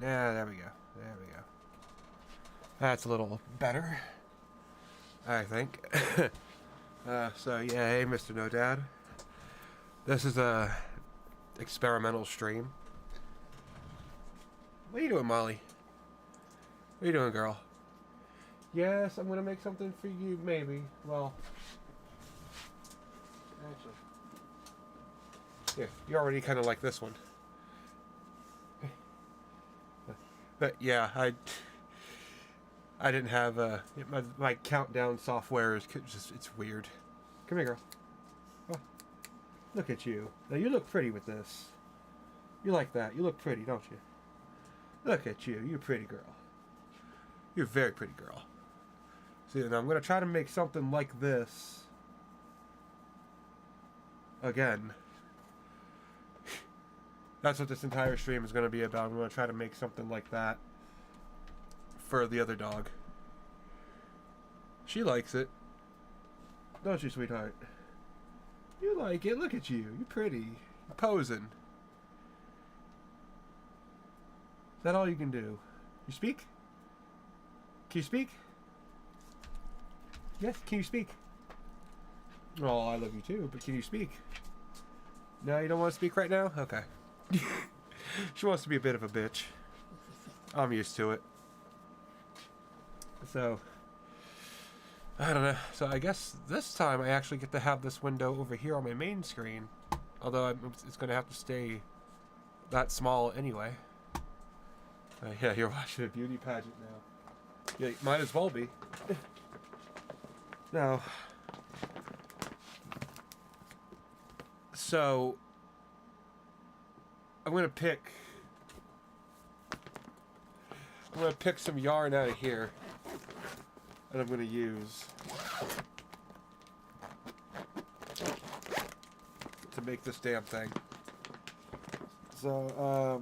Yeah, there we go. There we go. That's a little better, I think. So yeah, hey, Mr. No Dad. This is a experimental stream. What are you doing, Molly? What are you doing, girl? Yes, I'm gonna make something for you, maybe. Well, actually, yeah, you already kind of like this one. But yeah, I didn't have my countdown software is just, it's weird. Come here, girl. Oh, look at you. Now you look pretty with this. You like that? You look pretty, don't you? Look at you. You're a pretty girl. You're a very pretty girl. See, now I'm gonna try to make something like this again. That's what this entire stream is going to be about. I'm going to try to make something like that for the other dog. She likes it. Don't you, sweetheart? You like it. Look at you. You're pretty. You're posing. Is that all you can do? You speak? Can you speak? Yes, can you speak? Oh, I love you too, but can you speak? No, you don't want to speak right now? Okay. She wants to be a bit of a bitch. I'm used to it. So, I don't know. So I guess this time I actually get to have this window over here on my main screen. Although it's going to have to stay that small anyway. Yeah, you're watching a beauty pageant now. Yeah, might as well be. Now, so I'm gonna pick some yarn out of here, and I'm gonna use to make this damn thing. So,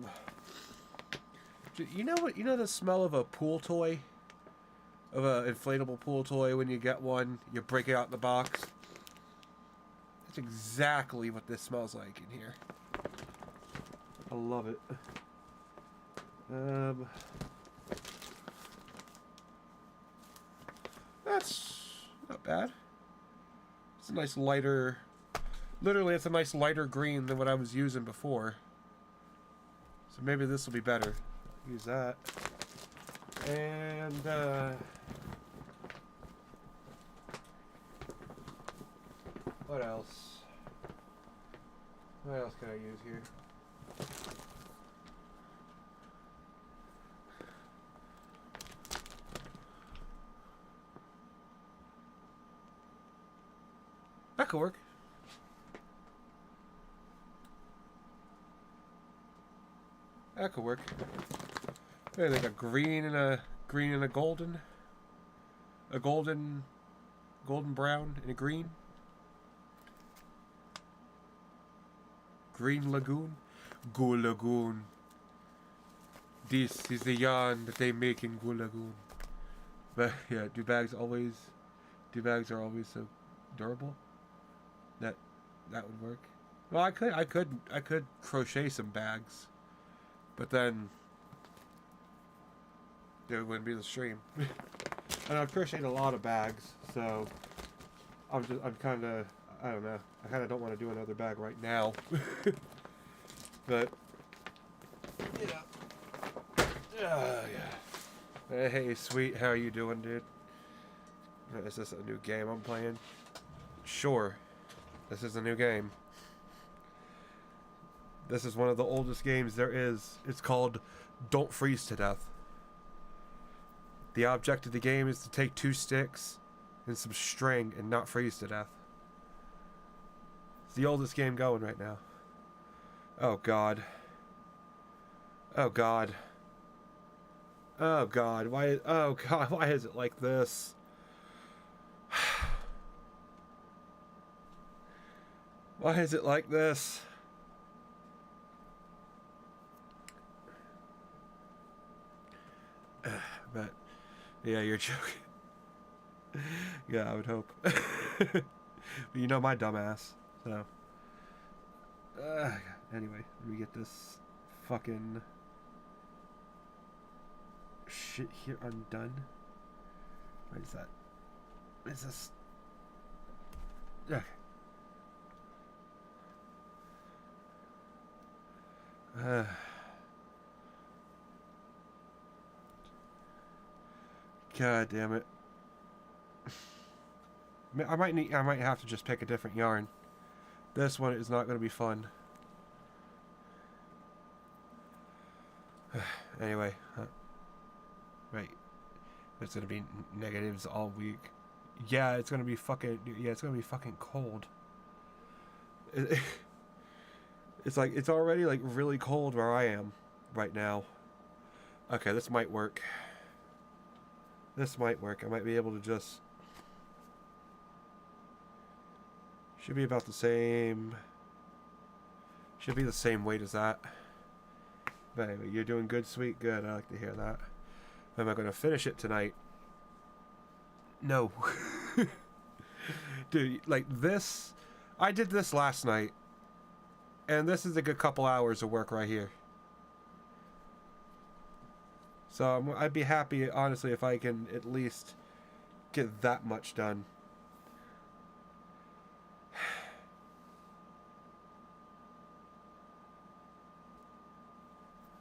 you know what? You know the smell of a pool toy, of an inflatable pool toy when you get one, you break it out in the box. That's exactly what this smells like in here. I love it. That's not bad. It's a nice lighter... Literally, it's a nice lighter green than what I was using before. So maybe this will be better. Use that. And, what else? What else can I use here? That could work. That could work. I think a green and a golden brown and a green. Green Lagoon? Goo Lagoon. This is the yarn that they make in Goo Lagoon. But yeah, do bags are always so durable? That would work. Well, I could crochet some bags. But then it wouldn't be the stream. And I've crocheted a lot of bags, so I'm kind of, I don't know. I kind of don't want to do another bag right now. But yeah. Hey, sweet, how are you doing, dude? Is this a new game I'm playing? Sure, this is a new game. This is one of the oldest games there is. It's called Don't Freeze to Death. The object of the game is to take 2 sticks and some string and not freeze to death. It's the oldest game going right now. Oh God. Oh God. Oh God. Oh God, why is it like this? Why is it like this? But yeah, you're joking. Yeah, I would hope. But you know my dumbass. So anyway, let me get this fucking shit here undone. What is that? What is this? Okay. God damn it. I might have to just pick a different yarn. This one is not going to be fun. Anyway, right. It's going to be negatives all week. Yeah, it's going to be fucking cold. It's like, it's already like really cold where I am right now. Okay, this might work. This might work. I might be able to just... Should be about the same... Should be the same weight as that. But anyway, you're doing good, sweet. Good, I like to hear that. Am I going to finish it tonight? No. Dude, like this... I did this last night. And this is a good couple hours of work right here. So I'd be happy, honestly, if I can at least get that much done.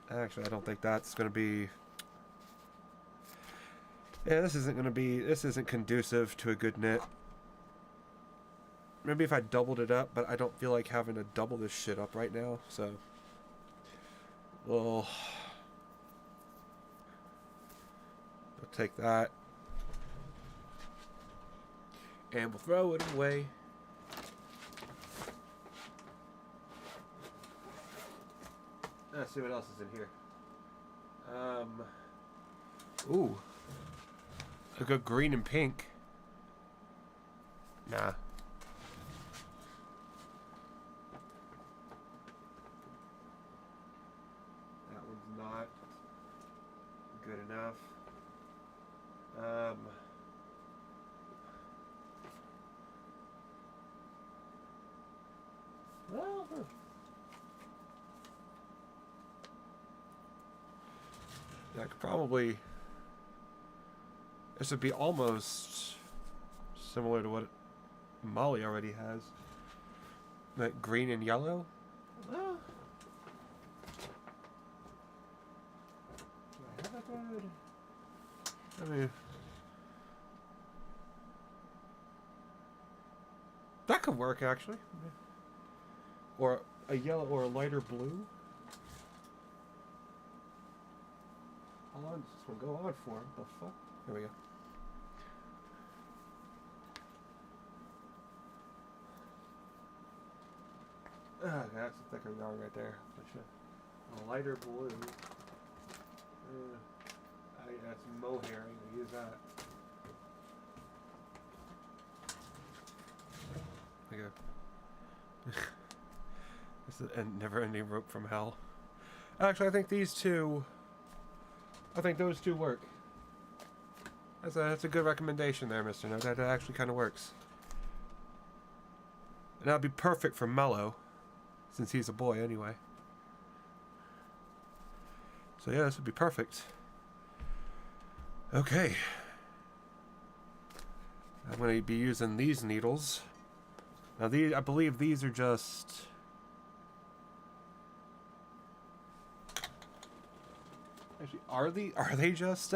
Actually, I don't think that's going to be... Yeah, this isn't conducive to a good knit. Maybe if I doubled it up, but I don't feel like having to double this shit up right now, so... We'll take that. And we'll throw it away. Let's see what else is in here. Ooh. A good green and pink. Nah. That one's not good enough. Well, I could probably... This would be almost similar to what Molly already has. Like green and yellow. Well, do I have that good? I mean, that could work actually. Or a yellow or a lighter blue. How long does this one go on for? What the fuck? Here we go. That's a thicker yarn right there. A lighter blue. That's mohair. I'm gonna use that. There you go. This is a never-ending rope from hell. Actually, I think these two... I think those two work. That's a good recommendation there, Mr. Note. That actually kind of works. And that'd be perfect for Mello, since he's a boy anyway. So yeah, this would be perfect. Okay. I'm going to be using these needles. Now these, I believe these are just... Actually, are they just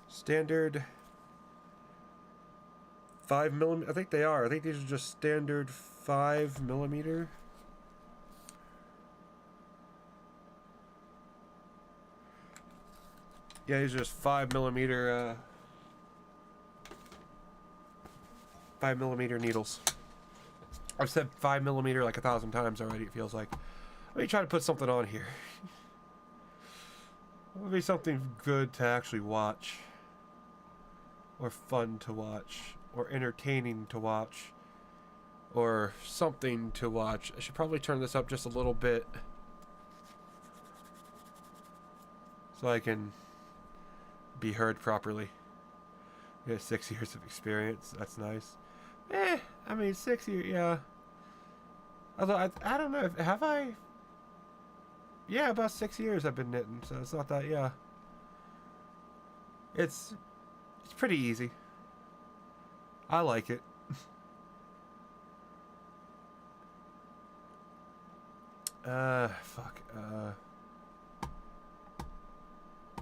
standard 5mm? I think they are. I think these are just standard 5mm. Yeah, these are just 5mm 5mm needles. I've said 5mm like 1,000 times already, it feels like. Let me try to put something on here. It would be something good to actually watch. Or fun to watch. Or entertaining to watch. Or something to watch. I should probably turn this up just a little bit. So I can be heard properly. Yeah, 6 years of experience. That's nice. I mean, 6 years, yeah. Although, I don't know, have I... Yeah, about 6 years I've been knitting, so it's not that, yeah. It's pretty easy. I like it. Fuck.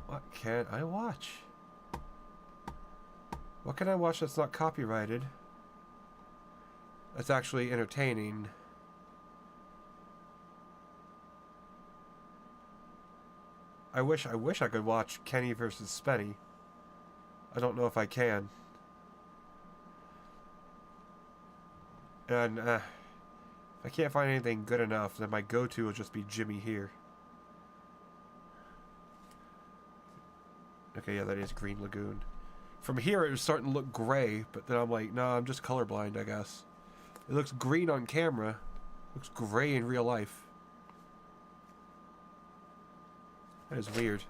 What can I watch? What can I watch that's not copyrighted? That's actually entertaining. I wish I could watch Kenny versus Spenny. I don't know if I can. And if I can't find anything good enough, then my go-to will just be Jimmy here. Okay, yeah, that is Green Lagoon. From here, it was starting to look gray, but then I'm like, nah, I'm just colorblind, I guess. It looks green on camera. It looks gray in real life. That is weird.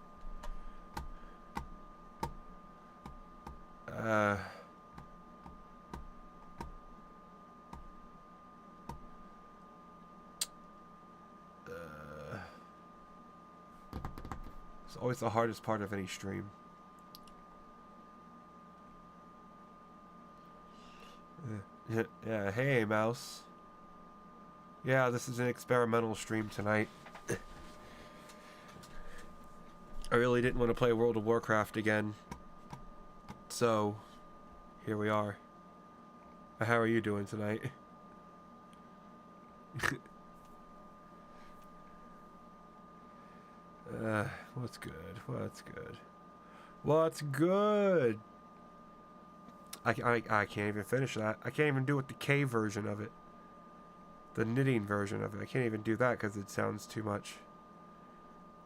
It's always the hardest part of any stream. Yeah, hey, mouse. Yeah, this is an experimental stream tonight. I really didn't want to play World of Warcraft again. So, here we are. How are you doing tonight? What's good? What's good? What's good? I can't even finish that. I can't even do it the K version of it. The knitting version of it. I can't even do that because it sounds too much.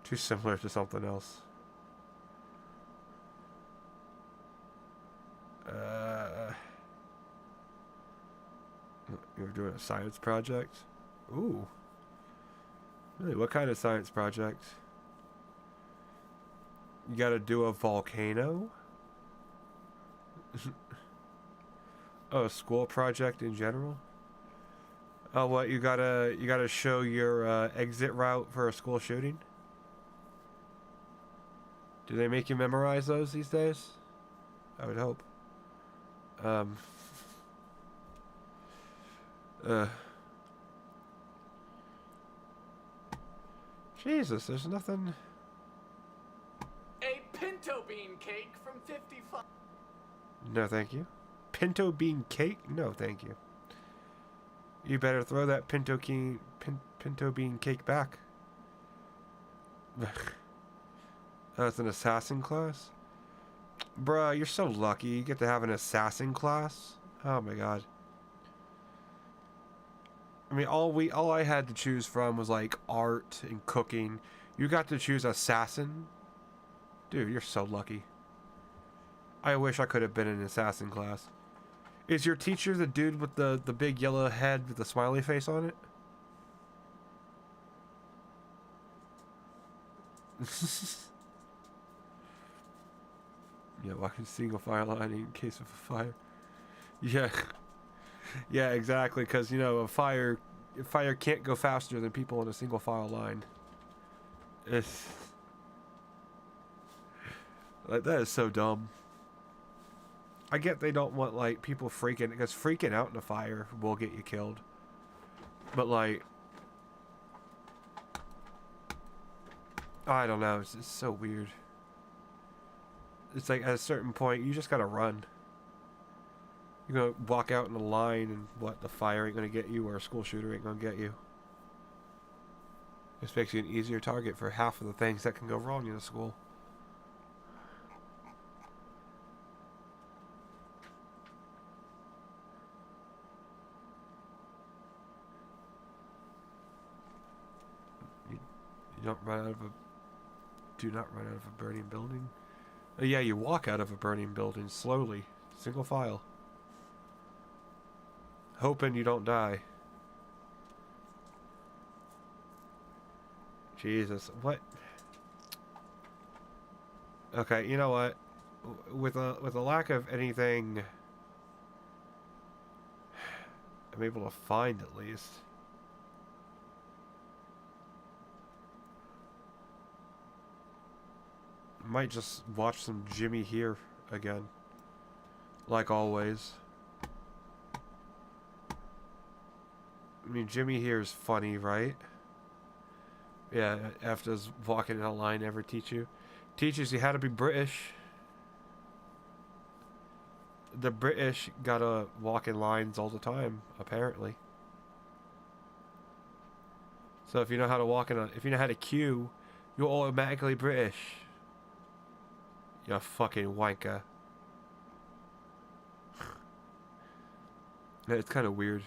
Too similar to something else. You're doing a science project? Ooh. Really? What kind of science project? You gotta do a volcano? Oh, a school project in general? Oh, what, you gotta show your exit route for a school shooting? Do they make you memorize those these days? I would hope. Jesus, there's nothing. A pinto bean cake from 55. No, thank you. Pinto bean cake? No, thank you. You better throw that pinto bean cake back. Oh, it's an assassin class? Bruh, you're so lucky. You get to have an assassin class? Oh my god. I mean, all I had to choose from was like art and cooking. You got to choose assassin? Dude, you're so lucky. I wish I could have been in an assassin class. Is your teacher the dude with the big yellow head with the smiley face on it? Yeah, walking single file line in case of a fire. Yeah. Yeah, exactly, because, you know, a fire can't go faster than people in a single file line. It's... Like, that is so dumb. I get they don't want, like, people freaking... Because freaking out in a fire will get you killed. But, like... I don't know, it's just so weird. It's like, at a certain point, you just gotta run. You're gonna walk out in a line and what, the fire ain't gonna get you or a school shooter ain't gonna get you. This makes you an easier target for half of the things that can go wrong in a school. You don't run out of a... Do not run out of a burning building. Oh, yeah, you walk out of a burning building slowly. Single file. Hoping you don't die. Jesus, what? Okay, you know what? With a lack of anything I'm able to find at least. Might just watch some Jimmy here again. Like always. I mean, Jimmy here is funny, right? Yeah, after does walking in a line ever teach you? Teaches you how to be British. The British gotta walk in lines all the time, apparently. So if you know how to walk in a, if you know how to queue, you're automatically British. You fucking wanker. Yeah, it's kind of weird.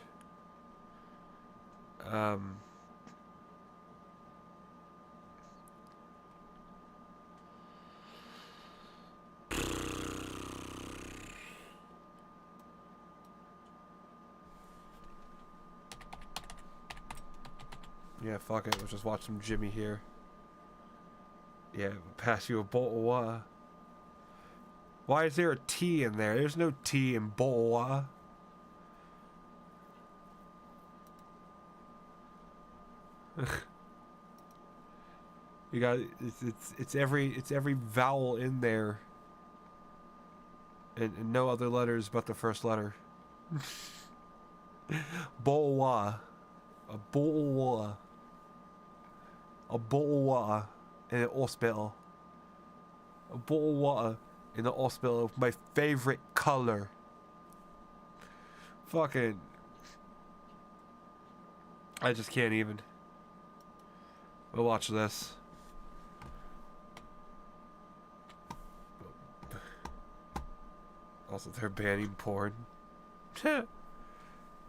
Yeah, fuck it. Let's just watch some Jimmy here. Yeah, pass you a bowl of water. Why is there a T in there? There's no T in bowl of water. You got it's every vowel in there, and no other letters but the first letter. Bowl of water. A bowl of water. A bowl of water in an hospital. A bowl of water in the hospital. My favorite color. Fucking. I just can't even. We'll watch this. Also, they're banning porn. Dude,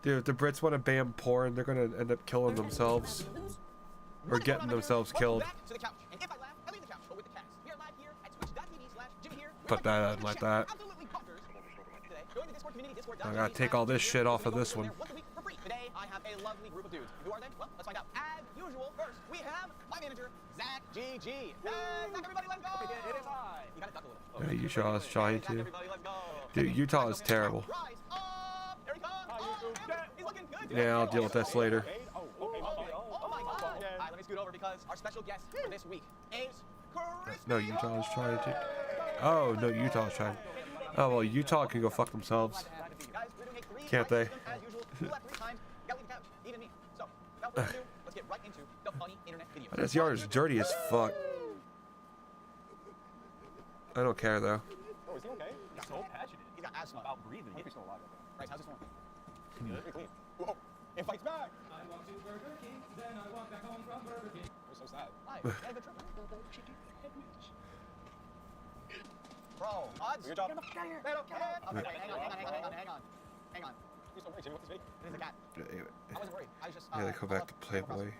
if the Brits want to ban porn, they're gonna end up killing themselves. Or getting themselves killed. Put that on like that. I gotta take all this shit off of this one. Today, I have a lovely group of dudes. Who are they? Well, let's find out. As usual, first, we have my manager, Zach GG. Zach, everybody, let's go! It is I. You gotta duck a little. Yeah, Utah is trying to. Everybody, let's go. Dude, Utah is terrible. Rise up! There he comes! He's looking good. Yeah, I'll deal with this later. Oh my god. Alright, let me scoot over because our special guest for this week is Chris. No, Utah is trying to. Oh, no, Utah is trying. Oh, well, Utah can go fuck themselves. Can't they? This yard is dirty as fuck. I don't care though. Oh, is he okay? He's so passionate. He's got asthma about breathing. He's still alive. Right, how's this one? Good. Pretty clean. Whoa, it fights back. I walk to Burger King, then I walk back home from Burger King. We're so sad. Hi. Bro, odds. Your job. Get him here. Okay, hang on. You're so worried, Jimmy. What's this video? It is a cat. I wasn't worried. I was just. Yeah, they go back to Playboy.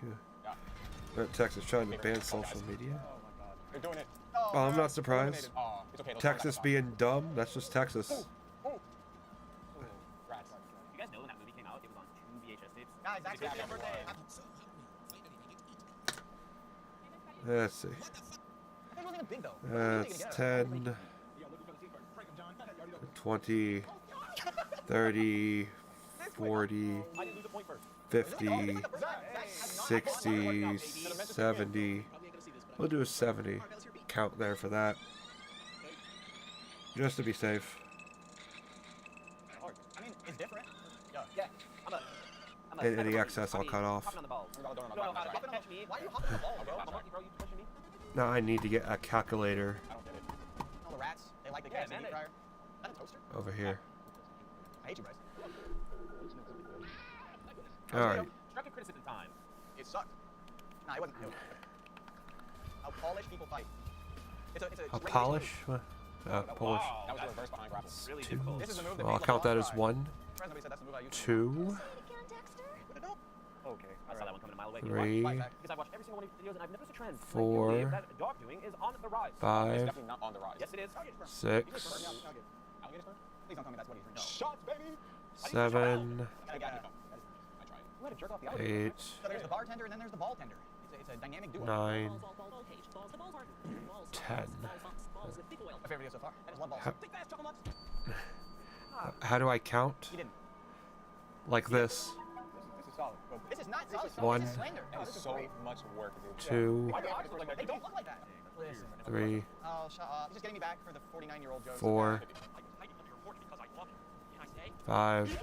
Yeah. Texas trying to ban social media. Oh my god. They're doing it. Oh, I'm not surprised. Oh, it's okay. Texas being dumb, that's just Texas. Rats. You guys know when that movie came out, it was on 2 VHS tapes? Guys, actually, happy birthday. Let's see. I think it wasn't even big though. That's 10, 20, 30, 40, 50, 60, 70. We'll do a 70 count there for that. Just to be safe. I mean, it's different. Yeah. And any excess I'll cut off. Hopping on the ball. Why are you hopping on the ball, bro? Bro, you pushing me? Now I need to get a calculator All the rats, they like the cats in the deep fryer. Is that a toaster? over here. I hate you, Bryce. Alright. Constructive criticism time. It sucked. Nah, it wasn't. How Polish people fight. It's A polish? What? Polish. That was the reverse behind grapple. Really Two. difficult. This is the move that Well, I'll people count that love, as right? 1, Somebody said that's the move I use. 2, Okay. I saw that one coming a mile away. 3, Because I've watched every single one of these videos and I've noticed a trend. Like, 4, usually that dog doing is on the rise. It's 5, definitely not on the rise. Yes, it is. 6, Alligator sperm? Please don't tell me that's what he's drinking. Shots, baby! 7, I got it. I tried. You had to jerk off the 8, So there's the bartender and then there's the ball tender. It's a dynamic duo. 9, 10. My favorite video so far. I just love balls. How- Think fast, chuckle nuts. How do I count? He didn't. Like this. This is solid. Go. This is not solid. One. This is slander. That is so much work, dude. 2, Why do your eyes look like that? They don't look like that. Listen. 3, Oh, shut up. He's just getting me back for the 49-year-old joke. 4, 5,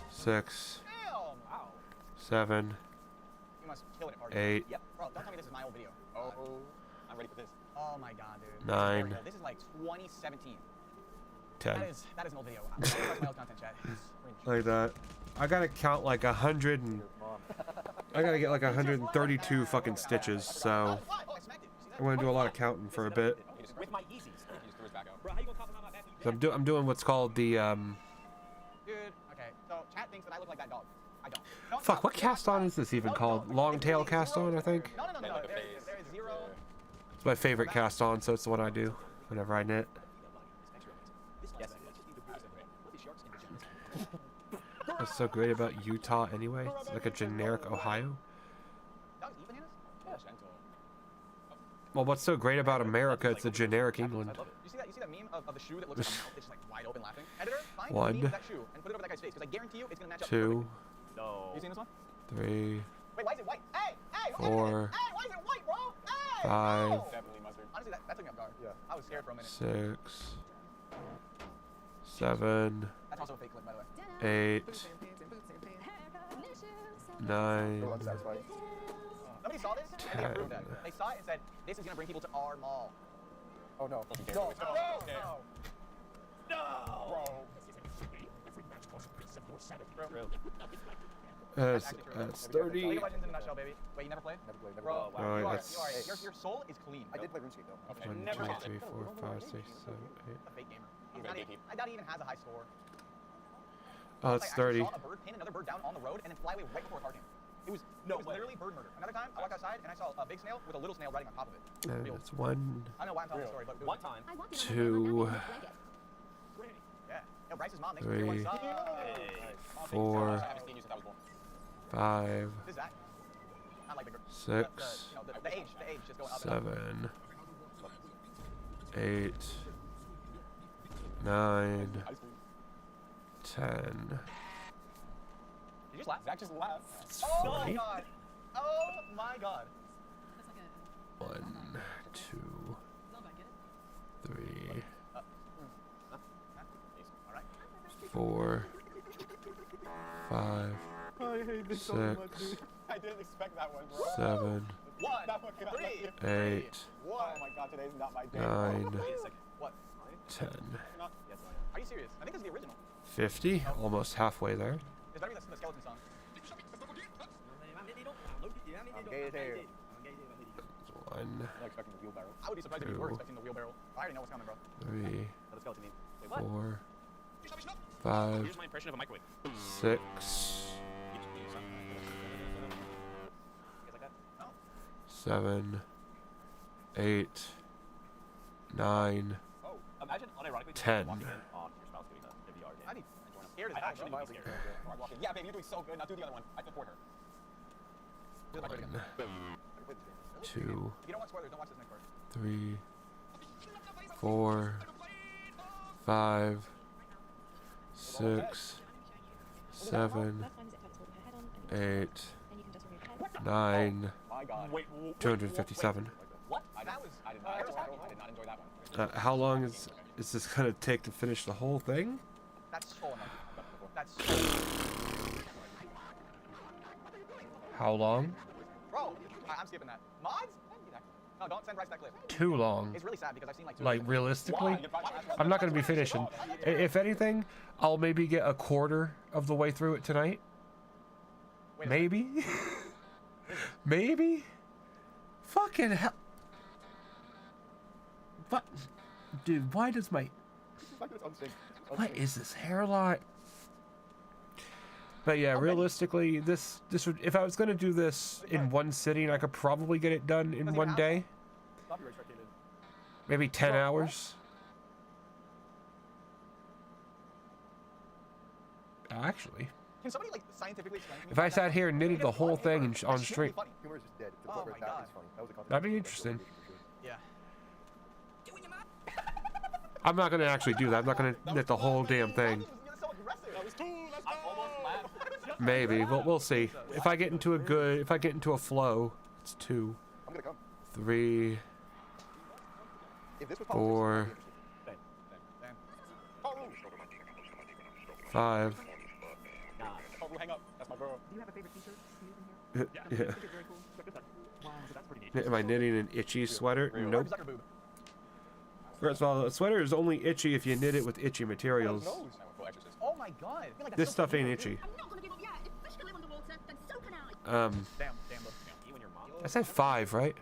6, Damn! Wow. 7, You must kill it at party. 8, Yep. Bro, don't tell me this is my old video. Oh, I'm ready for this. Oh my god, dude. 9, This is like 2017. 10. That is an old video. That's my old content, chat. Like that. I gotta count like 100 and... I gotta get like 132 fucking stitches, so... Oh, I smacked it. You see that? I'm gonna do a lot of counting for a bit. With my Yeezys. He just threw his back out. Bro, how you gonna compliment my back? 'Cause I'm doing what's called the, Dude, okay. So, chat thinks that I look like that dog. I don't. Don't Fuck, stop. what cast on is this even No, called? no. Long tail cast on, I think? No. Like a There face. is zero. It's my favorite cast on, so it's the one I do whenever I knit. Yes. What's so great about Utah anyway? It's like a generic Ohio. Dogs eat bananas? Yeah. Well, what's so great about America? It's a generic England. You see that meme of the shoe that looks like a mouth that's just like wide open laughing? Editor, find the One. meme of that shoe and put it over that guy's face because I guarantee you it's gonna match up. 2, No. You seen this one? 3, Wait, why is it white? Hey, look at it. 4, Hey, why is it white, bro? Hey, 5, no. Definitely mustard. Honestly, that took me off guard. Yeah. I was scared for a minute. 6, 7, That's also a fake clip, by the way. 8, 9, Somebody saw this and they approved that. They saw it and said, this is gonna bring people to our mall. Oh no. No. that's League 30. of Legends in a nutshell, baby. Wait, you never played? Never played. Bro, wow. Oh, you are, that's- your soul is clean. I did play RuneScape though. Okay. 1, Never 2, had 3, it. 4, 5, 6, 7, 8. A fake gamer. Okay, gatekeep. I doubt he even has a high score. Oh, it's Like, I actually 30. saw a bird pin another bird down on the road and then fly away right before a car came. It was literally bird murder. Another time, I walked outside and I saw a big snail with a little snail riding on top of it. And Real. it's 1, I don't know why I'm telling the story, but it was One time. 2, Yeah. Yo, Bryce's mom makes 3, me what's up. Hey. 4, I haven't seen you since I was born. 5, This is Zach. Not like the 6, the age just going up. 7, 8, 9, 10. Did you just laugh? Zach just laughed. It's Oh my 40. god. Oh my god. 1, 2, 3, All right. 4, 5, I hate this 6, I didn't expect that one, bro. 7, 1, That one came out 3, 8, 1. Oh my god, today's not my day. 9, Wait a second. What? 10. Yes, I am. Are you serious? I think this is the original. 50, almost halfway there. It's better than the skeleton song. I'm gay as hell. 1, I'm not expecting the wheelbarrow. I would be surprised if you were 2. expecting the wheelbarrow. I already know what's coming, bro. 3, What does skeleton mean? Wait, what? 4, 5, Here's my impression of a microwave. 6, You guys like that? 7, 8, 9, Oh. Imagine unironically 10. walking in on your spouse doing a VR game. I'd be scared as I'd hell, actually bro. be scared. Yeah, babe, you're doing so good. Now do the other one. I support her. Do the microwave again. 2, If you don't want spoilers, don't watch this next part. 3, 4, 5, 6, 7, 8, 9, My god. Wait, 257. What? That was. I did not enjoy that one. How long is this gonna take to finish the whole thing? That's so unlucky. That's so. How long? Bro, I'm skipping that. Mods? No, don't send Bryce that clip. Too long. It's really sad because I've seen like two. Like realistically, I'm not gonna be finishing. If anything, I'll maybe get a quarter of the way through it tonight. Wait a second. Maybe. Maybe. Fucking hell. But, dude, why does my... What is this hairline? But yeah, realistically, this would... If I was going to do this in one sitting, I could probably get it done in one day. Maybe 10 hours. Actually. Can somebody like scientifically explain to me? If I sat here and knitted the whole thing on That shit stream, be funny. Humor is just dead. To the Oh point where my that God. is funny. That was a concept That'd be of interesting. Yeah. I'm not going to actually do that. I'm not going to knit the whole damn thing. You're so aggressive. That was cool. Let's I almost laughed. Maybe. We'll see. If I get into a flow, it's 2, I'm gonna come. 3, If this was 4, Same. Same. Oh, 5. nah. Oh, hang up. That's my girl. Do you have a favorite t-shirt? Snoop in here? Yeah. I think it's very cool. Check this out. Wow, so that's pretty neat. Am I knitting an itchy sweater? Nope. Zucker boob. First of all, a sweater is only itchy if you knit it with itchy materials. Nose. Full exorcist. Oh my god. I feel like This that's stuff so ain't cool, itchy. dude. I'm not gonna give up yet. If fish can live underwater, then so can I. Damn, look. You and your mom. I said 5, right?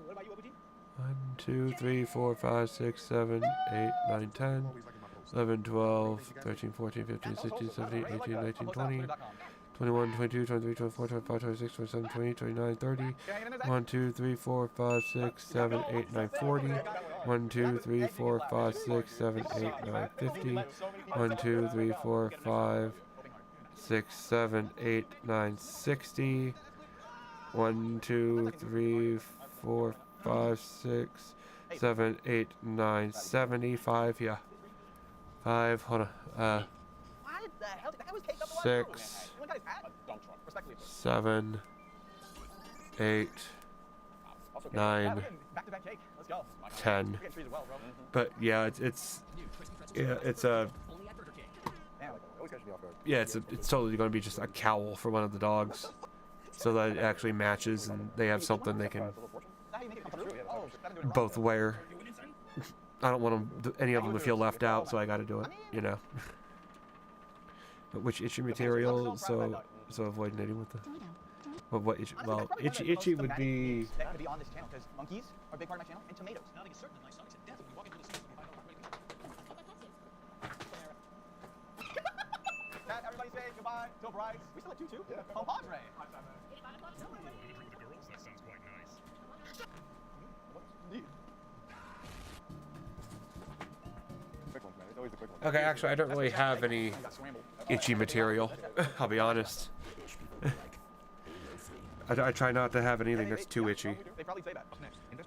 What about you, OBG? 1, 2, 3, 4, 5, 6, 7, 8, 9, 10, 11, 12, 13, 14, 15, 16, 17, 18, 19, 20, 21, 22, 23, 24, 25, 26, 27, 28, 29, 30. 1, 2, 3, 4, 5, 6, 7, 8, 9, 40. 1, 2, 3, 4, 5, 6, 7, 8, 9, 50. 1, 2, 3, 4, 5, 6, 7, 8, 9, 60. 1, 2, 3, 4, 5, 6, 7, 8, 9, 75. Yeah. 5. Hold on. What the hell? That guy was caked up a 6, Anyone got his hat? A dump truck. Respectfully. 7, 8, Also, 9, Back-to-back cake. Let's go. 10. We're getting treated well, bro. But yeah, it's a Damn. Always catch me off guard. yeah, it's totally going to be just a cowl for one of the dogs, so that it actually matches and they have something they can Is that how you make it come true? Oh, shit, I've been doing it wrong. both wear. I don't want any of them to feel left out, so I got to do it, you know. But which itchy material? So avoid knitting with the. Well, what itchy? Honestly, Well, that's probably one of the itchy most would thematic be. themes that could be on this channel, because monkeys are a big part of my channel, and tomatoes. Nothing is certain in life, son. Except death. When you walk into the sea, you find out Matt, everybody say goodbye to Bryce. We still at 2-2? Yeah. Compadre. That sounds quite nice. Quick ones, man. It's always the quick ones. Okay, actually, I don't really have any I got scrambled. itchy material. I'll be honest. I try not to have anything that's too itchy. They probably say that.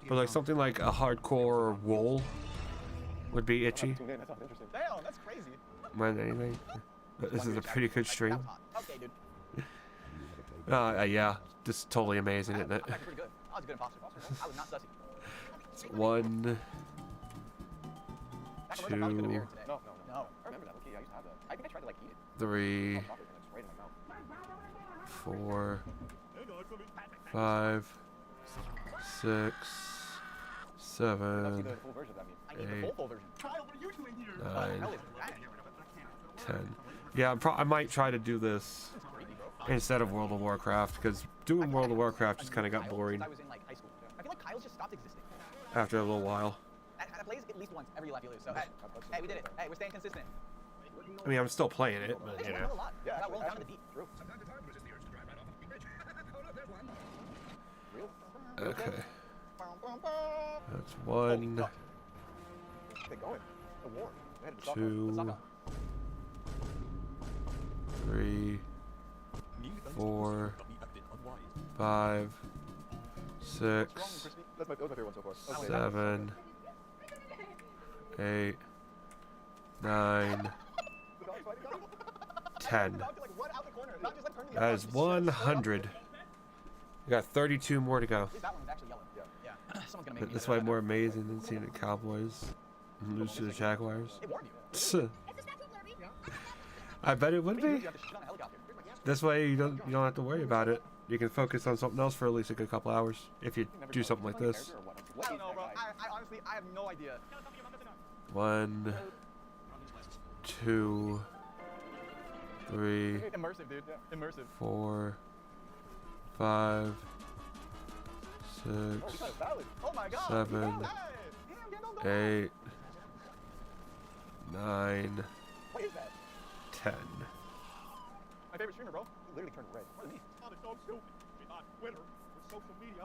But like something like a hardcore wool would be itchy Tune in. That sounds interesting. Damn, that's crazy. more than anything. But this is a pretty good That stream. was hot. Okay, dude. Yeah, just totally amazing, isn't it? I'm actually pretty good. I was a good imposter. I was not sussy. It's 1, That commercial probably could have aired today. No. No. I remember that. Okay, I used to have that. I think I tried to like eat it. 3, Chocolate, and it's right in my mouth. 4, 5, 6, I've 7, seen the full version of that meme. I need the full version. Kyle, what are you doing here? 9, Hell is that? 10. Yeah, I might try to do this instead of World of Warcraft, because doing World of Warcraft just kind of got boring I was in like high school. I feel like Kyle's just stopped existing. after a little while. That plays at least once every life you lose. So hey, we did it. Hey, we're staying consistent. I mean, I'm still playing it, but It's you a know. lot. Yeah, That rolls down to actually, the deep. True. Sometimes it's hard to resist the urge to drive right off a bridge. Oh, no, there's one. Real? Okay, that's Oh, 1, Get going. The war. They had to stop 2, 3, 4, 5, 6, That's my favorite one so far. 7, 8, 9, 10. That is 100. We got 32 more to go. That one's actually yellow. Yeah. Someone's gonna make me That's do why that. more amazing than seeing the Cowboys lose to the Jaguars. It warned you. I bet it would You be. have to shoot on a helicopter. This way you don't have to worry about it. You can focus on something else for at least a good couple hours if you do something like this. I don't know, bro. I honestly, I have no idea. 1, 2, 3, Immersive, dude. Immersive. 4, 5, 6, Oh my god. 7, Damn, damn, 8, 9, What is that? 10. My favorite streamer, bro. You literally turned red. What is he? Not a dog stupid. We're on Twitter with social media.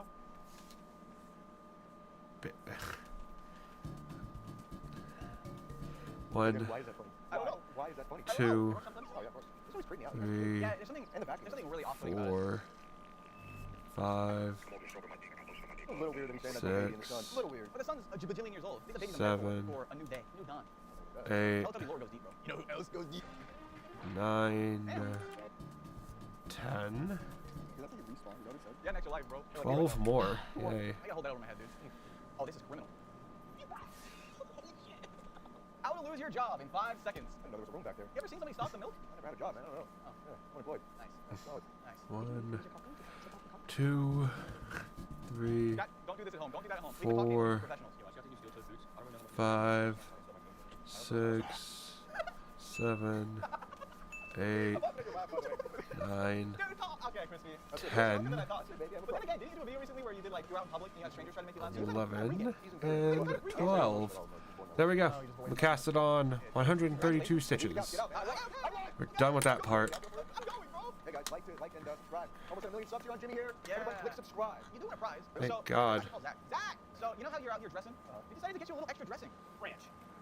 One, Why is that funny? I don't know. Why is that funny? 2, Oh, yeah, of course. This always freaked me out. 3, Yeah, there's something, And the vacuum. there's something really off-putting about it. 4, 5, A little weird that he's saying that to the baby in the sun. A little weird. But the sun's a bajillion years old. He's a baby in the 7, metaphor for a new day, new dawn. 8, Teletubby lore goes deep, bro. You know who else goes deep? 9, 10. Let That's how you respawn. You know what it said? Yeah, an extra life, bro. 12 more. Yay. I gotta hold that over my head, dude. Oh, this is criminal. How to lose your job in 5 seconds. I didn't know there was a room back there. You ever seen somebody stop the milk? I never had a job, man. I don't know. Oh. Yeah, unemployed. Nice. That's solid. Nice. 1, 2, 3, Don't do this at home. Don't do that at home. 4, Professionals. 5, 6, 7, 8, 9, Okay, crispy. 10, But then again, didn't you do a video recently where you did like you're out in public and you had strangers trying to make you laugh too? 11, and 12. There we go. We cast it on 132 stitches. We're done with that part. I'm going, bro. Hey guys, like and subscribe. Almost a million subs here on Jimmy here. Yeah. Everybody click subscribe. You do win a prize. Thank so, God. Zach, so you know how you're out here dressing? We decided to get you a little extra dressing. Ranch.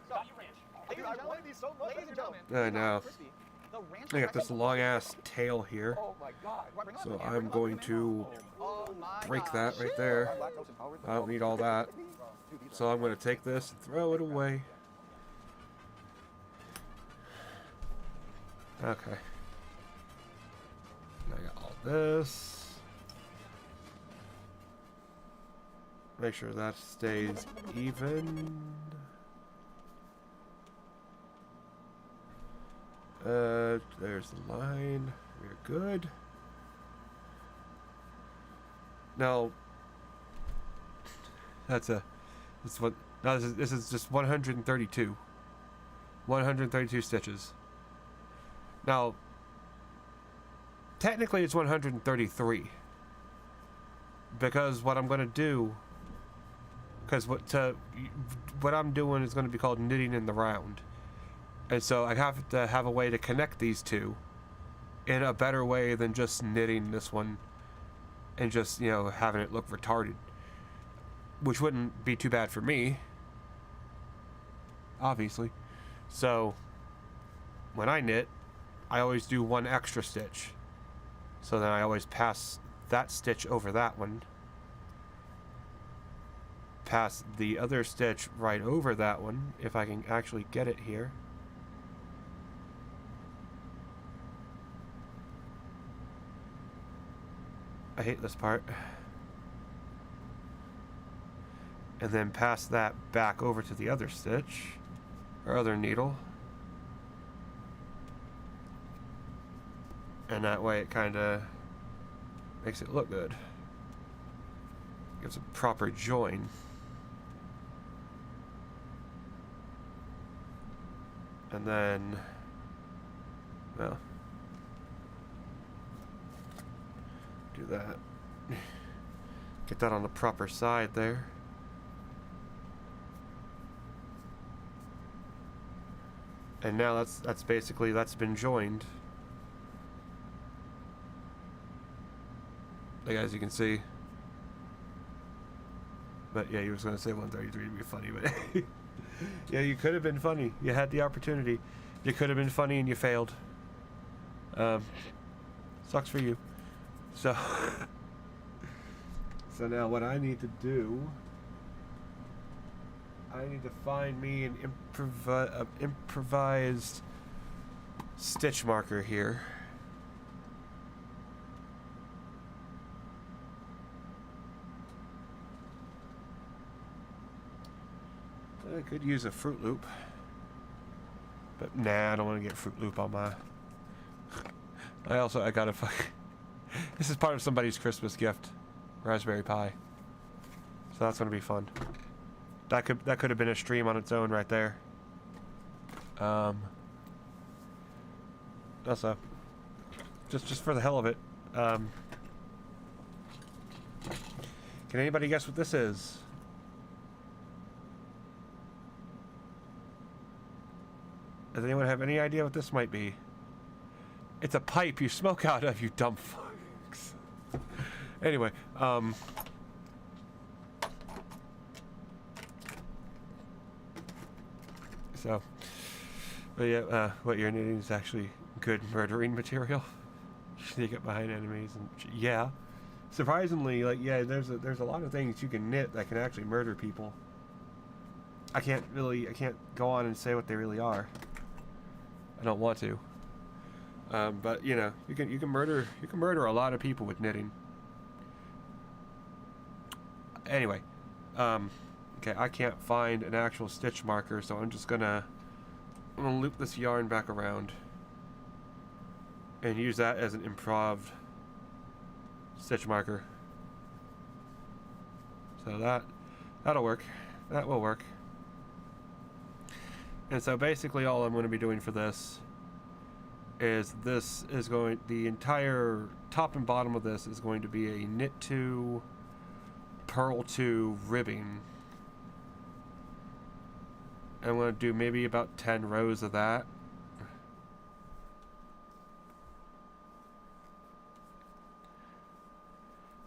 So, Got your ranch. ladies I and gentlemen, wanted these so much. ladies and gentlemen, I know. Crispy, the ranch I got this long ass tail here, Oh my god. so I'm going to Oh my break God. that right there. I'm lactose intolerant. I don't need all that, Dude, these so I'm going to take this and throw it away. Okay. I got all this. Make sure that stays even. There's the line. We're good. Now, this is just 132. 132 stitches. Now, technically it's 133. Because what I'm going to do, because what I'm doing is going to be called knitting in the round. And so I have to have a way to connect these two in a better way than just knitting this one and just, you know, having it look retarded. Which wouldn't be too bad for me, obviously. So when I knit, I always do one extra stitch. So then I always pass that stitch over that one, pass the other stitch right over that one, if I can actually get it here. I hate this part. And then pass that back over to the other stitch, or other needle. And that way it kind of makes it look good. Gives a proper join. And then, well, do that. Get that on the proper side there. And now that's basically, that's been joined. Like, as you can see. But yeah, you was gonna say 133 to be funny, but yeah, you could have been funny. You had the opportunity. You could have been funny and you failed. Sucks for you. So, so now what I need to do, I need to find me an improvised stitch marker here. I could use a Fruit Loop, but nah, I don't want to get Fruit Loop on my. I gotta fuck. This is part of somebody's Christmas gift, Raspberry Pi. So that's gonna be fun. That could have been a stream on its own right there. Also, just for the hell of it, can anybody guess what this is? Does anyone have any idea what this might be? It's a pipe you smoke out of, you dumb fucks. Anyway, so, but yeah, what you're knitting is actually good murdering material. Sneak up behind enemies and yeah, surprisingly, like yeah, there's a lot of things you can knit that can actually murder people. I can't go on and say what they really are. I don't want to. But you know, you can murder a lot of people with knitting. Anyway, okay, I can't find an actual stitch marker, so I'm gonna loop this yarn back around and use that as an improv stitch marker. So that'll work. That will work. And so basically all I'm going to be doing for this is the entire top and bottom of this is going to be a knit to, purl to ribbing. I'm going to do maybe about 10 rows of that.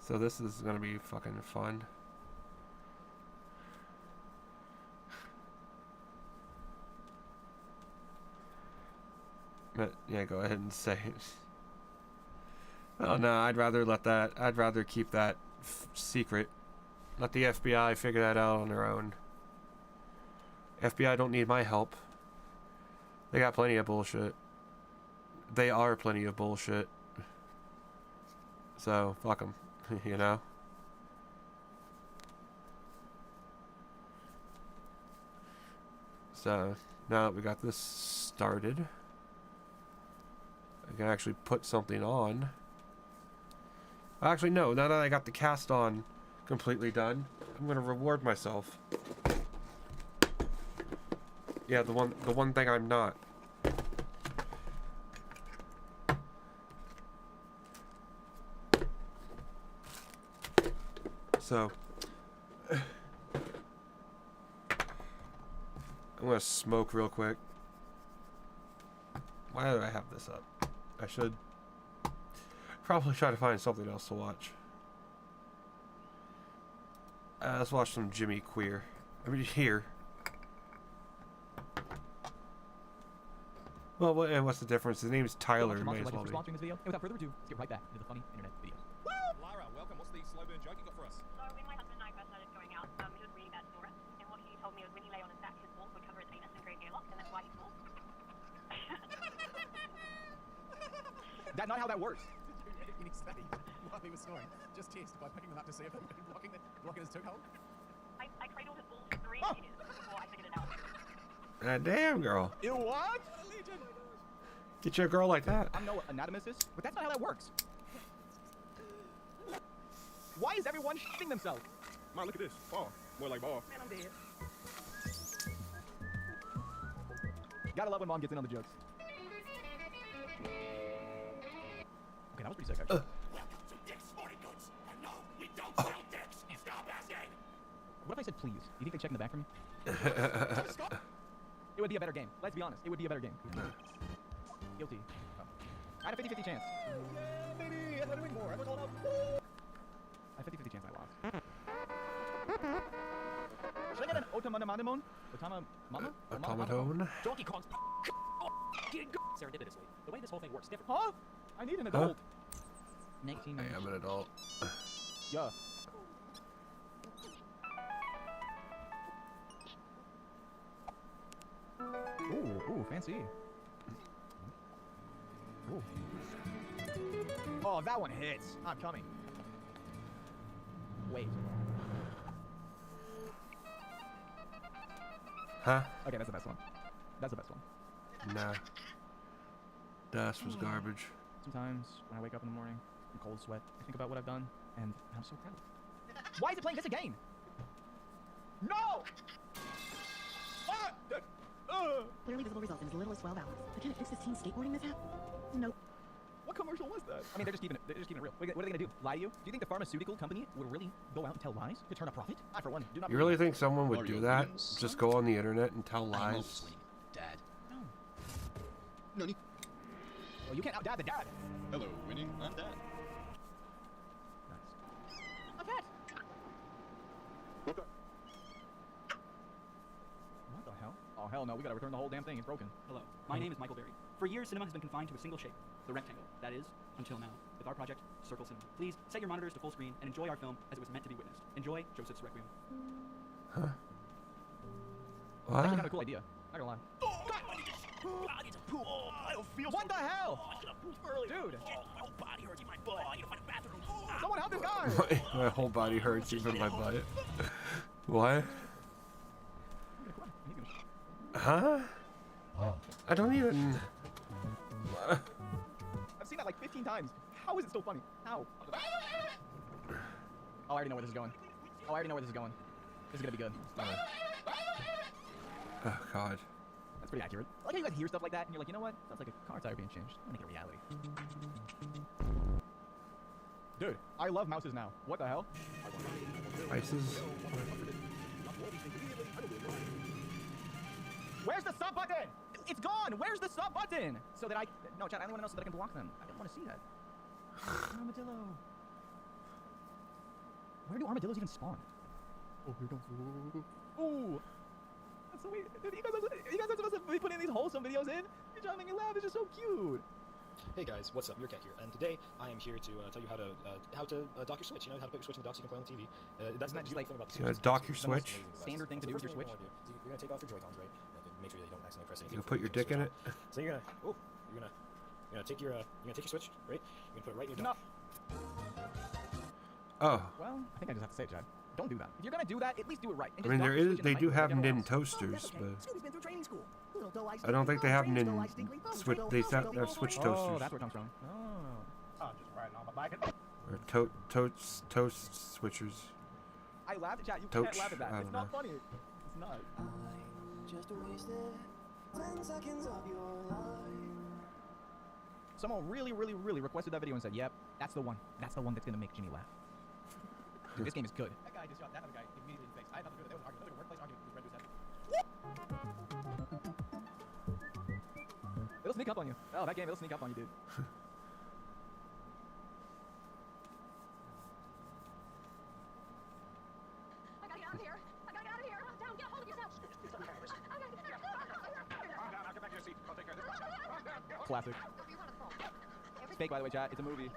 So this is going to be fucking fun. But yeah, go ahead and say it. Oh no, I'd rather keep that secret. Let the FBI figure that out on their own. FBI don't need my help. They got plenty of bullshit. They are plenty of bullshit. So, fuck them, you know? So, now that we got this started, I can actually put something on. Actually, no, now that I got the cast on completely done, I'm gonna reward myself. Yeah, the one thing I'm not. So I'm gonna smoke real quick. Why do I have this up? I should probably try to find something else to watch. Let's watch some Jimmy Queer. I mean, here. Well, what's the difference? His name's Tyler. Might as well be. Sponsoring this video. And without further ado, let's get right back into the funny internet videos. Lara, welcome. What's the slow burn joke you got for us? So when my husband and I first started going out, he was really bad snorer, and what he told me was when he lay on his back, his balls would cover his anus and create airlocks, and that's why he snores. That's not how that works. Did you read any study while he was snoring? Just test by picking them up to see if it would blocking his toke hole? I cradled his balls for 3 years before I figured it out. Damn, girl. You what? Get you a girl like that. I'm no anatomist, but that's not how that works. Why is everyone shitting themselves? Man, look at this. Bar. More like bar. Man, I'm dead. Gotta love when mom gets in on the jokes. Okay, that was pretty sick, actually. What if I said please? Do you think they check in the back for me? It would be a better game. Let's be honest. It would be a better game. Guilty. Oh. I had a 50-50 chance. Yeah, baby. I'm doing more. I'm going up. I had a 50-50 chance I lost. Should I get an automaton? Automaton? Donkey Kong's serendipitously. The way this whole thing works is different. Huh? I need an adult. 19. I am an adult. Yeah. Ooh, fancy. Ooh. Oh, that one hits. I'm coming. Wait. Huh? Okay, that's the best one. That's the best one. Nah. Dust was garbage. Sometimes when I wake up in the morning, in cold sweat, I think about what I've done, and I'm so proud. Why is it playing this again? No! Ah! Clearly visible results in as little as 12 hours. But can it fix this teen skateboarding mishap? Nope. What commercial was that? I mean, they're just keeping it real. What are they gonna do? Lie to you? Do you think the pharmaceutical company would really go out and tell lies to turn a profit? I, for one, do not. You really think someone would Mario do that? Williams. Just go on the internet and tell I'm lies? always winning, Dad. No. Nani? Well, you can't outdad the dad. Hello, winning. I'm Dad. Nice. A cat. Okay. What the hell? Oh hell no! We gotta return the whole damn thing. It's broken. Hello, my name is Michael Berry. For years, cinema has been confined to a single shape, the rectangle. That is, until now. With our project, Circle Cinema. Please set your monitors to full screen and enjoy our film as it was meant to be witnessed. Enjoy Joseph's Requiem. Huh? That's actually kind What? of a cool idea. Not gonna lie. I need to poop. Oh, I don't feel What so the good. hell? Oh, I should have pooped earlier. Dude. Oh, my whole body hurts in my butt. I need to find a bathroom. Someone help this guy! My whole body hurts, even my butt. What? Huh? I don't even. I've seen that like 15 times. How is it still funny? How? Oh, I already know where this is going. Oh, I already know where this is going. This is gonna be good. Oh God. That's pretty accurate. I like how you guys hear stuff like that and you're like, you know what? That's like a car tire being changed. I'm gonna make it a reality. Dude, I love mouses now. What the hell? Spices. Where's the sub button? It's gone! Where's the sub button? So that I... No, chat, I only want to know so that I can block them. I don't want to see that. Armadillo. Where do armadillos even spawn? Oh, here comes... Ooh! That's so weird. Dude, you guys are supposed to be putting these wholesome videos in? You're trying to make me laugh. It's just so cute. Hey guys, what's up? Your cat here, and today I am here to tell you how to dock your Switch. You know how to put your Switch in the dock so you can play on the TV. That's Isn't that the just like beautiful thing about the You gotta Switch. dock your It's the most Switch? amazing Standard device. thing to So do the with your first thing Switch? you're gonna take off your Joy-Cons, right? And make sure that you don't accidentally press anything. You put your dick in it? So you're gonna take your Switch, right? You're gonna put it right in your No. dock. Oh. Well, I think I just have to say it, Chad. Don't do that. If you're gonna do that, at least do it right. And I just mean, dock there your is. Switch in They the do microwave have like everyone Nin else. toasters, but Scooby's been through training school. Little dough ice I don't think they have cream, Nin dough ice cream, Switch. They have Switch Oh, toasters that's where it comes from. Oh. I'm just riding on my bike. And or toast switchers. I laughed at chat. You Touch? can't laugh at that. I It's don't not know. funny. It's not. Just wasted 10 seconds of your life. Someone really requested that video and said, yep, that's the one. That's the one that's gonna make Jimmy laugh. Dude, this game is good. That guy just shot that other guy immediately in the face. I had nothing to do with it. There was an argument. There was a workplace argument with Red Dude's head. It'll sneak up on you. Oh, that game, it'll sneak up on you, dude. I gotta get out of here. I gotta get out of here. Down, get a hold of yourself. I gotta get out of here. calm down. I'll get back to your seat. I'll take care of this. Classic. It's fake, by the way, chat. It's a movie.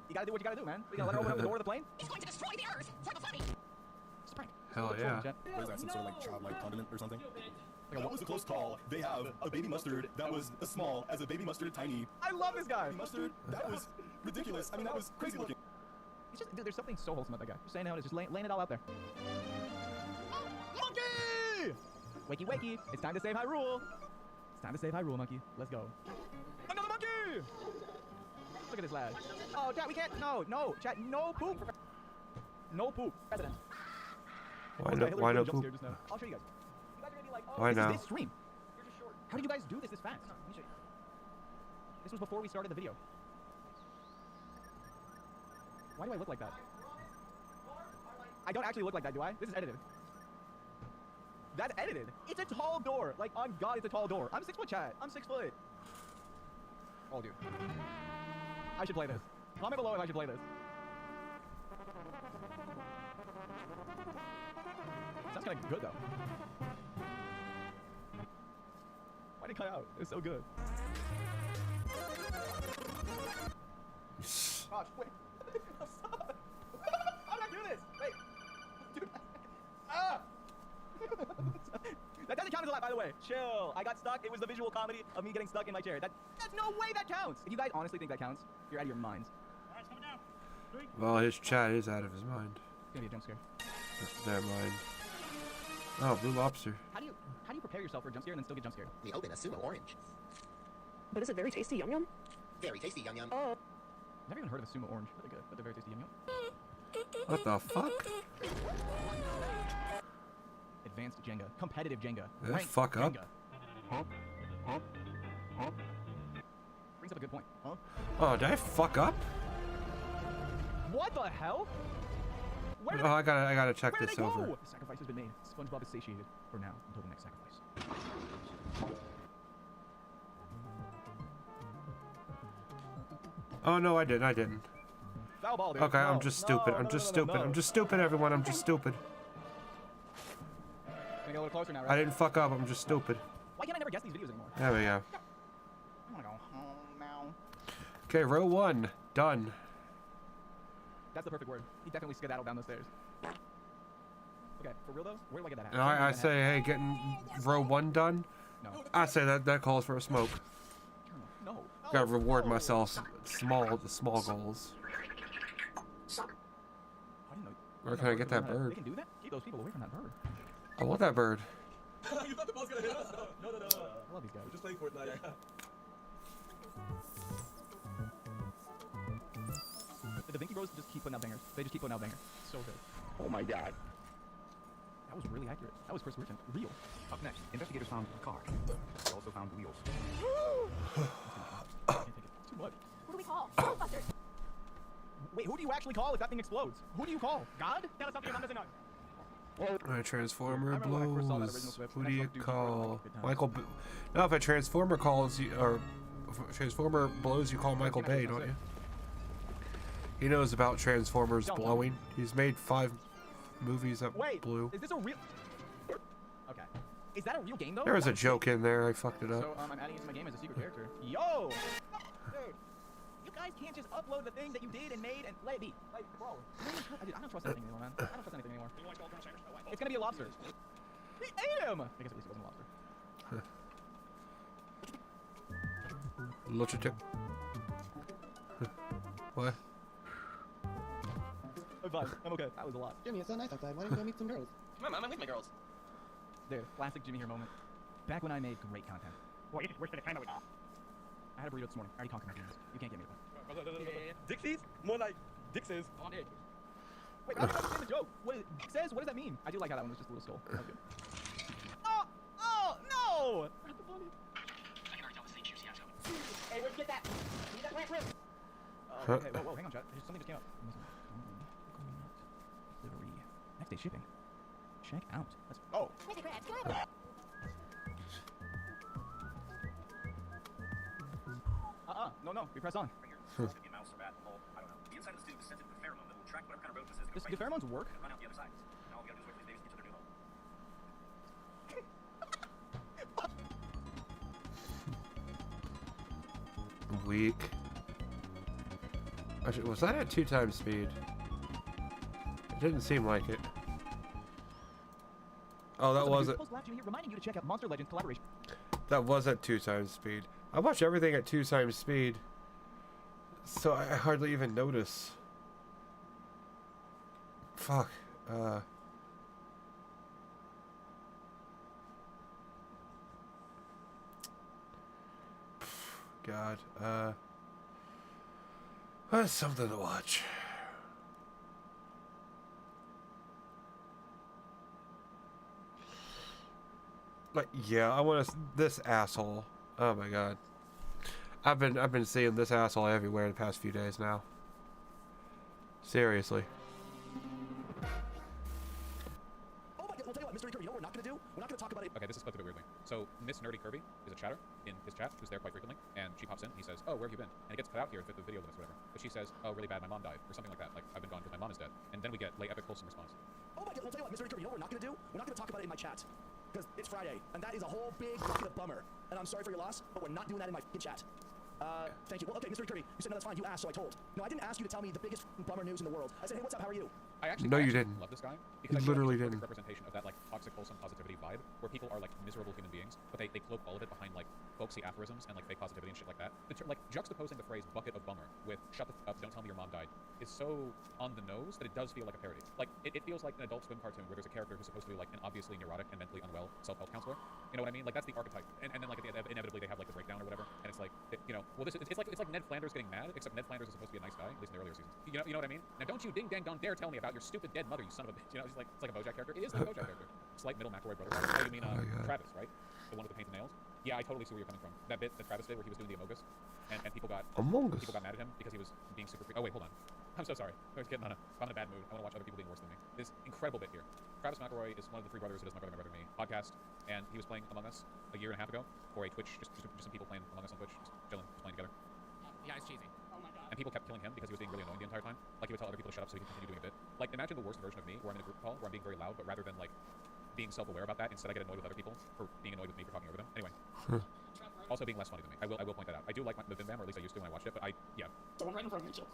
You gotta do what you gotta do, man. We gotta let her open up the door of the plane. He's going to destroy the earth for the funny. It's a prank. Hell yeah. Chat. What is that, some sort of like childlike condiment or something? Like a That was a close call. They have a baby mustard that was as small as a baby mustard tiny. I love this guy. Baby mustard, that was ridiculous. I mean, that was crazy looking. It's just, dude, there's something so wholesome about that guy. Just saying how it is. Just laying it all out there. Monkey! Wakey, wakey. It's time to save Hyrule. It's time to save Hyrule, monkey. Let's go. Another monkey! Look at this lad. Oh, chat, we can't. No, chat, no poop. No poop. President. Why Okay, no? Hillary Why no Clinton jump poop? scare just now. I'll show you guys. You guys are gonna be like, oh, Why this now? is this stream. You're just short. How did you guys do this fast? Let me show you. This was before we started the video. Why do I look like that? I don't actually look like that, do I? This is edited. That's edited. It's a tall door. Like, on God, it's a tall door. I'm 6 foot, chat. I'm 6 foot. Oh, dude. I should play this. Comment below if I should play this. Sounds kind of good, though. Why did it cut out? It's so good. Gosh, wait. I'm sorry. How did I do this? Wait. Dude. Ah! That doesn't count as a lot, by the way. Chill. I got stuck. It was the visual comedy of me getting stuck in my chair. That's no way that counts. If you guys honestly think that counts, you're out of your minds. Alright, it's coming down. Well, his chat is out of his mind. It's gonna be a jump scare. That's their mind. Oh, blue lobster. How do you prepare yourself for a jump scare and then still get jump scared? We open a sumo orange. But is it very tasty, yum yum? Very tasty, yum yum. Oh. Never even heard of a sumo orange. Really good, but they're very tasty. Yum yum. What the fuck? Advanced Jenga, competitive Jenga. Did I ranked fuck up? Jenga. Brings up a good point. Huh? Oh, did I fuck up? What the hell? Where did Oh, I gotta check Where did this they go? over. The sacrifice has been made. SpongeBob is satiated for now until the next sacrifice. Oh no, I didn't. Foul ball, dude. Okay, No, I'm just stupid. no, I'm no, just no, stupid. no. I'm just stupid, everyone. I'm just stupid. Gonna get a little closer now, right? I didn't fuck up. I'm just stupid. Why can't I never guess these videos anymore? There we go. I wanna go home now. Okay, row 1 done. That's the perfect word. He definitely skedaddled down the stairs. Okay, for real though, where do I get that hat? And I say, hey, getting row 1 done. No. I say that calls for a smoke. No. Gotta reward myself the small goals. I didn't know. Where can I get that bird? They can do that? Keep those people away from that bird. I want that bird. You thought the ball's gonna hit us? No. I love these guys. We're just playing Fortnite. The Da Vinci Bros just keep putting out bangers. They just keep putting out bangers. So good. Oh my god. That was really accurate. That was Chris Merchant. Real. Up next, investigators found the car. They also found wheels. I can't take it. Too much. Who do we call? Ghostbusters. Wait, who do you actually call if that thing explodes? Who do you call? God? Tell us something I'm missing out. A transformer I remember when I first saw that blows. original Swift, Who the do you next one, dude, call? good time. Michael. No, if a transformer calls you, or if a transformer blows, you call Michael Bay, don't you? He knows about transformers Don't. blowing. He's made 5 movies that Wait, blew. is this a real... Okay. Is that a real game, though? There was a That's joke in there. I fucked it up. So, I'm adding it to my game as a secret character. Yo! Dude, you guys can't just upload the thing that you did and made and let it be. Like, bro. I don't trust anything anymore, man. I don't trust anything anymore. It's gonna be a lobster. He ate him! I guess at least it wasn't a lobster. Logitech. What? I'm fine. I'm okay. That was a lot. Jimmy, it's so nice outside. Why don't you go meet some girls? Come on, I'm with my girls. Dude, classic Jimmy here moment. Back when I made great content. Well, you just wish that time that we... I had a burrito this morning. I already conquered my demons. You can't get me to play. Dixie's? More like Dix's. On it. Wait, I don't understand the joke. What is, says? What does that mean? I do like how that one was just a little skull. That was good. Oh! Oh! No! Not the bunny. Hey, where'd you get that? Need that plant root. Oh, okay, whoa, hang on, chat. There's something just came up. Delivery. Next day shipping. Check out. Let's. Oh! Mr. Krabs, can I... No, we press on. Could be a mouse or bat, mole, I don't know. The inside of the tube is scented with a pheromone that will track whatever kind of rodent this is. Do pheromones work? And run out the other side. Now all we gotta do is wait for these babies to get to their new home. Weak. Actually, was that at 2 times speed? It didn't seem like it. Oh, that wasn't. Reminding you to check out Monster Legends collaboration. That was at 2 times speed. I watch everything at 2 times speed, so I hardly even notice. Fuck. God. That's something to watch. Like, yeah, I want to. This asshole. Oh my god. I've been seeing this asshole everywhere the past few days now. Seriously. Oh my god, I'll tell you what, Mr. Kirby, you know what we're not gonna do? We're not gonna talk about it. Okay, this is split a bit weirdly. So, Miss Nerdy Kirby is a chatter in his chat, who's there quite frequently, and she pops in, he says, oh, where have you been? And it gets cut out here if the video limits, whatever. But she says, oh, really bad, my mom died, or something like that. Like, I've been gone because my mom is dead. And then we get late epic wholesome response. Oh my god, I'll tell you what, Mr. Kirby, you know what we're not gonna do? We're not gonna talk about it in my chat. Because it's Friday, and that is a whole big bucket of bummer. And I'm sorry for your loss, but we're not doing that in my chat. Thank you. Well, okay, Mr. Kirby, you said no, that's fine. You asked, so I told. No, I didn't ask you to tell me the biggest bummer news in the world. I said, hey, what's up? How are you? I actually, No, I you actually didn't. love this guy You because I feel literally like he's a didn't. perfect representation of that like toxic, wholesome positivity vibe, where people are like miserable human beings, but they cloak all of it behind like folksy aphorisms and like fake positivity and shit like that. Like juxtaposing the phrase "bucket of bummer" with "shut the f up, don't tell me your mom died" is so on the nose that it does feel like a parody. Like it feels like an Adult Swim cartoon where there's a character who's supposed to be like an obviously neurotic and mentally unwell self-help counselor. You know what I mean? Like that's the archetype. And then like inevitably they have like the breakdown or whatever, and it's like you know, well it's like Ned Flanders getting mad, except Ned Flanders is supposed to be a nice guy, at least in the earlier seasons. You know what I mean? Now don't you ding dang don't dare tell me about your stupid dead mother, you son of a bitch. You know, it's like a BoJack character. It is like a BoJack character. Slight middle McElroy brother. Oh, you mean Travis, right? The one with the paint and nails? Yeah, I totally see where you're coming from. That bit that Travis did where he was doing the Among Us, and people got mad at him because he was being super Oh wait, hold on. I'm so sorry. I was getting I'm in a bad mood. I want to watch other people being worse than me. This incredible bit here. Travis McElroy is one of the 3 brothers who does My Brother, Me podcast, and he was playing Among Us a year and a half ago for a Twitch, just some people playing Among Us on Twitch, just chilling, just playing together. Yeah, it's cheesy. Oh my god. And people kept killing him because he was being really annoying the entire time. Like he would tell other people to shut up so he could continue doing a bit. Like imagine the worst version of me where I'm in a group call where I'm being very loud, but rather than like being self-aware about that, instead I get annoyed with other people for being annoyed with me for talking over them. Anyway. Also being less funny than me. I will point that out. I do like the Vim Bam, or at least I used to when I watched it, but yeah. Someone right in front of me, chill.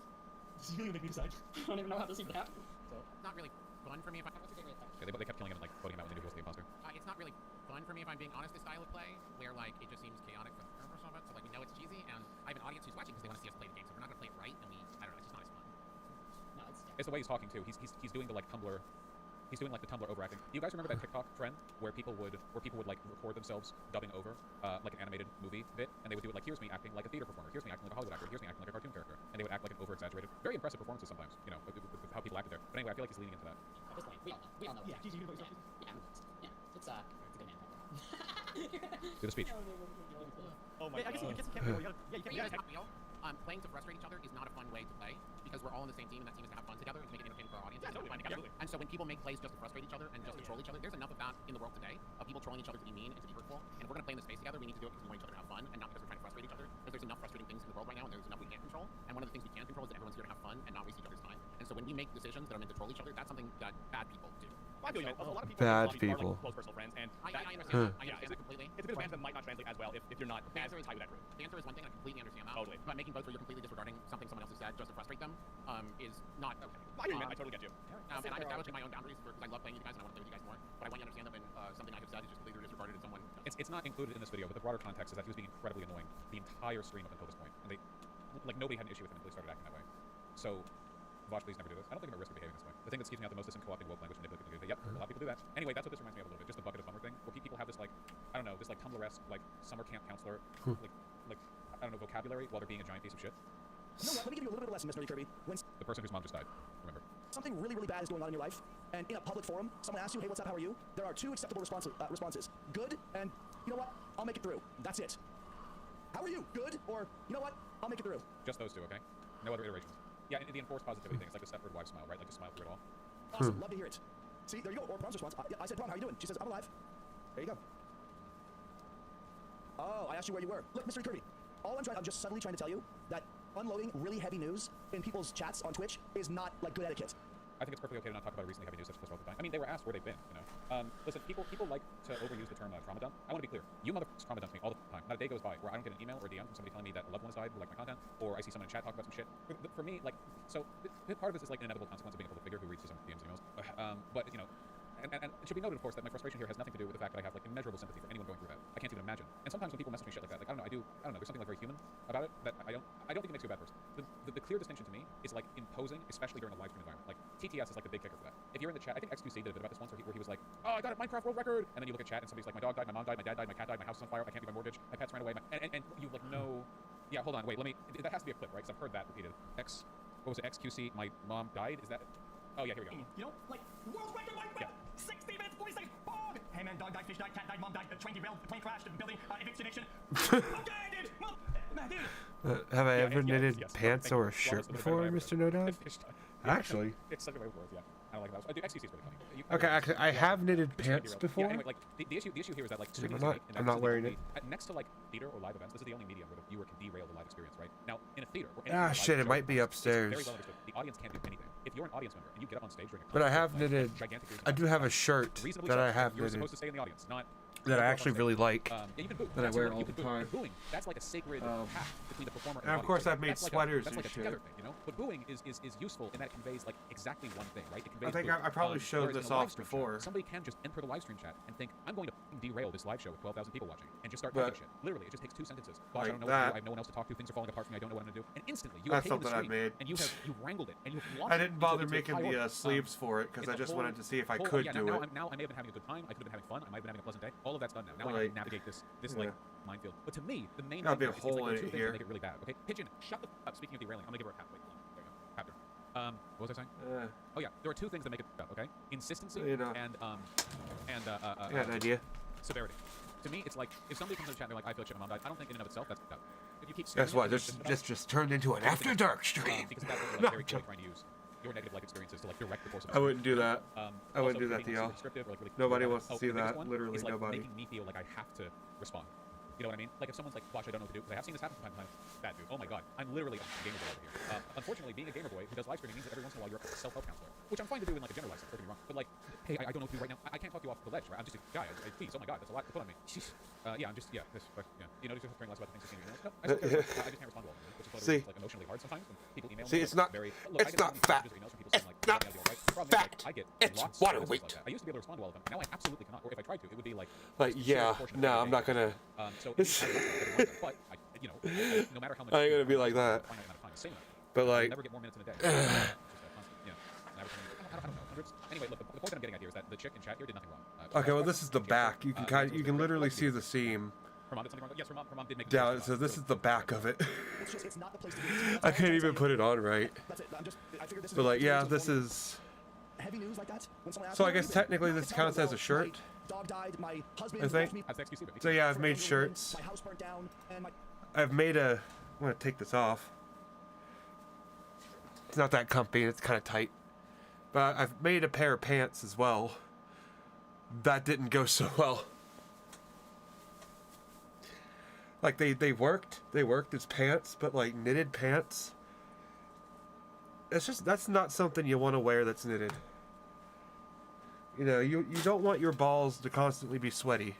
This is really gonna make me decide. I don't even know how this even happened. So it's not really fun for me if I. What's your favorite attack? Yeah, they kept killing him and like voting him out when they knew he was the imposter. It's not really fun for me if I'm being honest. This style of play, where like it just seems chaotic for the purpose of it. So like we know it's cheesy, and I have an audience who's watching because they want to see us play the game. So we're not gonna play it right, and I don't know, it's just not as fun. No, It's the way he's talking too. He's doing the like Tumblr. He's doing like the Tumblr overacting. You guys remember that TikTok trend where people would like record themselves dubbing over like an animated movie bit, and they would do it like, here's me acting like a theater performer, here's me acting like a Hollywood actor, here's me acting like a cartoon character, and they would act like an over-exaggerated, very impressive performances sometimes, you know, with how people acted there. But anyway, I feel like he's leaning into that. At this point, we all know. Yeah, you can vote yourself. Yeah, it's a good name. Do the speech. Oh my god. I guess you can't go. Yeah, you can't. Yeah, it's not real. Playing to frustrate each other is not a fun way to play because we're all on the same team and that team is to have fun together and to make it entertaining for our audience. Yeah, totally. Absolutely. And so when people make plays just to frustrate each other and just to troll each other, there's enough of that in the world today of people trolling each other to be mean and to be hurtful. And if we're gonna play in this space together, we need to do it because we want each other to have fun and not because we're trying to frustrate each other. Because there's enough frustrating things in the world right now and there's enough we can't control. And one of the things we can control is that everyone's here to have fun and not waste each other's time. And so when we make decisions that are meant to troll each other, that's something that bad people do. I feel you. A lot of people, Bad are like people. close personal friends, and I understand that. I understand that completely. it's a bit of banter that might not translate as well if you're not as tight with that group. The answer is one thing, I completely understand that. Totally. But making votes where you're completely disregarding something someone else has said just to frustrate them is not okay. I hear you, man. I totally get you. And I'm establishing my own boundaries because I love playing with you guys and I want to play with you guys more. But I want you to understand that when something I have said is just completely disregarded in someone. It's not included in this video, but the broader context is that he was being incredibly annoying the entire stream up until this point, and nobody had an issue with him until he started acting that way. So, watch, please never do this. I don't think I'm at risk of behaving this way. The thing that skeeves me out the most is him co-opting woke language and manipulating it. Yep, a lot of people do that. Anyway, that's what this reminds me of a little bit. Just the bucket of bummer thing, where people have this like, I don't know, this like Tumblr-esque like summer camp counselor, like I don't know, vocabulary while they're being a giant piece of shit. You know what? Let me give you a little bit of a lesson, Mr. Kirby. When The person whose mom just died. Remember. something really, really bad is going on in your life, and in a public forum, someone asks you, hey, what's up, how are you? There are two acceptable responses. Good, and you know what? I'll make it through. That's it. How are you? Good, or you know what? I'll make it through. Just those two, okay? No other iterations. Yeah, and the enforced positivity thing. It's like the Stepford wife smile, right? Like just smile through it all. Awesome. Love to hear it. See, there you go. Or Prom's response. I said, Prom, how are you doing? She says, I'm alive. There you go. Oh, I asked you where you were. Look, Mr. Kirby, I'm just subtly trying to tell you that unloading really heavy news in people's chats on Twitch is not like good etiquette. I think it's perfectly okay to not talk about recently heavy news such as all the time. I mean, they were asked where they've been, you know. Listen, people like to overuse the term trauma dump. I want to be clear. You motherfuckers trauma dump me all the time. Not a day goes by where I don't get an email or DM from somebody telling me that a loved one has died who liked my content, or I see someone in chat talk about some shit. For me, like, so part of this is like an inevitable consequence of being a public figure who reads his own DMs and emails. But, you know, and it should be noted, of course, that my frustration here has nothing to do with the fact that I have like immeasurable sympathy for anyone going through that. I can't even imagine. And sometimes when people message me shit like that, like I don't know, there's something like very human about it that I don't think it makes you a bad person. The clear distinction to me is like imposing, especially during a live stream environment. Like TTS is like the big kicker for that. If you're in the chat, I think XQC did a bit about this once where he was like, oh, I got a Minecraft world record, and then you look at chat and somebody's like, my dog died, my mom died, my dad died, my cat died, my house is on fire, I can't pay my mortgage, my pets ran away, and you like know, yeah, hold on, wait, that has to be a clip, right? Because I've heard that repeated. What was it? XQC, my mom died. Is that? Oh yeah, here we go. You know, like world record, like 60 minutes, 40 seconds. Bong! Hey man, dog died, fish died, cat died, mom died, the train derailed, the plane crashed, the building, eviction. Okay, dude. Well, man, dude. Have I ever knitted pants or a shirt before, Mr. No Doubt? Actually. It's such a way of words, yeah. I don't like that. XQC is really funny. Okay, actually, I have knitted pants before. Yeah, anyway, like the issue here is that like I'm not wearing it. Next to like theater or live events, this is the only medium where the viewer can derail the live experience, right? Now, in a theater, shit, it might be upstairs. Very well understood. The audience can't do anything. If you're an audience member and you get up on stage during a but I have knitted. I do have a shirt that I have you're knitted supposed to stay in the audience, not that I actually really like. Yeah, you can boo. That I wear all the time. Booing, that's like a sacred pact between the performer and the of course, audience. I've made sweaters that's like and a together thing, you know. But booing is useful in that it conveys like exactly one thing, right? It conveys I think I probably showed this off before. Chat, somebody can just enter the live stream chat and think, I'm going to derail this live show with 12,000 people watching, and just start talking shit. Literally, it just takes 2 sentences. Gosh, I don't know what to do. I have no one else to talk to. Things are falling apart for me. I don't know what I'm going to do. And instantly, you have taken the stream, and you've wrangled it, and you've launched I didn't bother making the sleeves for it because I just wanted to see if I could do it. Now I may have been having a good time. I could have been having fun. I might have been having a pleasant day. All of that's done now. Now I have to navigate this like minefield. But to me, the main gotta be a is hole like in two it things here. that make it really bad. Okay, Pigeon, shut the up. Speaking of derailing, I'm gonna give her a tap. Wait, hold on. There you go. Tapped her. What was I saying? Oh yeah, there are 2 things that make it bad. Okay, insistency and I got an idea. Severity. To me, it's like if somebody comes in the chat and they're like, I feel like shit, my mom died. I don't think in and of itself that's bad. If you keep guess what? This just turned into an after dark stream. Because that's what you're very clearly trying to use your negative life experiences to like direct the course of I wouldn't do that. I wouldn't do that to y'all. Nobody wants to see that. Literally like nobody. Making me feel like I have to respond. You know what I mean? Like if someone's like, "Gosh, I don't know what to do," because I have seen this happen from time to time. That dude, oh my god, I'm literally a gamer boy over here. Unfortunately, being a gamer boy who does live streaming means that every once in a while you're a self-help counselor, which I'm fine to do in like a generalized sense. Don't get me wrong, but like, hey, I don't know what to do right now. I can't talk you off the ledge, right? I'm just a guy. Please, oh my god, that's a lot to put on me. Yeah, I'm just you know, just caring less about the things you've seen. No, I just can't respond to all of them, which is like emotionally hard sometimes when people email me. See, it's not very. It's not fat. It's not deal, right? The problem is, fact. I get It's lots water of messages weight. like that. I used to be able to respond to all of them. Now I absolutely cannot. Or if I tried to, it would be like. Like, yeah, no, I'm not gonna. So It's- but no matter how much. I ain't gonna be like that. But like. Never get more minutes in a day. Just a constant, I don't know. Hundreds. Anyway, look, the point that I'm getting at here is that the chick in chat here did nothing wrong. Okay, well, this is the back. You can you can literally see the seam. Her mom did something wrong. Yes, her mom did make. Down. So this is the back of it. It's not the place to be. I can't even put it on right. That's it. I figured this is But like, yeah, this is. heavy news like that. When someone asks So me, I guess technically this counts as a shirt. My dog died, my husband I left think. me So yeah, I've made shirts. my house burnt down, and my I've made a. I'm gonna take this off. It's not that comfy. It's kind of tight. But I've made a pair of pants as well. That didn't go so well. Like they worked. They worked as pants, but like knitted pants. That's not something you want to wear that's knitted. You know, you don't want your balls to constantly be sweaty.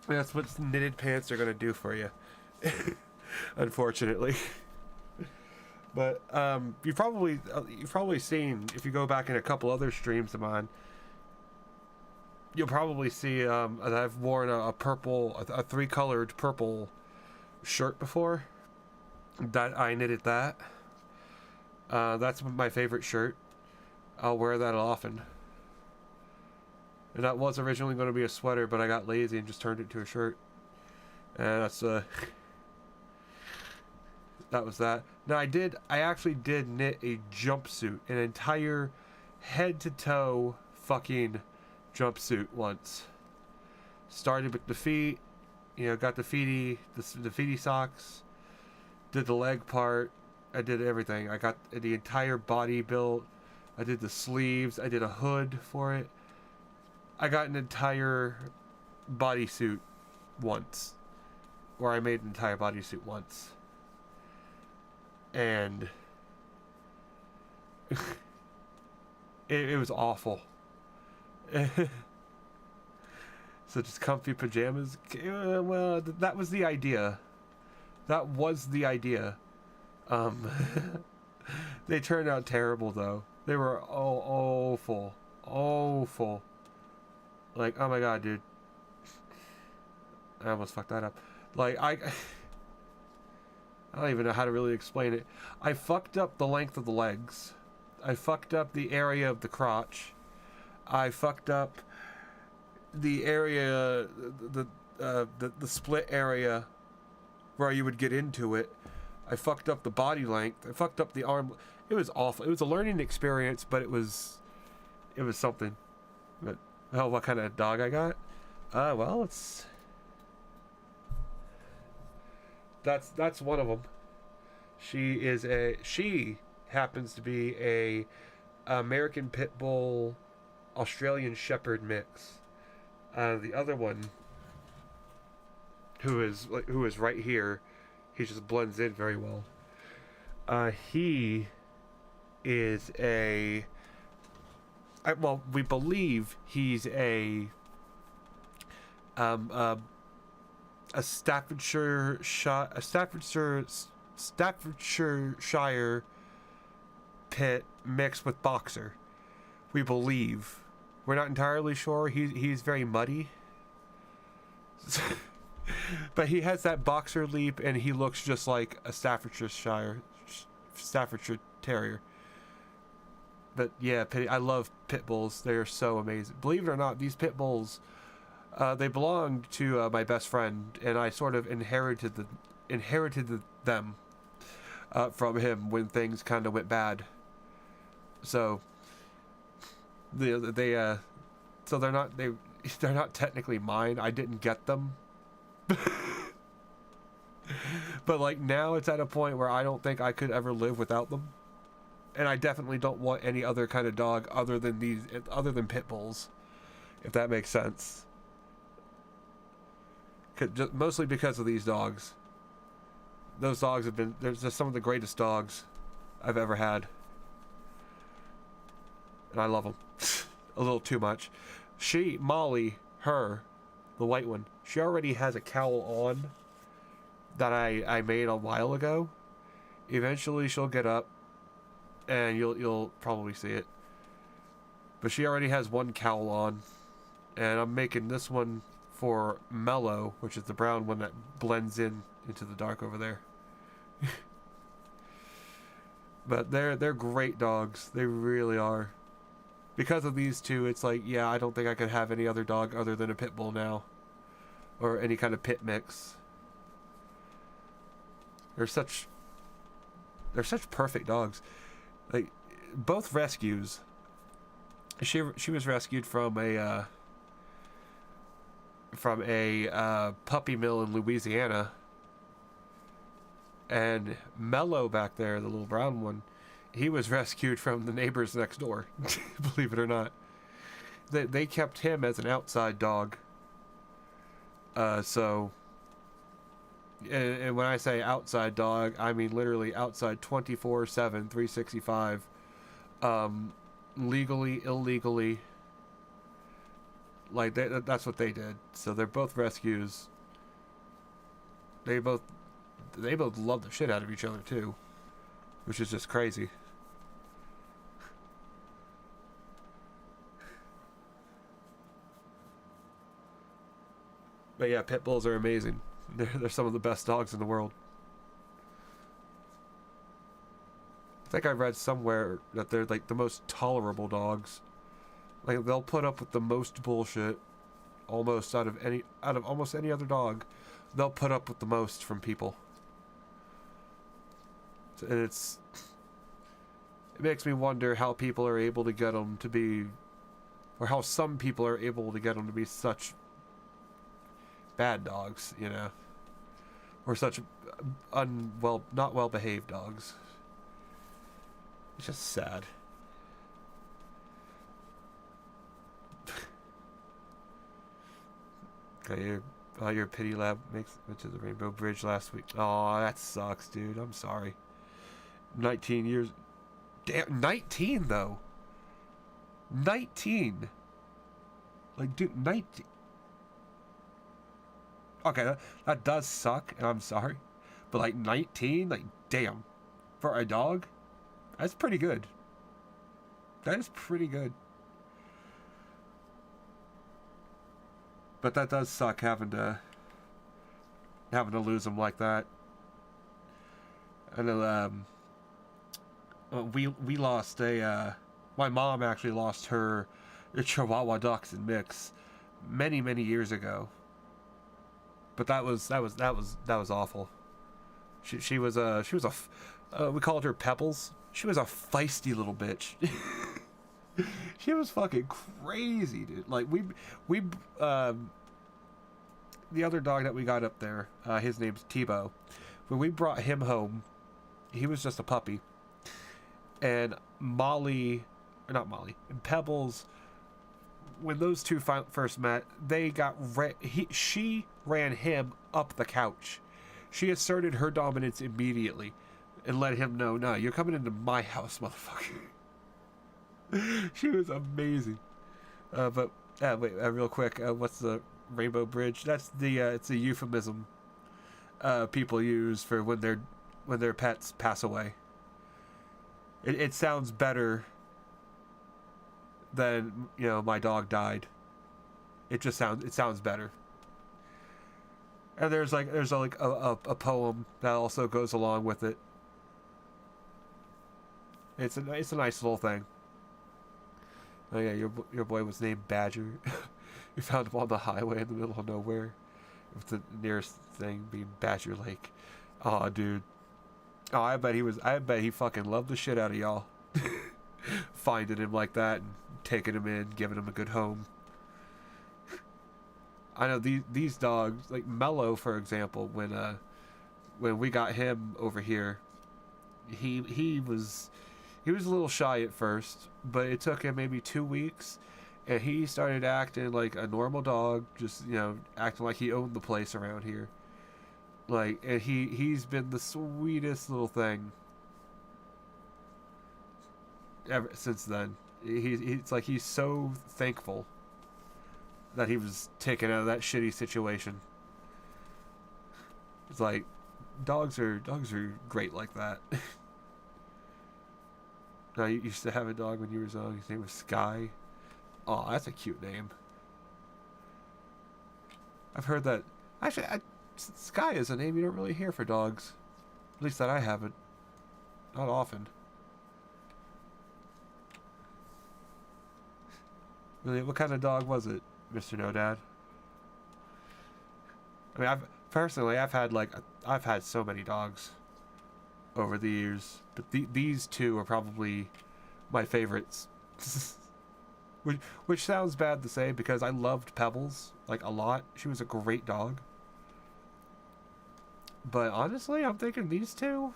That's what knitted pants are gonna do for you. Unfortunately. But you've probably seen, if you go back in a couple other streams of mine, you'll probably see that I've worn a three-colored purple shirt before. That I knitted that. That's my favorite shirt. I'll wear that often. And that was originally going to be a sweater, but I got lazy and just turned it to a shirt. And that's that was that. Now I actually did knit a jumpsuit, an entire head-to-toe fucking jumpsuit once. Started with the feet, got the feety socks, did the leg part, I did everything. I got the entire body built, I did the sleeves, I did a hood for it. I got an entire bodysuit once, or I made an entire bodysuit once. And it was awful. So just comfy pajamas. Well, that was the idea. That was the idea. They turned out terrible though. They were awful. Awful. Like, oh my god, dude. I almost fucked that up. Like, I don't even know how to really explain it. I fucked up the length of the legs. I fucked up the area of the crotch. I fucked up the area, the split area where you would get into it. I fucked up the body length. I fucked up the arm. It was awful. It was a learning experience, but it was something. But oh, what kind of dog I got? Well, that's one of them. She happens to be a American Pit Bull Australian Shepherd mix. The other one, who is right here, he just blends in very well. He is we believe he's a Staffordshire pit mixed with boxer. We believe. We're not entirely sure. He's very muddy. But he has that boxer leap and he looks just like a Staffordshire Terrier. But yeah, I love pit bulls. They are so amazing. Believe it or not, these pit bulls, they belonged to my best friend, and I sort of inherited them from him when things kind of went bad. So they're not technically mine. I didn't get them. But like now it's at a point where I don't think I could ever live without them. And I definitely don't want any other kind of dog other than pit bulls, if that makes sense. Mostly because of these dogs. Those dogs they're just some of the greatest dogs I've ever had. And I love them. A little too much. Molly, the white one, she already has a cowl on that I made a while ago. Eventually she'll get up, and you'll probably see it. But she already has one cowl on, and I'm making this one for Mellow, which is the brown one that blends in into the dark over there. But they're great dogs. They really are. Because of these two, it's like, yeah, I don't think I could have any other dog other than a pit bull now, or any kind of pit mix. They're such perfect dogs. Like, both rescues. She was rescued from a puppy mill in Louisiana, and Mellow back there, the little brown one, he was rescued from the neighbors next door. Believe it or not, they kept him as an outside dog. So, and when I say outside dog, I mean literally outside 24/7, 365. Legally, illegally. Like, that's what they did. So they're both rescues. They both love the shit out of each other too, which is just crazy. But yeah, pit bulls are amazing. They're some of the best dogs in the world. I think I read somewhere that they're like the most tolerable dogs. Like, they'll put up with the most bullshit almost out of almost any other dog. They'll put up with the most from people. And it makes me wonder how people are able to get them to be, or how some people are able to get them to be such bad dogs, you know, or such not well behaved dogs. It's just sad. Okay, your pity lab went to the Rainbow Bridge last week. Oh, that sucks, dude. I'm sorry. 19 years. Damn, 19 though. 19. Like, dude, 19. Okay, that does suck, and I'm sorry. But like 19, like, damn. For a dog, that's pretty good. That is pretty good. But that does suck, having to lose them like that. And we lost my mom actually lost her Chihuahua dachshund mix many years ago. But that was awful. She was we called her Pebbles. She was a feisty little bitch. She was fucking crazy, dude. Like, we the other dog that we got up there, his name's Tebow. When we brought him home, he was just a puppy. And and Pebbles, when those two first met, they got she ran him up the couch. She asserted her dominance immediately and let him know, no, you're coming into my house, motherfucker. She was amazing. But wait, real quick, what's the Rainbow Bridge? That's it's a euphemism people use for when their pets pass away. It sounds better than, you know, my dog died. It sounds better. And there's a poem that also goes along with it. It's a nice little thing. Oh yeah, your boy was named Badger. You found him on the highway in the middle of nowhere, with the nearest thing being Badger Lake. Oh, dude. Oh, I bet he fucking loved the shit out of y'all. Finding him like that and taking him in, giving him a good home. I know these dogs, like Mellow, for example, when we got him over here, he was a little shy at first, but it took him maybe 2 weeks, and he started acting like a normal dog, just, you know, acting like he owned the place around here. Like, and he's been the sweetest little thing ever since then. It's like he's so thankful that he was taken out of that shitty situation. It's like, dogs are great like that. Now, you used to have a dog when you were young. His name was Sky. Oh, that's a cute name. I've heard that. Actually, Sky is a name you don't really hear for dogs. At least that I haven't. Not often. Really, what kind of dog was it, Mr. No Dad? I mean, I've had so many dogs over the years, but these two are probably my favorites. which sounds bad to say because I loved Pebbles like a lot. She was a great dog. But honestly, I'm thinking these two,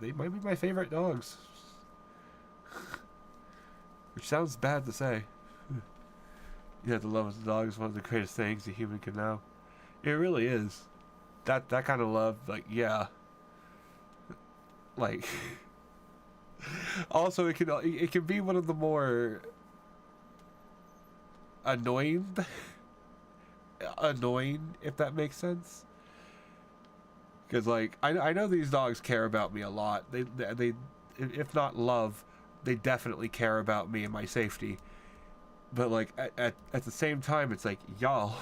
they might be my favorite dogs. Which sounds bad to say. Yeah, the love of the dog is one of the greatest things a human can know. It really is. That kind of love, like, yeah. Like, also it can be one of the more annoying, if that makes sense. Because, like, I know these dogs care about me a lot. They if not love, they definitely care about me and my safety. But, like, at the same time, it's like, y'all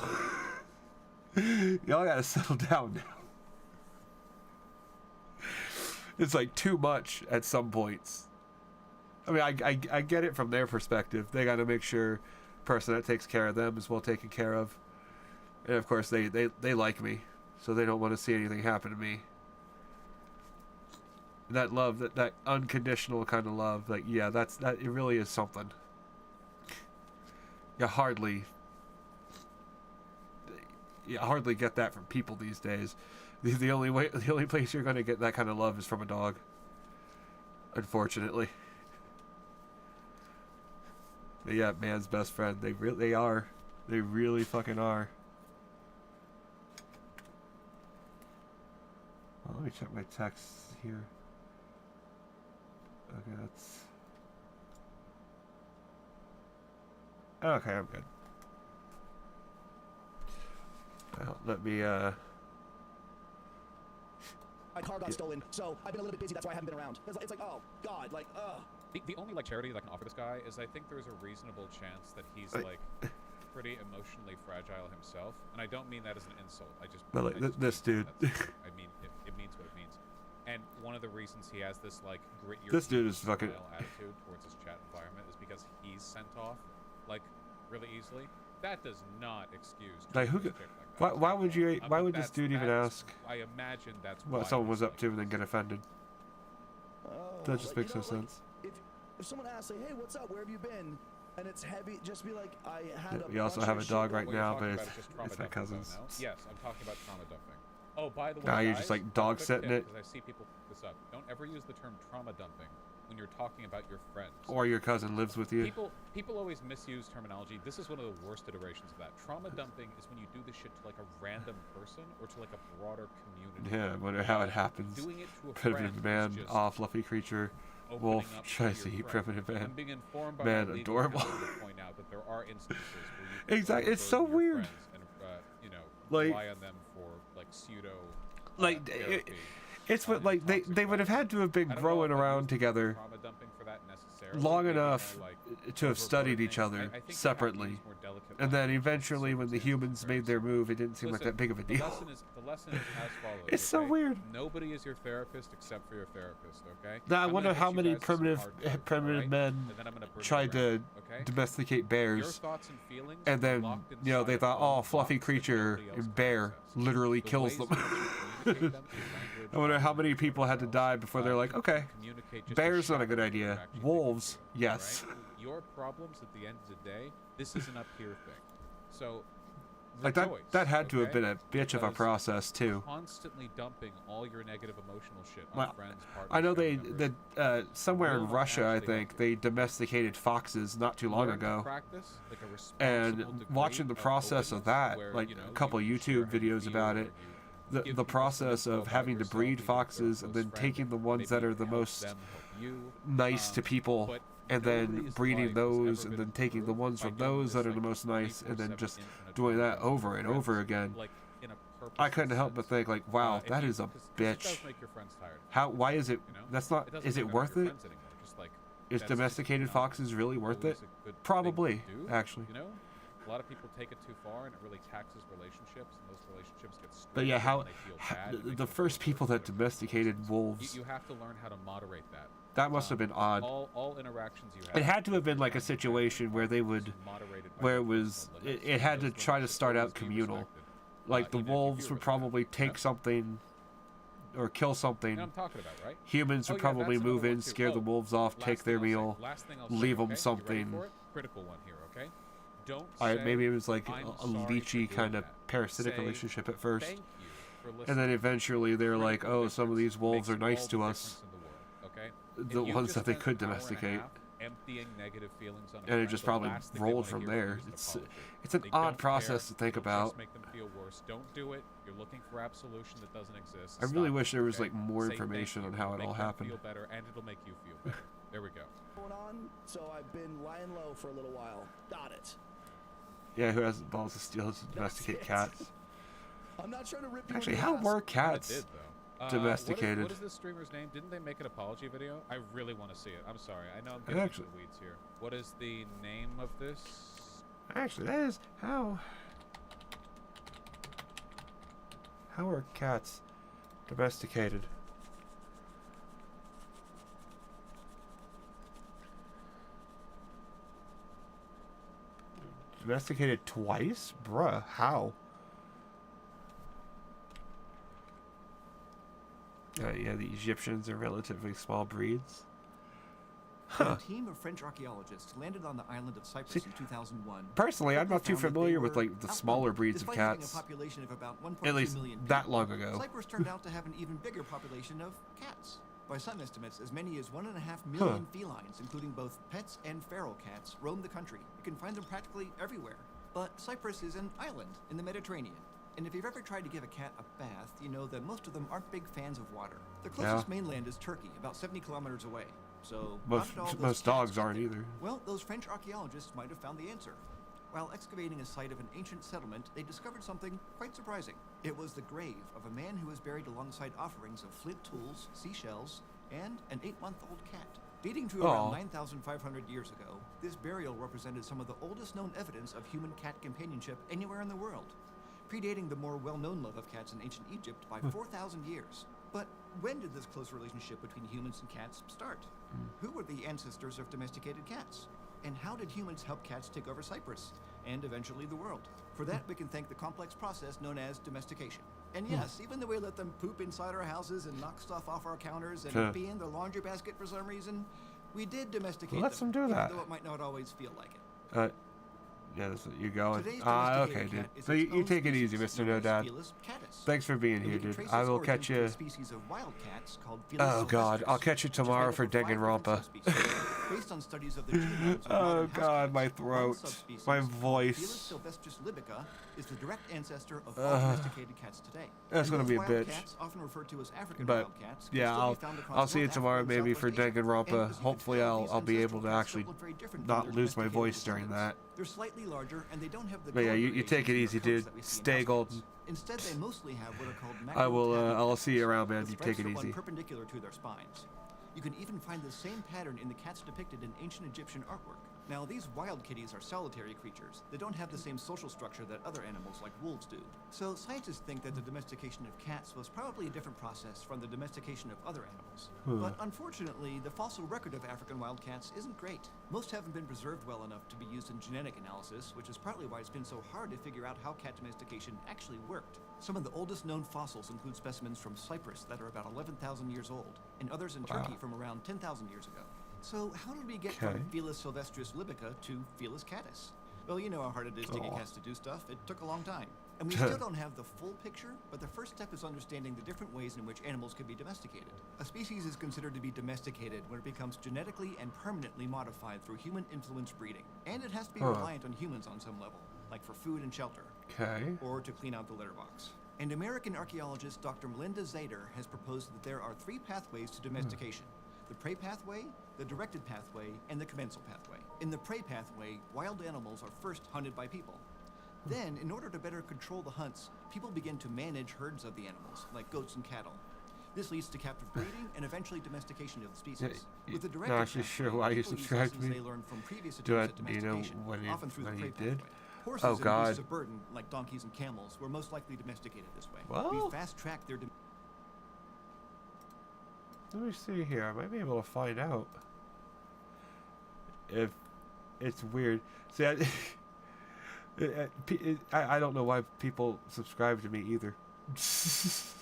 gotta settle down now. It's like too much at some points. I mean, I get it from their perspective. They gotta make sure the person that takes care of them is well taken care of. And of course, they like me, so they don't want to see anything happen to me. And that love, that unconditional kind of love, like, yeah, that it really is something. You hardly get that from people these days. The only place you're gonna get that kind of love is from a dog. Unfortunately. But yeah, man's best friend. They are. They really fucking are. Well, let me check my texts here. Okay, that's... Okay, I'm good. Well, let me, My car got stolen, so I've been a little bit busy. That's why I haven't been around. It's like, oh, God, like, ugh. The only, like, charity that I can offer this guy is I think there's a reasonable chance that he's, like, pretty emotionally fragile himself. And I don't mean that as an insult. But, like, this dude... I mean, it means what it means. And one of the reasons he has this, like, grit your this dude is fucking... attitude towards his chat environment is because he's sent off, like, really easily. That does not excuse... Like, who could... Why would this dude even ask I imagine that's what someone was up to and then get offended? That just makes no sense. If someone asks, like, hey, what's up? Where have you been? And it's heavy, just be like, I had we also have a dog right now, but it's my cousin's. Yes, I'm talking about trauma dumping. Oh, by the way, now you're just like dog sitting it. I see people pick this up. Don't ever use the term trauma dumping when you're talking about your friends. Or your cousin lives with you. People always misuse terminology. This is one of the worst iterations of that. Trauma dumping is when you do this shit to like a random person or to like a broader community. Yeah, I wonder how it happens. Doing it to a primitive man, fluffy creature, wolf, Chicey, primitive man. I'm being informed by man, adorable. To point out that there are instances where you exactly, it's so weird. And, you know, like, rely on them for like pseudo. Like it's what like they would have had to have been growing around together long enough to have studied each other separately, and then eventually when the humans made their move, it didn't seem like that big of a deal. The lesson is as follows. It's so weird. Nobody is your therapist except for your therapist. Okay. Now I wonder how many primitive men tried to domesticate bears, and then you know they thought, oh, fluffy creature and bear literally kills them. I wonder how many people had to die before they're like, okay, bear's not a good idea. Wolves, yes. Your problems at the end of the day, this is an up here thing. So, like that had to have been a bitch of a process too. Constantly dumping all your negative emotional shit on friends, partners. I know somewhere in Russia, I think they domesticated foxes not too long ago, and watching the process of that, like a couple of YouTube videos about it. The process of having to breed foxes and then taking the ones that are the most nice to people and then breeding those and then taking the ones from those that are the most nice and then just doing that over and over again. purpose. I couldn't help but think, like, wow, if that you- is a 'cause it does bitch. make your friends tired. Why is it? You know? That's not. doesn't Is make it them worth your it? friends anymore. Just like Is that's just domesticated not foxes really worth it? always a good thing to Probably, do, actually. You know, a lot of people take it too far, and it really taxes relationships, and those relationships get But yeah, strained, how, and they feel bad, and it makes the them first feel people worse that for their domesticated relationships. wolves, You have to learn how to moderate that. that must have been odd. All interactions you have. It had to have been like a situation where they would, where it was, it had to try to start out communal. Like the wolves would probably take something, or kill something. You know what I'm talking about, right? Humans would yeah, probably that's another move one in, too. scare the wolves off, last take thing their I'll say, meal, last thing I'll say, leave them okay? You ready something. for it? Critical one here, okay? Don't Alright, say, maybe it was like "I'm a sorry for leechy doing kind of that." parasitic Say, relationship at first. "Thank you for And listening." then eventually they're like, Critical oh, some of these wolves difference are nice makes to all the us. difference in the world, okay? The If you ones just that they spent could an hour and a domesticate. half emptying negative feelings on a And it friend, just the probably last thing they rolled wanna from hear there. is an apology. It's an They odd don't process care. to think You'll about. Just make them feel worse. Don't do it. You're looking for absolution that doesn't exist. I really Stop wish it, there was okay? like more Say thank information you. on how it Make all them happened. Feel better, and it'll make you feel better. There we go. Going on, so I've been lying low for a little while. Got it. Yeah, who has the balls to steal his domesticate it. cats? I'm not trying to rip you Actually, in the how ass. were Kinda cats did, though. domesticated? What is this streamer's name? Didn't they make an apology video? I really want to see it. I'm sorry. I know I'm I getting actually- into the weeds here. What is the name of this? Actually, that is how are cats domesticated? Domesticated twice? Bruh, how? Yeah, the Egyptians are relatively small breeds. Huh. A team of French archaeologists landed on the island of Cyprus in 2001. Personally, I'm not too Quickly found that familiar they with were like the smaller outnumbered, breeds of despite having cats. a population of about 1.2 At least million that people. long ago. Cyprus turned out to have an even bigger population of cats. By some estimates, as many as 1.5 million felines, including both pets and feral cats, roam the country. You can find them practically everywhere. But Cyprus is an island in the Mediterranean. And if you've ever tried to give a cat a bath, you know that most of them aren't big fans of water. The closest mainland is Turkey, about 70 kilometers away. So, how did all those Most cats dogs get aren't there? either. Well, those French archaeologists might have found the answer. While excavating a site of an ancient settlement, they discovered something quite surprising. It was the grave of a man who was buried alongside offerings of flint tools, seashells, and an 8-month-old cat. Dating to around 9,500 years ago, this burial represented some of the oldest known evidence of human-cat companionship anywhere in the world, predating the more well-known love of cats in ancient Egypt by 4,000 years. But when did this close relationship between humans and cats start? Who were the ancestors of domesticated cats? And how did humans help cats take over Cyprus, and eventually the world? For that, we can thank the complex process known as domestication. And yes, even though we let them poop inside our houses and knock stuff off our counters and pee in the laundry basket for some reason, we did domesticate Let them do even that. though it might not always feel like it. Yeah, that's what you're going. Today's Okay, domesticated dude. cat is So its you own take it easy, species, Mr. known No as Dad. Felis catus. Thanks for being And here, we can dude. trace I its will origin catch to you. a species of wild cats called Felis Oh God, I'll sylvestris, catch you which is made tomorrow up for of 5 different Danganronpa. subspecies. Based on studies of the genomes of Oh modern house God, cats, my one throat, subspecies, my Felis voice. sylvestris libica, is the direct ancestor of all domesticated cats today. That's And gonna those be a wild bitch. Cats, often referred to as African But wild cats, can yeah, still be found across I'll see you North tomorrow Africa and maybe for Southwest Asia. And Danganronpa. as you can Hopefully tell, I'll these be able ancestral to cats actually still look very different from not their lose my domesticated voice during descendants. that. They're slightly larger and they don't have the But yeah, color you take it variations easy, in their dude. coats that we see in Stay house golden. cats. Instead, they mostly have what are called I will. macrotabulate I'll see you feathers. around, man. The You stripes take it run easy. perpendicular to their spines. You can even find the same pattern in the cats depicted in ancient Egyptian artwork. Now, these wild kitties are solitary creatures. They don't have the same social structure that other animals like wolves do. So scientists think that the domestication of cats was probably a different process from the domestication of other animals. But unfortunately, the fossil record of African wild cats isn't great. Most haven't been preserved well enough to be used in genetic analysis, which is partly why it's been so hard to figure out how cat domestication actually worked. Some of the oldest known fossils include specimens from Cyprus that are about 11,000 years old, and others in Turkey from around 10,000 years ago. So how did we get from Felis sylvestris libica to Felis catus? Well, you know how hard it is to get cats to do stuff. It took a long time. And we still don't have the full picture, but the first step is understanding the different ways in which animals can be domesticated. A species is considered to be domesticated when it becomes genetically and permanently modified through human-influenced breeding. And it has to be reliant on humans on some level, like for food and shelter. Or to clean out the litter box. And American archaeologist Dr. Melinda Zader has proposed that there are 3 pathways to domestication. The prey pathway, the directed pathway, and the commensal pathway. In the prey pathway, wild animals are first hunted by people. Then, in order to better control the hunts, people begin to manage herds of the animals, like goats and cattle. This leads to captive breeding and eventually domestication of the species. With the direct Not actually sure why you subscribed to me. they learned from previous Do attempts it, at you know, domestication, when you, often through the when prey you did? pathway. Horses Oh, and God. beasts of burden, like donkeys and camels, were most likely domesticated this way. Well, We fast-tracked their let me see here. I might be able to find out if it's weird. See, I don't know why people subscribe to me either. Let's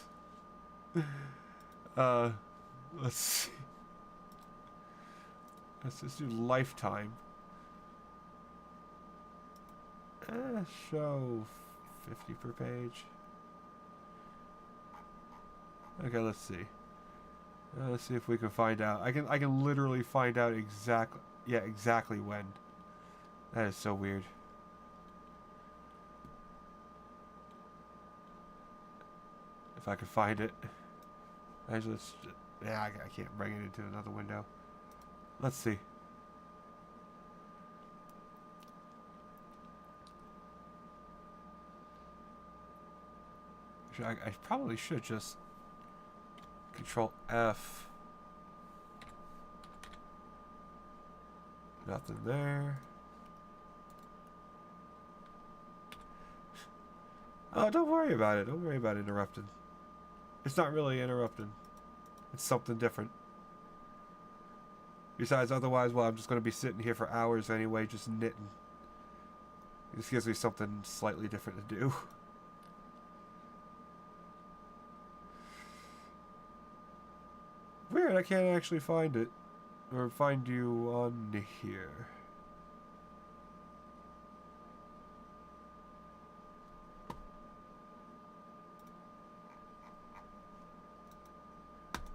see. Let's just do lifetime. Show 50 per page. Okay, let's see. Let's see if we can find out. I can literally find out exactly when. That is so weird. If I could find it. Actually, I can't bring it into another window. Let's see. I probably should just Control F. Nothing there. Oh, don't worry about it. Don't worry about interrupting. It's not really interrupting. It's something different. Besides, otherwise, well, I'm just going to be sitting here for hours anyway, just knitting. This gives me something slightly different to do. Weird, I can't actually find it. Or find you on here.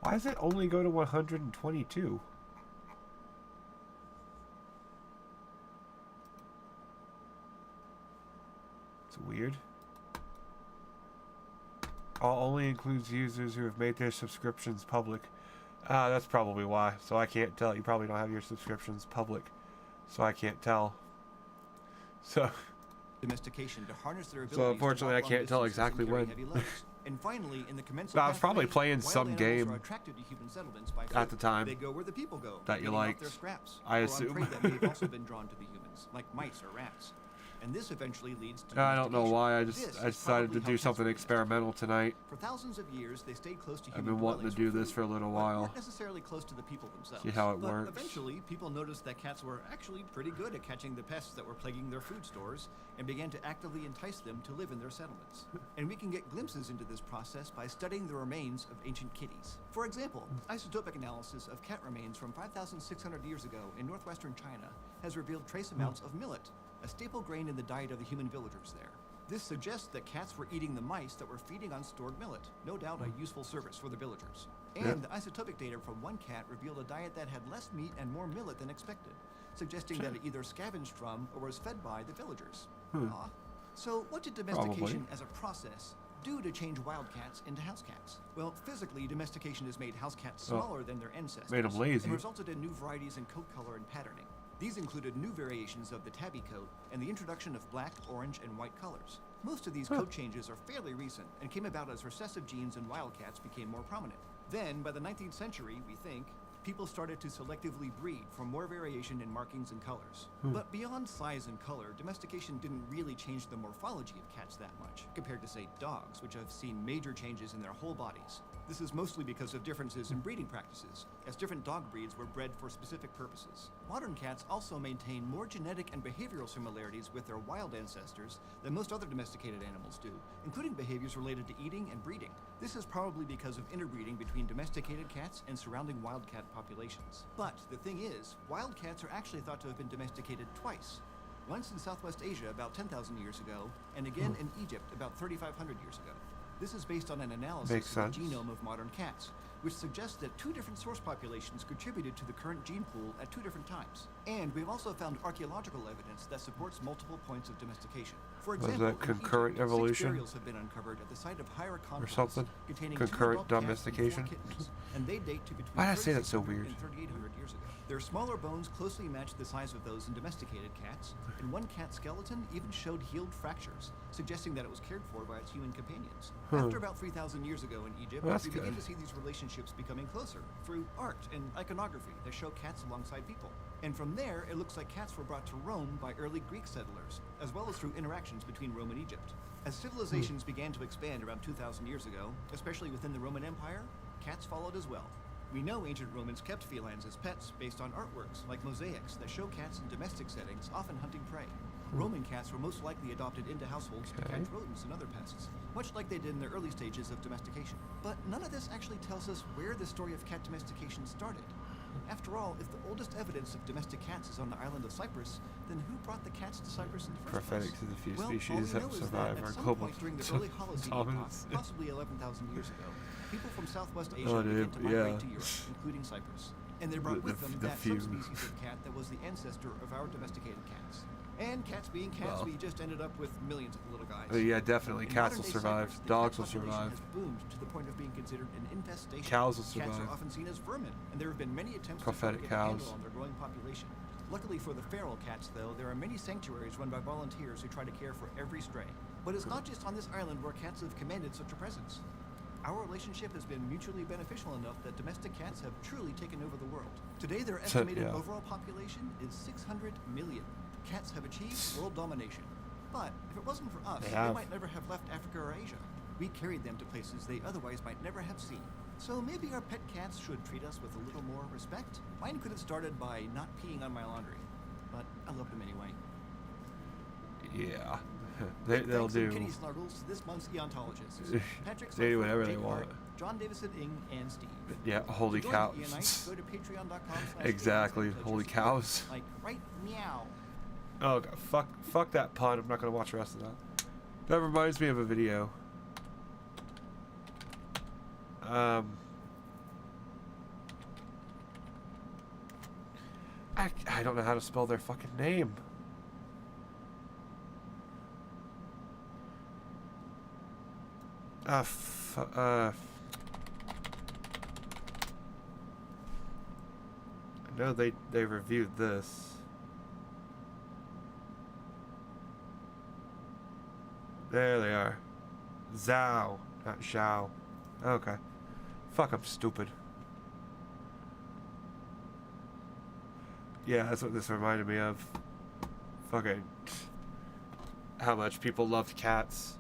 Why does it only go to 122? It's weird. Only includes users who have made their subscriptions public. That's probably why. So I can't tell. You probably don't have your subscriptions public. So I can't tell. So domestication to harness their abilities. So unfortunately, I can't tell exactly when. And finally, in the commencement I was probably playing some game are attracted to human settlements by at the time they go where the people go, that you eating off liked. their scraps, I or assume. on prey that may have also been drawn to the humans, like mice or rats. And this eventually leads to I don't know why. I This decided probably to do helped something us experimental tonight. For thousands of years, they stayed close to human I've been wanting to dwellings do for this food, for a little but while. weren't necessarily close to the people themselves. See how it but works. Eventually, people noticed that cats were actually pretty good at catching the pests that were plaguing their food stores, and began to actively entice them to live in their settlements. And we can get glimpses into this process by studying the remains of ancient kitties. For example, isotopic analysis of cat remains from 5,600 years ago in northwestern China has revealed trace amounts of millet, a staple grain in the diet of the human villagers there. This suggests that cats were eating the mice that were feeding on stored millet, no doubt a useful service for the villagers. And the isotopic data from one cat revealed a diet that had less meat and more millet than expected, suggesting that it either scavenged from or was fed by the villagers. So what did domestication as a process do to change wild cats into house cats? Well, physically, domestication has made house cats smaller than their ancestors, made them lazy. and resulted in new varieties in coat color and patterning. These included new variations of the tabby coat and the introduction of black, orange, and white colors. Most of these coat changes are fairly recent and came about as recessive genes in wildcats became more prominent. Then, by the 19th century, we think, people started to selectively breed for more variation in markings and colors. But beyond size and color, domestication didn't really change the morphology of cats that much, compared to, say, dogs, which have seen major changes in their whole bodies. This is mostly because of differences in breeding practices, as different dog breeds were bred for specific purposes. Modern cats also maintain more genetic and behavioral similarities with their wild ancestors than most other domesticated animals do, including behaviors related to eating and breeding. This is probably because of interbreeding between domesticated cats and surrounding wildcat populations. But the thing is, wild cats are actually thought to have been domesticated twice. Once in Southwest Asia about 10,000 years ago, and again in Egypt about 3,500 years ago. This is based on an analysis of the genome of modern cats, which suggests that two different source populations contributed to the current gene pool at two different times. And we've also found archaeological evidence that supports multiple points of domestication. For Was example, that concurrent evolution? 6 burials have been uncovered at the site of Hieroconpolis, something? containing Concurrent 2 adult cats and 4 domestication? kittens, and they date to between Why did I say that so 3600 weird? and 3800 years ago. Their smaller bones closely matched the size of those in domesticated cats, and one cat's skeleton even showed healed fractures, suggesting that it was cared for by its human companions. After about 3,000 years ago in Egypt, Well, that's we began good. to see these relationships becoming closer through art and iconography that show cats alongside people. And from there, it looks like cats were brought to Rome by early Greek settlers, as well as through interactions between Rome and Egypt. As civilizations began to expand around 2,000 years ago, especially within the Roman Empire, cats followed as well. We know ancient Romans kept felines as pets based on artworks like mosaics that show cats in domestic settings, often hunting prey. Roman cats were most likely adopted into households to catch rodents and other pests, much like they did in the early stages of domestication. But none of this actually tells us where the story of cat domestication started. After all, if the oldest evidence of domestic cats is on the island of Cyprus, then who brought the cats to Cyprus in the first place? Prophetic to the few Well, species all we that know is survive that our at some global point during the early Holocene epoch, dominance. possibly 11,000 years ago, people from Southwest Asia Oh, began dude, to migrate yeah. to Europe, including Cyprus. And they brought with them the that few. subspecies of cat that was the ancestor of our domesticated cats. And cats being cats, Well. we just ended up with millions of little guys. Yeah, definitely. In Cats will modern-day survive. Cyprus, the Dogs cat will population survive. has boomed to the point of being considered an infestation. Cows will Cats survive. are often seen as vermin, and there have been many attempts Prophetic to get a handle cows. on their growing population. Luckily for the feral cats, though, there are many sanctuaries run by volunteers who try to care for every stray. But it's not just on this island where cats have commanded such a presence. Our relationship has been mutually beneficial enough that domestic cats have truly taken over the world. Today, their estimated Yeah. overall population is 600 million. Cats have achieved world domination. But if it wasn't for us, They they have. might never have left Africa or Asia. We carried them to places they otherwise might never have seen. So maybe our pet cats should treat us with a little more respect? Mine could have started by not peeing on my laundry, but I love them anyway. Yeah. They'll Thanks and do. Kenny Snuggles to this month's Eontologists. Patrick They do Sutherland, whatever they Jake want. Hart, John Davison, Ing, and Steve. Yeah, holy To join cow. the Eonites, go to patreon.com/Eonites Exactly, and pledge holy your support. cows. Like, right meow. Oh, God, fuck that pun. I'm not gonna watch the rest of that. That reminds me of a video. I don't know how to spell their fucking name. I know they reviewed this. There they are. Zhao, not Zhao. Okay. Fuck, I'm stupid. Yeah, that's what this reminded me of. Fucking how much people loved cats.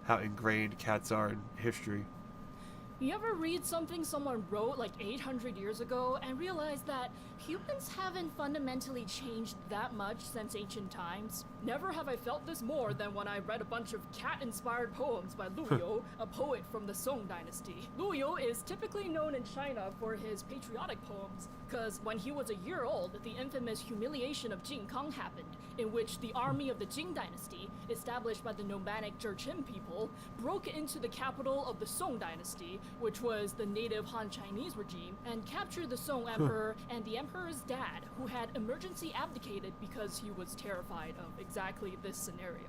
How ingrained cats are in history. You ever read something someone wrote like 800 years ago and realize that humans haven't fundamentally changed that much since ancient times? Never have I felt this more than when I read a bunch of cat-inspired poems by Lu You, a poet from the Song dynasty. Lu Yu is typically known in China for his patriotic poems, because when he was a year old, the infamous humiliation of Jin Kang happened, in which the army of the Jin dynasty, established by the nomadic Jurchen people, broke into the capital of the Song dynasty, which was the native Han Chinese regime, and captured the Song emperor and the emperor's dad, who had emergency abdicated because he was terrified of exactly this scenario.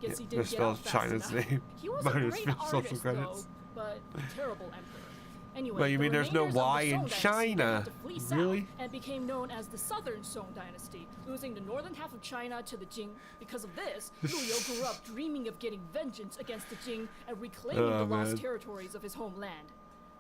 Guess he didn't get out misspelled fast China's enough. name. He was a Minus great social artist, credits. though, but terrible emperor. Anyway, Well, you the mean there's no remainders of the Y in Song dynasty China? had to flee south Really? and became known as the Southern Song dynasty, losing the northern half of China to the Jing. Because of this, Lu You grew up dreaming of getting vengeance against the Jing and reclaiming Oh, the lost man. territories of his homeland.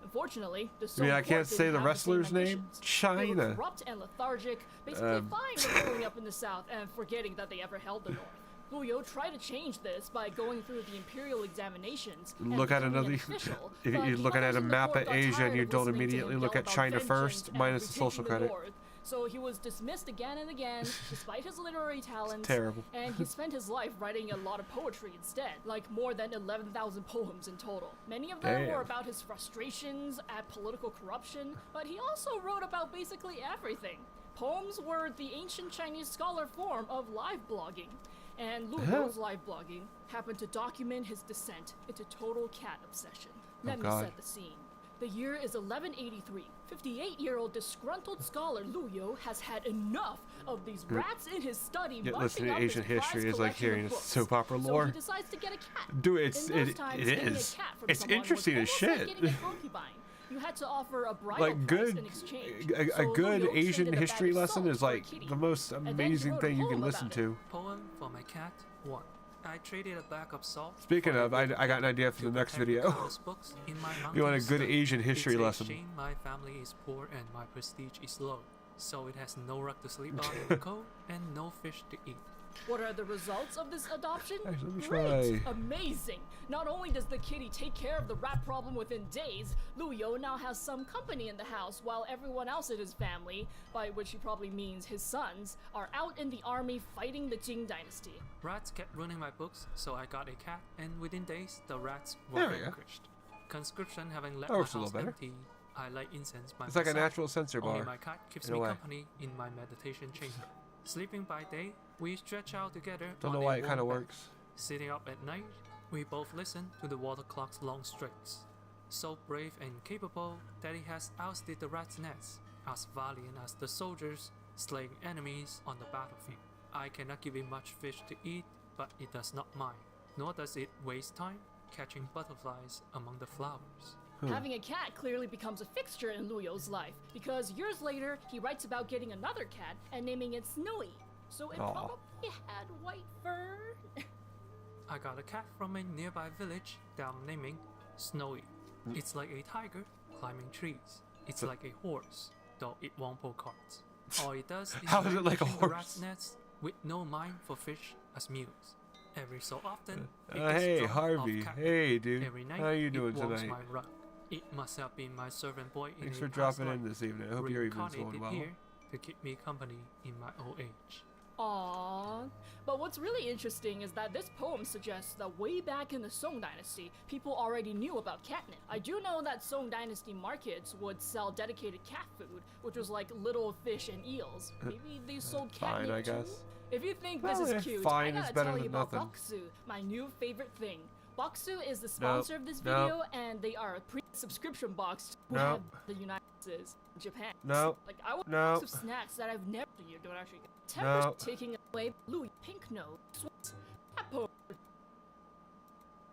Unfortunately, the I Song mean, I court can't didn't say the have the same wrestler's name. ambitions. They were China. corrupt and lethargic, basically fine with growing up in the South and forgetting that they ever held the North. Lu You tried to change this by going through the imperial examinations. and Look at becoming an another. official, If but you're looking at others a in the map court of got Asia tired and you of don't listening to immediately him look yell at about China vengeance first, and minus the social retaking the credit. North. So he was dismissed again and again, despite his literary talents. terrible. And he spent his life writing a lot of poetry instead, like more than 11,000 poems in total. Many of them were Damn. about his frustrations at political corruption, but he also wrote about basically everything. Poems were the ancient Chinese scholar form of live blogging, and Lu Yu's live blogging happened to document his descent into total cat obsession. Let me God. set the scene. The year is 1183. 58-year-old disgruntled scholar Lu Yo has had enough of these rats in his study. Yeah, munching listening to up Asian his prized history is like collection of hearing books. soap opera So lore. he decides to get a cat. Dude, In those times, getting a is. cat from It's someone interesting was as almost shit. like getting a concubine. You had to offer a bridal Like price good, in exchange. a So good Lu Yo Asian traded a bag history of lesson salt is for a like kitty. the most And then he amazing wrote a thing you can poem listen about to. Poem for my cat 1. I traded a bag of salt. Speaking of, I got an idea for the next video. Books in my You want a mountain good study. Asian history It's a lesson. shame my family is poor and my prestige is low, so it has no rug to sleep on in the cold and no fish to eat. What are the results of this adoption? Actually, let me Great! try. Amazing! Not only does the kitty take care of the rat problem within days, Lu Yo now has some company in the house while everyone else in his family, by which he probably means his sons, are out in the army fighting the Jing dynasty. Rats kept ruining my books, so I got a cat, and within days, the rats There were we go. vanquished. Conscription having left That my works a house little better. empty, I light incense by It's like a myself. natural sensor Only bar, my cat keeps in a me way. company in my meditation chamber. Sleeping by day, we stretch out together. Don't know on why a it kind of warm bed. works. Sitting up at night, we both listen to the water clock's long strokes. So brave and capable that he has ousted the rat's nest, as valiant as the soldiers slaying enemies on the battlefield. I cannot give it much fish to eat, but it does not mind, nor does it waste time catching butterflies among the flowers. Having a cat clearly becomes a fixture in Lu Yo's life, because years later, he writes about getting another cat and naming it Snowy. So it Aw. probably had white fur. I got a cat from a nearby village that I'm naming Snowy. It's like a tiger climbing trees. It's like a horse, though it won't pull carts. All it does is How is it like a vanquishing the horse? rat's nest with no mind for fish as mules. Every so often, it Hey, gets dropped off Harvey. cat. Hey, dude. Every night, How you it doing warms tonight? my rug. It must have been my servant boy in Thanks a for past dropping in life, this evening. I hope your evening's going reincarnated well. here to keep me company in my old age. Aww. But what's really interesting is that this poem suggests that way back in the Song Dynasty, people already knew about catnip. I do know that Song Dynasty markets would sell dedicated cat food, which was like little fish and eels. Maybe they sold catnip Fine, I too? guess. If you think this Well, is cute, fine I is gotta better tell you than about nothing. Boxu, my new favorite thing. Boxu is the sponsor of this Nope. video, and they are a pre-subscription box who Nope. have the United States, Japan. Nope. Like I want Nope. box of snacks that I've never. You don't actually. Tempers Nope. taking away Louis Pink Nose. Cat poem.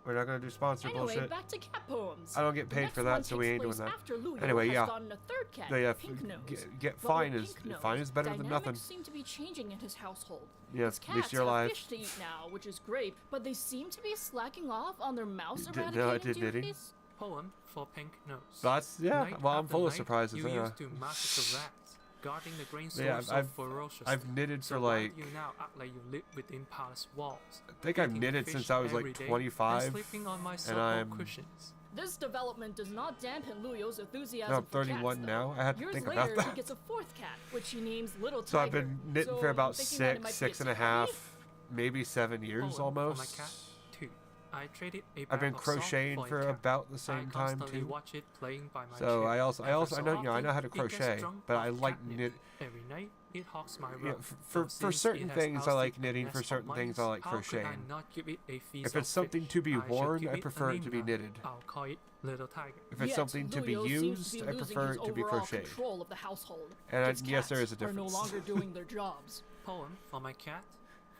We're not gonna do sponsor Anyway, bullshit. back to cat poems. I don't get The paid next for one that, so we takes ain't doing place that. After Louis Anyway, has yeah. gotten a third cat, Yeah, Pink Nose. get But fine with is Pink Nose, fine is better than dynamics nothing. seem to be changing in his household. Yeah, His at least cats you're have alive. fish to eat now, which is great, but they seem to be slacking off on their mouse No, eradicating it didn't. duties. Poem for Pink Nose. That's yeah. Night Well, I'm after full of night, surprises. You Yeah. used to massacre rats, guarding the grain stores Yeah, so ferociously. I've knitted So for why like. do you now act like you live within palace walls? I think I've eating knitted fish since I was every like day 25, and sleeping on my and sofa I'm cushions. This development does not dampen Luyo's enthusiasm No, I'm for 31 cats, now. though. I had to Years think later, about that. he gets a fourth cat, which he names Little Tiger. So I've been knitting So for about I'm thinking that it might be a six and a tiger. half, maybe 7 years Poem for my almost. cat 2. I traded a I've bag been of salt crocheting for a for cat. about the same I time constantly too. watch it playing by my So chair. I Every know so I know how to often, it gets crochet, drunk but I off like catnip. knit. Every night it hogs my Yeah, rug. for So since certain it has things I like ousted a knitting. For nest of certain things I mice, like how could I crocheting. not give it a feast If of it's something fish? to be I should worn, give I it a prefer it name to be now. knitted. I'll call it Little Tiger. If it's Yet, something to be Luyo seems used, to be I losing prefer his it to be overall crocheted. control of the household. And His yes, there cats is a are no difference. longer doing their jobs. Poem for my cat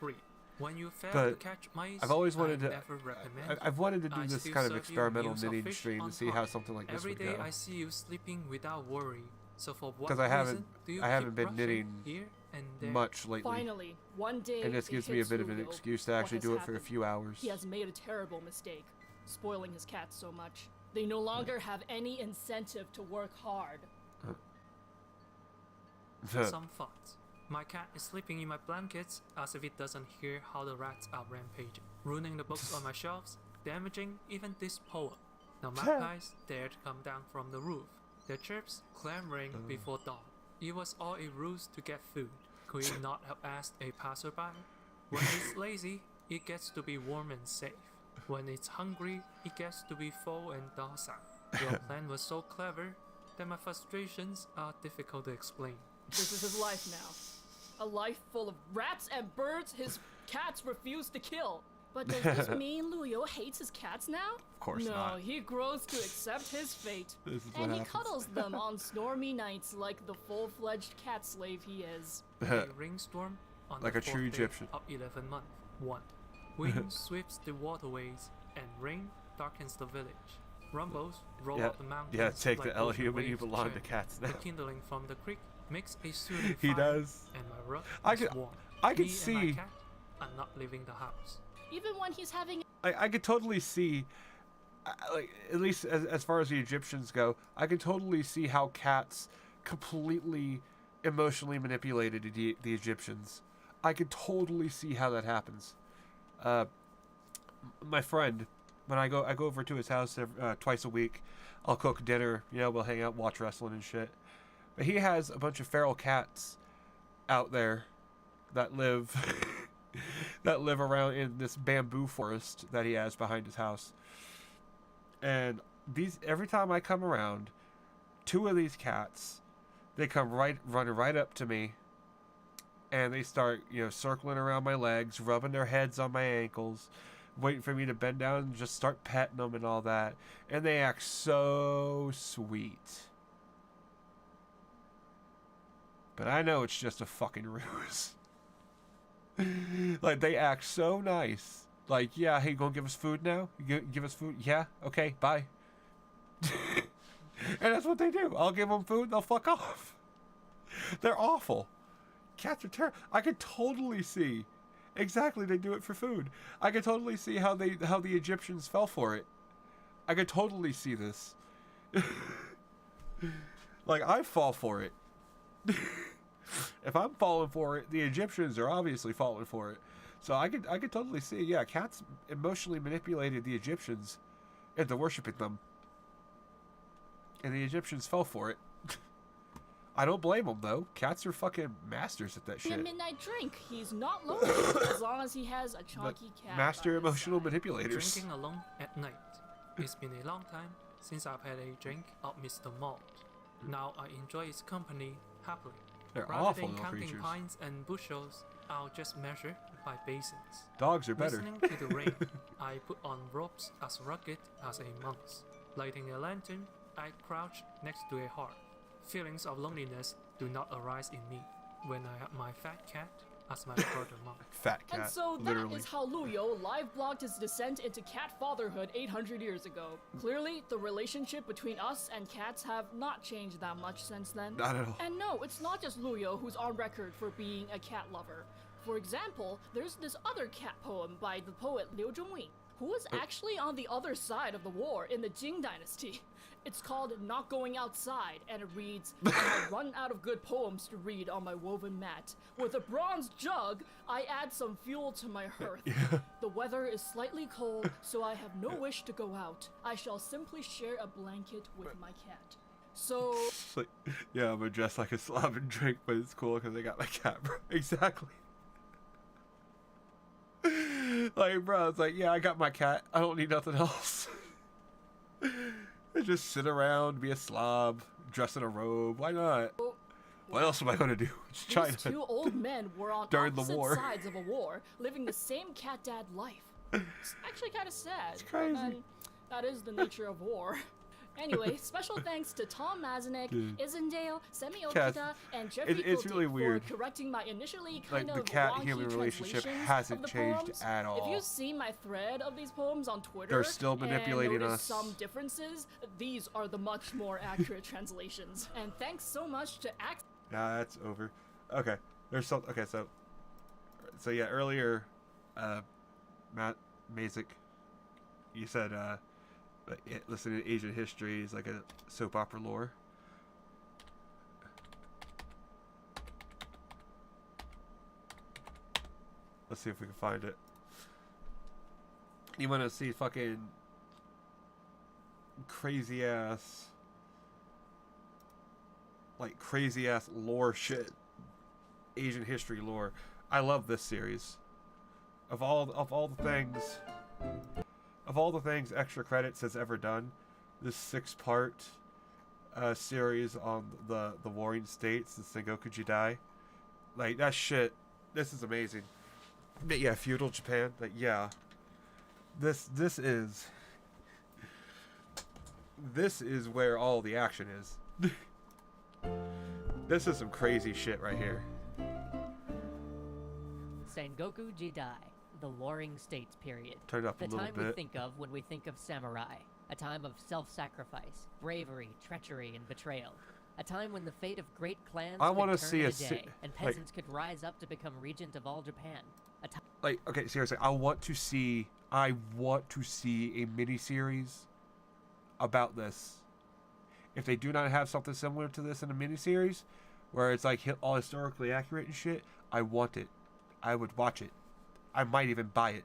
3. When you fail But to catch mice, I've always wanted I to. never recommend I've wanted to do I this still kind of serve you experimental meals of knitting fish stream on to see how top. something like this Every would day go. I see you sleeping without worry. So for what Because I reason haven't, do you I haven't keep been rushing knitting here and there? much lately. Finally, one day, And this it gives me a hits bit of an Luyo excuse to what actually has do it for a happened. few hours. He has made a terrible mistake, spoiling his cats so much. They no longer have any incentive to work hard. Some thoughts. My cat is sleeping in my blankets as if it doesn't hear how the rats are rampaging, ruining the books on my shelves, damaging even this poem. The magpies dare to come down from the roof, their chirps clamoring before dawn. It was all a ruse to get food. Could it not have asked a passerby? When it's lazy, it gets to be warm and safe. When it's hungry, it gets to be full and docile. Your plan was so clever that my frustrations are difficult to explain. This is his life now. A life full of rats and birds his cats refuse to kill. But does this mean Luyo hates his cats now? Of course no, not. he grows to accept his fate. This is and what he happens. cuddles them on stormy nights like the full-fledged cat slave he is. A rainstorm on Like the a true 4th day Egyptian. of 11 month. 1. Wind sweeps the waterways, and rain darkens the village. Rumbles roll Yeah, up the mountains. yeah, take the like L ocean human, you waves belong to churn. cats now. The kindling from the creek makes a soothing He fire, does. and my rug I is could- warm. I could Me and see- my cat are not leaving the house. Even when he's having I could totally see, like, at least as far as the Egyptians go, I can totally see how cats completely emotionally manipulated the Egyptians. I could totally see how that happens. My friend, when I go over to his house twice a week, I'll cook dinner. You know, we'll hang out, watch wrestling and shit. But he has a bunch of feral cats out there that live that live around in this bamboo forest that he has behind his house. And every time I come around, 2 of these cats, they come running right up to me, and they start, circling around my legs, rubbing their heads on my ankles, waiting for me to bend down and just start petting them and all that. And they act so sweet. But I know it's just a fucking ruse. Like, they act so nice. Like, yeah, hey, you gonna give us food now? You give us food? Yeah? Okay, bye. And that's what they do. I'll give them food, they'll fuck off. They're awful. Cats are terrible. I could totally see. Exactly, they do it for food. I could totally see how the Egyptians fell for it. I could totally see this. Like, I fall for it. If I'm falling for it, the Egyptians are obviously falling for it. So I could totally see, yeah, cats emotionally manipulated the Egyptians into worshiping them. And the Egyptians fell for it. I don't blame them, though. Cats are fucking masters at that a shit. midnight drink, he's not lonely as long as he has a chunky cat. Master by his emotional side. manipulators. Drinking alone at night. It's been a long time since I've had a drink of Mr. Malt. Now I enjoy his company happily. They're Rather awful than little counting creatures. pints and bushels, I'll just measure by basins. Dogs are better. Listening to the rain, I put on robes as rugged as a monk's. Lighting a lantern, I crouch next to a hearth. Feelings of loneliness do not arise in me when I have my fat cat as my brother monk. Fat cat, And so literally. that is how Luyo live blogged his descent into cat fatherhood 800 years ago. Clearly, the relationship between us and cats have not changed that much since then. Not at all. And no, it's not just Luyo who's on record for being a cat lover. For example, there's this other cat poem by the poet Liu Zhongwing, who was actually on the other side of the war in the Jing Dynasty. It's called Not Going Outside, and it reads, I have run out of good poems to read on my woven mat. With a bronze jug, I add some fuel to my hearth. The weather is slightly cold, so I have no wish to go out. I shall simply share a blanket with my cat. So... It's like, yeah, I'm gonna dress like a slob and drink, but it's cool because I got my cat, bro. Exactly. Like, bro, it's like, yeah, I got my cat. I don't need nothing else. I just sit around, be a slob, dress in a robe. Why not? What else am I gonna do? Just try These to 2 old men were on during the opposite war. sides of a war, living the same cat-dad life. It's actually kind of sad. It's crazy. But then, that is the nature of war. Anyway, special thanks to Tom Mazanek, Dude. Isendale, Semi Cats- Okita, and Jeffrey it's really Kotick weird. for correcting my initially Like, kind the of cat-human wonky relationship translations hasn't of the changed poems. at all. If you see my thread of these poems on Twitter, They're still manipulating and notice us. some differences, these are the much more accurate translations. And thanks so much to Ax. Nah, that's over. Okay, there's some. Okay, so yeah, earlier, Matt Mazik, you said listening to Asian history is like a soap opera lore. Let's see if we can find it. You want to see fucking crazy ass lore shit, Asian history lore. I love this series. Of all the things Extra Credits has ever done, this 6-part series on the Warring States, the Sengoku Jidai, like that shit. This is amazing. But yeah, feudal Japan. Like, yeah, This is where all the action is. This is some crazy shit right here. Sengoku Jidai, the Warring States period. Turn it up a the little time we bit. think of when we think of samurai. A time of self-sacrifice, bravery, treachery, and betrayal. A time when the fate of great clans I could wanna turn see in a a si- day, and like- peasants could rise up to become regent of all Japan. A time Like, okay, seriously, I want to see a miniseries about this. If they do not have something similar to this in a miniseries, where it's like all historically accurate and shit, I want it. I would watch it. I might even buy it.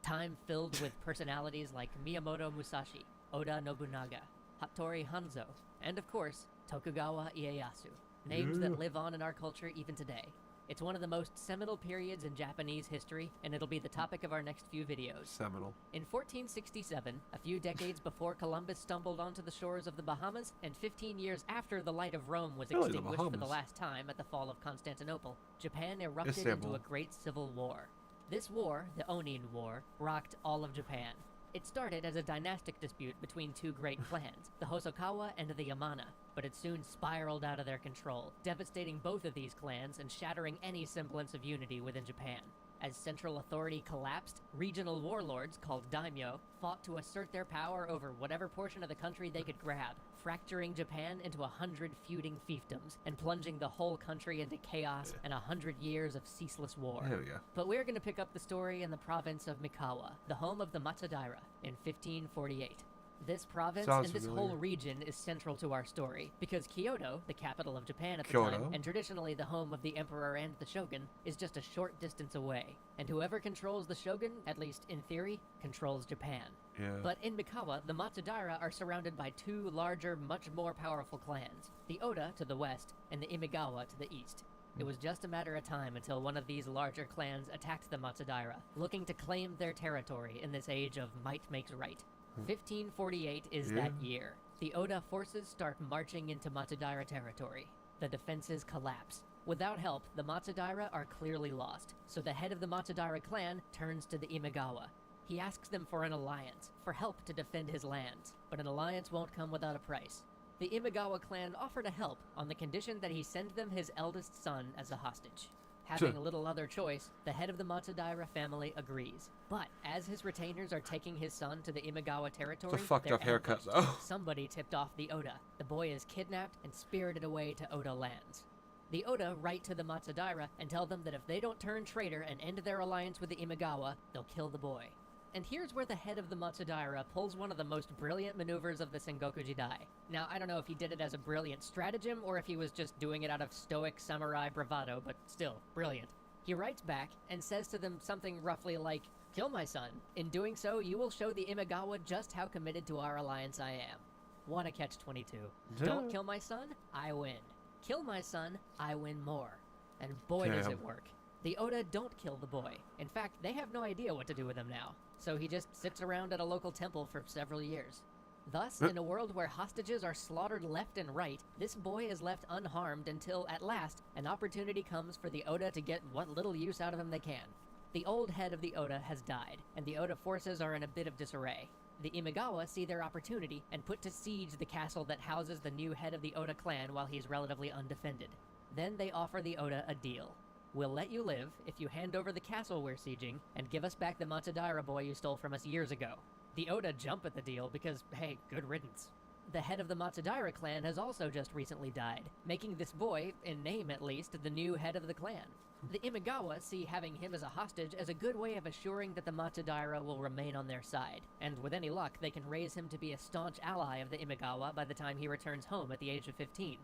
time filled with personalities like Miyamoto Musashi, Oda Nobunaga, Hattori Hanzo, and of course, Tokugawa Ieyasu. Names Yeah. that live on in our culture even today. It's one of the most seminal periods in Japanese history, and it'll be the topic of our next few videos. Seminal. In 1467, a few decades before Columbus stumbled onto the shores of the Bahamas, and 15 years after the light of Rome was Really, the extinguished for the Bahamas. last time at the fall of Constantinople, Japan erupted Istanbul. into a great civil war. This war, the Onin War, rocked all of Japan. It started as a dynastic dispute between two great clans, the Hosokawa and the Yamana, but it soon spiraled out of their control, devastating both of these clans and shattering any semblance of unity within Japan. As central authority collapsed, regional warlords called daimyo fought to assert their power over whatever portion of the country they could grab, fracturing Japan into 100 feuding fiefdoms and plunging the whole country into chaos and 100 years of ceaseless war. There we go. But we're going to pick up the story in the province of Mikawa, the home of the Matsudaira, in 1548. This province Sounds and this familiar. whole region is central to our story, because Kyoto, the capital of Japan at the Kyoto. time, and traditionally the home of the emperor and the shogun, is just a short distance away. And whoever controls the shogun, at least in theory, controls Japan. Yeah. But in Mikawa, the Matsudaira are surrounded by two larger, much more powerful clans, the Oda to the west, and the Imigawa to the east. It was just a matter of time until one of these larger clans attacked the Matsudaira, looking to claim their territory in this age of might makes right. 1548 is that year. The Oda forces start marching into Matsudaira territory. The defenses collapse. Without help, the Matsudaira are clearly lost, so the head of the Matsudaira clan turns to the Imigawa. He asks them for an alliance, for help to defend his lands, but an alliance won't come without a price. The Imigawa clan offer to help on the condition that he send them his eldest son as a hostage. Having little other choice, the head of the Matsudaira family agrees. But as his retainers are taking his son to the Imigawa territory, It's a fucked they're up haircut, ambushed. though. Somebody tipped off the Oda. The boy is kidnapped and spirited away to Oda lands. The Oda write to the Matsudaira and tell them that if they don't turn traitor and end their alliance with the Imigawa, they'll kill the boy. And here's where the head of the Matsudaira pulls one of the most brilliant maneuvers of the Sengoku Jidai. Now, I don't know if he did it as a brilliant stratagem or if he was just doing it out of stoic samurai bravado, but still, brilliant. He writes back and says to them something roughly like, "Kill my son. In doing so, you will show the Imigawa just how committed to our alliance I am." What a catch-22. Don't kill my son, I win. Kill my son, I win more. And boy does Damn. it work. The Oda don't kill the boy. In fact, they have no idea what to do with him now. So he just sits around at a local temple for several years. Thus, in a world where hostages are slaughtered left and right, this boy is left unharmed until, at last, an opportunity comes for the Oda to get what little use out of him they can. The old head of the Oda has died, and the Oda forces are in a bit of disarray. The Imigawa see their opportunity and put to siege the castle that houses the new head of the Oda clan while he's relatively undefended. Then they offer the Oda a deal. "We'll let you live if you hand over the castle we're sieging and give us back the Matsudaira boy you stole from us years ago." The Oda jump at the deal because, hey, good riddance. The head of the Matsudaira clan has also just recently died, making this boy, in name at least, the new head of the clan. The Imigawa see having him as a hostage as a good way of assuring that the Matsudaira will remain on their side, and with any luck, they can raise him to be a staunch ally of the Imigawa by the time he returns home at the age of 15.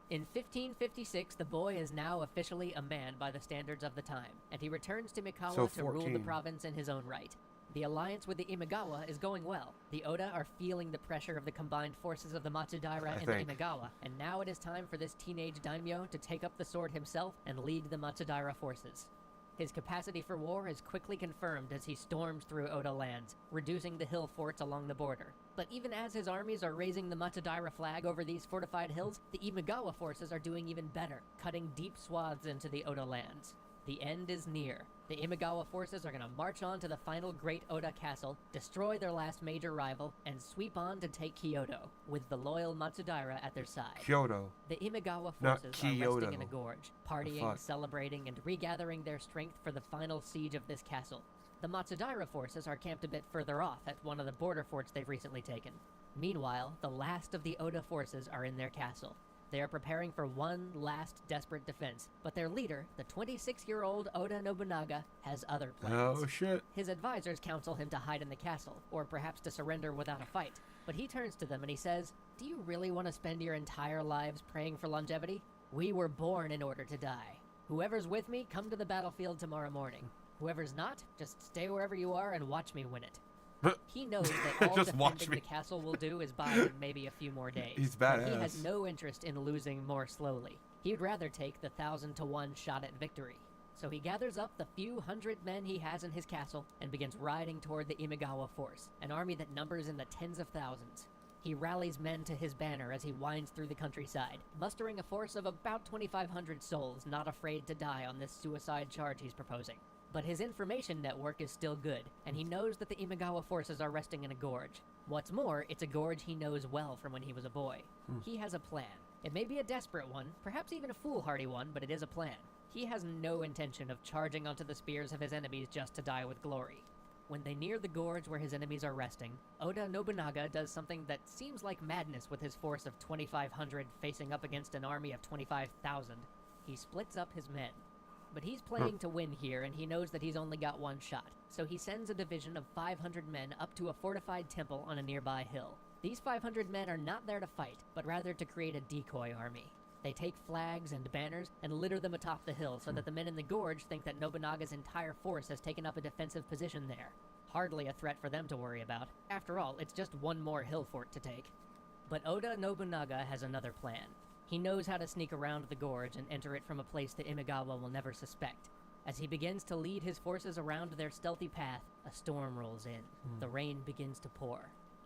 In 1556, the boy is now officially a man by the standards of the time, and he returns to Mikawa So to rule the 14. province in his own right. The alliance with the Imigawa is going well. The Oda are feeling the pressure of the combined forces of the Matsudaira and think. the Imigawa, and now it is time for this teenage daimyo to take up the sword himself and lead the Matsudaira forces. His capacity for war is quickly confirmed as he storms through Oda lands, reducing the hill forts along the border. But even as his armies are raising the Matsudaira flag over these fortified hills, the Imigawa forces are doing even better, cutting deep swaths into the Oda lands. The end is near. The Imagawa forces are going to march on to the final Great Oda Castle, destroy their last major rival, and sweep on to take Kyoto, with the loyal Matsudaira at their side. Kyoto. The Imagawa Not forces are resting in Kyoto. a gorge, fuck? partying, celebrating, and regathering their strength for the final siege of this castle. The Matsudaira forces are camped a bit further off at one of the border forts they've recently taken. Meanwhile, the last of the Oda forces are in their castle. They are preparing for one last desperate defense, but their leader, the 26-year-old Oda Nobunaga, has other plans. Oh, shit. His advisors counsel him to hide in the castle, or perhaps to surrender without a fight. But he turns to them and he says, "Do you really want to spend your entire lives praying for longevity? We were born in order to die. Whoever's with me, come to the battlefield tomorrow morning. Whoever's not, just stay wherever you are and watch me win it." He knows that all Just watch defending me. the castle will do is buy him maybe a few more days. He's But he badass. has no interest in losing more slowly. He'd rather take the 1,000-to-1 shot at victory. So he gathers up the few hundred men he has in his castle and begins riding toward the Imagawa force, an army that numbers in the tens of thousands. He rallies men to his banner as he winds through the countryside, mustering a force of about 2,500 souls not afraid to die on this suicide charge he's proposing. But his information network is still good, and he knows that the Imagawa forces are resting in a gorge. What's more, it's a gorge he knows well from when he was a boy. He has a plan. It may be a desperate one, perhaps even a foolhardy one, but it is a plan. He has no intention of charging onto the spears of his enemies just to die with glory. When they near the gorge where his enemies are resting, Oda Nobunaga does something that seems like madness with his force of 2,500 facing up against an army of 25,000. He splits up his men. But he's playing to win here, and he knows that he's only got one shot. So he sends a division of 500 men up to a fortified temple on a nearby hill. These 500 men are not there to fight, but rather to create a decoy army. They take flags and banners and litter them atop the hill so that the men in the gorge think that Nobunaga's entire force has taken up a defensive position there. Hardly a threat for them to worry about. After all, it's just one more hill fort to take. But Oda Nobunaga has another plan. He knows how to sneak around the gorge and enter it from a place the Imagawa will never suspect. As he begins to lead his forces around their stealthy path, a storm rolls in. The rain begins to pour.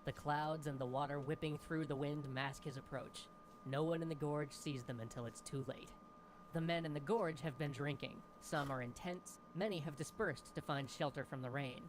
The clouds and the water whipping through the wind mask his approach. No one in the gorge sees them until it's too late. The men in the gorge have been drinking. Some are in tents. Many have dispersed to find shelter from the rain.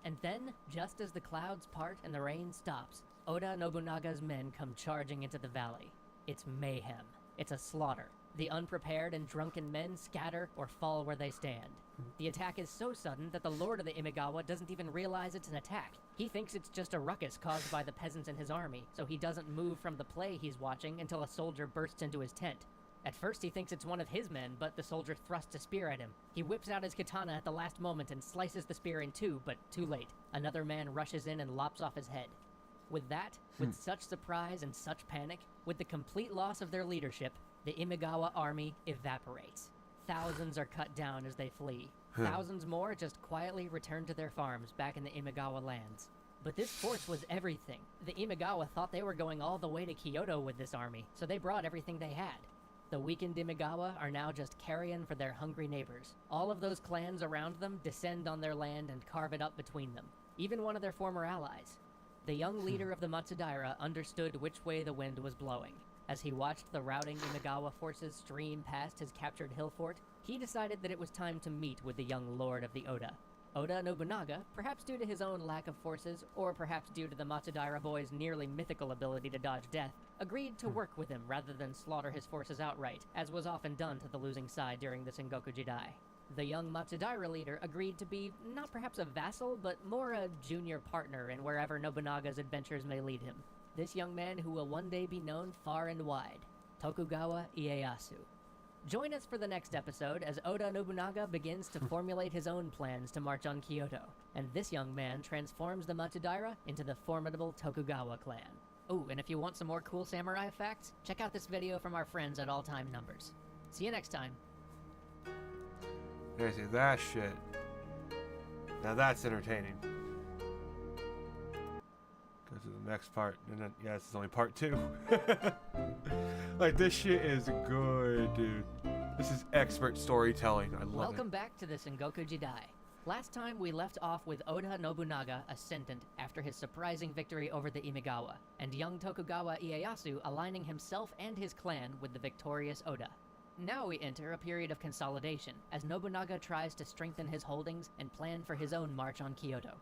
And then, just as the clouds part and the rain stops, Oda Nobunaga's men come charging into the valley. It's mayhem. It's a slaughter. The unprepared and drunken men scatter or fall where they stand. The attack is so sudden that the lord of the Imagawa doesn't even realize it's an attack. He thinks it's just a ruckus caused by the peasants in his army, so he doesn't move from the play he's watching until a soldier bursts into his tent. At first he thinks it's one of his men, but the soldier thrusts a spear at him. He whips out his katana at the last moment and slices the spear in two, but too late. Another man rushes in and lops off his head. With that, with such surprise and such panic, with the complete loss of their leadership, the Imagawa army evaporates. Thousands are cut down as they flee. Thousands more just quietly return to their farms back in the Imagawa lands. But this force was everything. The Imagawa thought they were going all the way to Kyoto with this army, so they brought everything they had. The weakened Imagawa are now just carrion for their hungry neighbors. All of those clans around them descend on their land and carve it up between them. Even one of their former allies. The young leader of the Matsudaira understood which way the wind was blowing. As he watched the routing Imagawa forces stream past his captured hill fort, he decided that it was time to meet with the young lord of the Oda. Oda Nobunaga, perhaps due to his own lack of forces, or perhaps due to the Matsudaira boy's nearly mythical ability to dodge death, agreed to work with him rather than slaughter his forces outright, as was often done to the losing side during the Sengoku Jidai. The young Matsudaira leader agreed to be not perhaps a vassal, but more a junior partner in wherever Nobunaga's adventures may lead him. This young man who will one day be known far and wide, Tokugawa Ieyasu. Join us for the next episode as Oda Nobunaga begins to formulate his own plans to march on Kyoto, and this young man transforms the Matsudaira into the formidable Tokugawa clan. Oh, and if you want some more cool samurai facts, check out this video from our friends at All Time Numbers. See you next time. There's that shit. Now that's entertaining. Go to the next part, and then yeah, this is only part 2. Like this shit is good, dude. This is expert storytelling. I love Welcome back to the Sengoku Jidai. Last time we left off with Oda Nobunaga ascendant after his surprising victory over the Imagawa, and young Tokugawa Ieyasu aligning himself and his clan with the victorious Oda. now we enter a period of consolidation, as Nobunaga tries to strengthen his holdings and plan for his own march on Kyoto.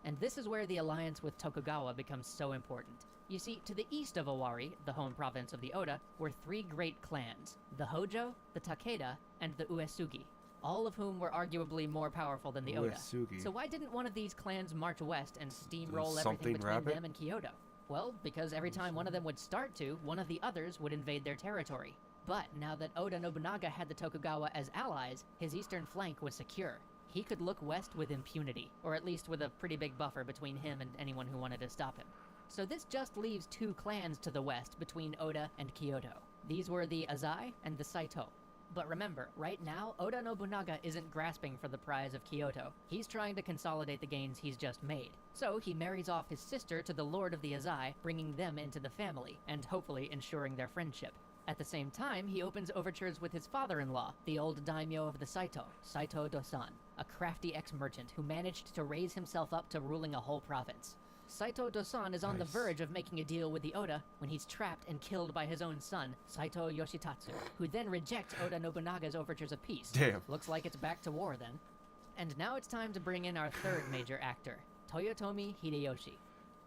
And this is where the alliance with Tokugawa becomes so important. You see, to the east of Owari, the home province of the Oda, were 3 great clans, the Hojo, the Takeda, and the Uesugi, all of whom were arguably more powerful than the Oda. Uesugi. So why didn't one of these clans march west and steamroll Something everything between rabbit? them and Kyoto? Well, because every time one of them would start to, one of the others would invade their territory. But now that Oda Nobunaga had the Tokugawa as allies, his eastern flank was secure. He could look west with impunity, or at least with a pretty big buffer between him and anyone who wanted to stop him. So this just leaves 2 clans to the west between Oda and Kyoto. These were the Azai and the Saito. But remember, right now, Oda Nobunaga isn't grasping for the prize of Kyoto. He's trying to consolidate the gains he's just made. So he marries off his sister to the Lord of the Azai, bringing them into the family, and hopefully ensuring their friendship. At the same time, he opens overtures with his father-in-law, the old daimyo of the Saito, Saito Dosan, a crafty ex-merchant who managed to raise himself up to ruling a whole province. Saito Dosan is on the verge of making a deal with the Oda when he's trapped and killed by his own son, Saito Yoshitatsu, who then rejects Oda Nobunaga's overtures of peace. Damn. Looks like it's back to war then. And now it's time to bring in our third major actor, Toyotomi Hideyoshi.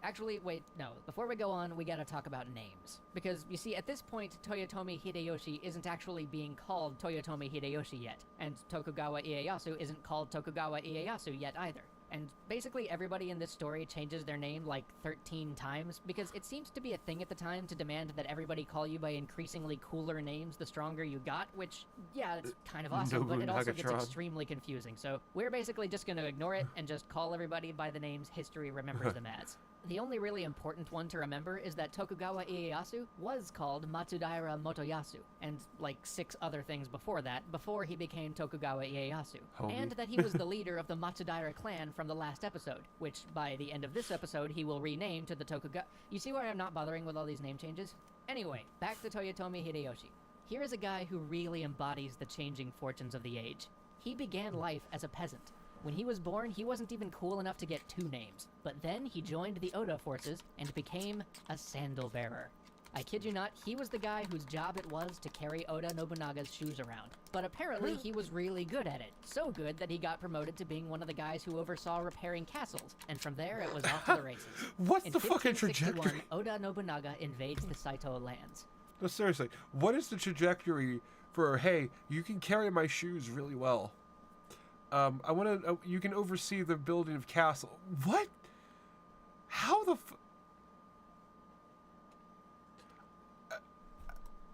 Actually, wait, no. Before we go on, we gotta talk about names. Because, you see, at this point, Toyotomi Hideyoshi isn't actually being called Toyotomi Hideyoshi yet, and Tokugawa Ieyasu isn't called Tokugawa Ieyasu yet either. And basically everybody in this story changes their name like 13 times, because it seems to be a thing at the time to demand that everybody call you by increasingly cooler names the stronger you got, which, yeah, it's kind of awesome, but it also gets extremely confusing. So we're basically just gonna ignore it and just call everybody by the names history remembers them as. The only really important one to remember is that Tokugawa Ieyasu was called Matsudaira Motoyasu, and like 6 other things before that, before he became Tokugawa Ieyasu. And that he was the leader of the Matsudaira clan from the last episode, which by the end of this episode he will rename to the Tokugawa... You see why I'm not bothering with all these name changes? Anyway, back to Toyotomi Hideyoshi. Here is a guy who really embodies the changing fortunes of the age. He began life as a peasant. When he was born, he wasn't even cool enough to get 2 names, but then he joined the Oda forces and became a sandal bearer. I kid you not, he was the guy whose job it was to carry Oda Nobunaga's shoes around. But apparently he was really good at it. So good that he got promoted to being one of the guys who oversaw repairing castles, and from there it was off to the races. What's the fucking trajectory? Oda Nobunaga invades the Saito lands. No, seriously, what is the trajectory for, hey, you can carry my shoes really well? I want to, you can oversee the building of castle. What? How the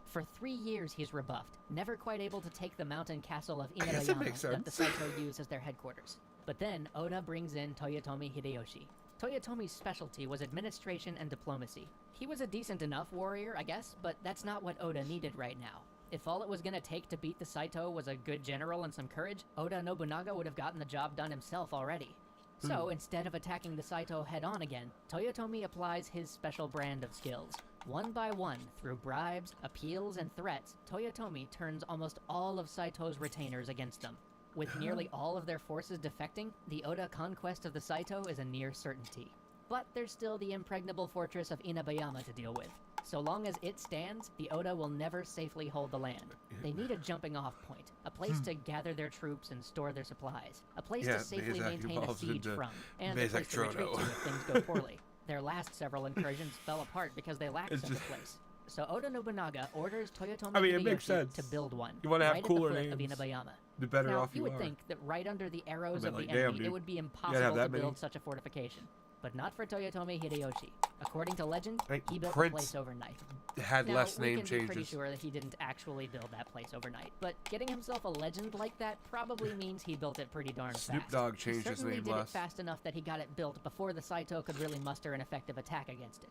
For 3 years he's rebuffed, never quite able to take the mountain castle of I guess it makes Inabayama that the sense. Saito use as their headquarters. But then Oda brings in Toyotomi Hideyoshi. Toyotomi's specialty was administration and diplomacy. He was a decent enough warrior, I guess, but that's not what Oda needed right now. If all it was gonna take to beat the Saito was a good general and some courage, Oda Nobunaga would have gotten the job done himself already. So instead of attacking the Saito head-on again, Toyotomi applies his special brand of skills. One by one, through bribes, appeals, and threats, Toyotomi turns almost all of Saito's retainers against them. With nearly all of their forces defecting, the Oda conquest of the Saito is a near certainty. But there's still the impregnable fortress of Inabayama to deal with. So long as it stands, the Oda will never safely hold the land. They need a jumping-off point, a place to gather their troops and store their supplies, a place to safely maintain a siege from, and a place to retreat to if things go poorly. Their last several incursions fell apart because they lacked such a place. So Oda Nobunaga orders Toyotomi Hideyoshi to build one, You want to have right cooler at the foot names. of Inabayama. The better Now, off you would are. think that right under the arrows I of mean, the like, damn, enemy, it dude. would be You gotta impossible have to that many. build such a fortification. But not for Toyotomi Hideyoshi. According to legend, Like, he built Prince the place overnight. had now, less we name can be pretty changes. sure that he didn't actually build that place overnight, but getting himself a legend like that probably means he built it pretty darn fast. Snoop Dogg changed he his certainly name did less. it fast enough that he got it built before the Saito could really muster an effective attack against it.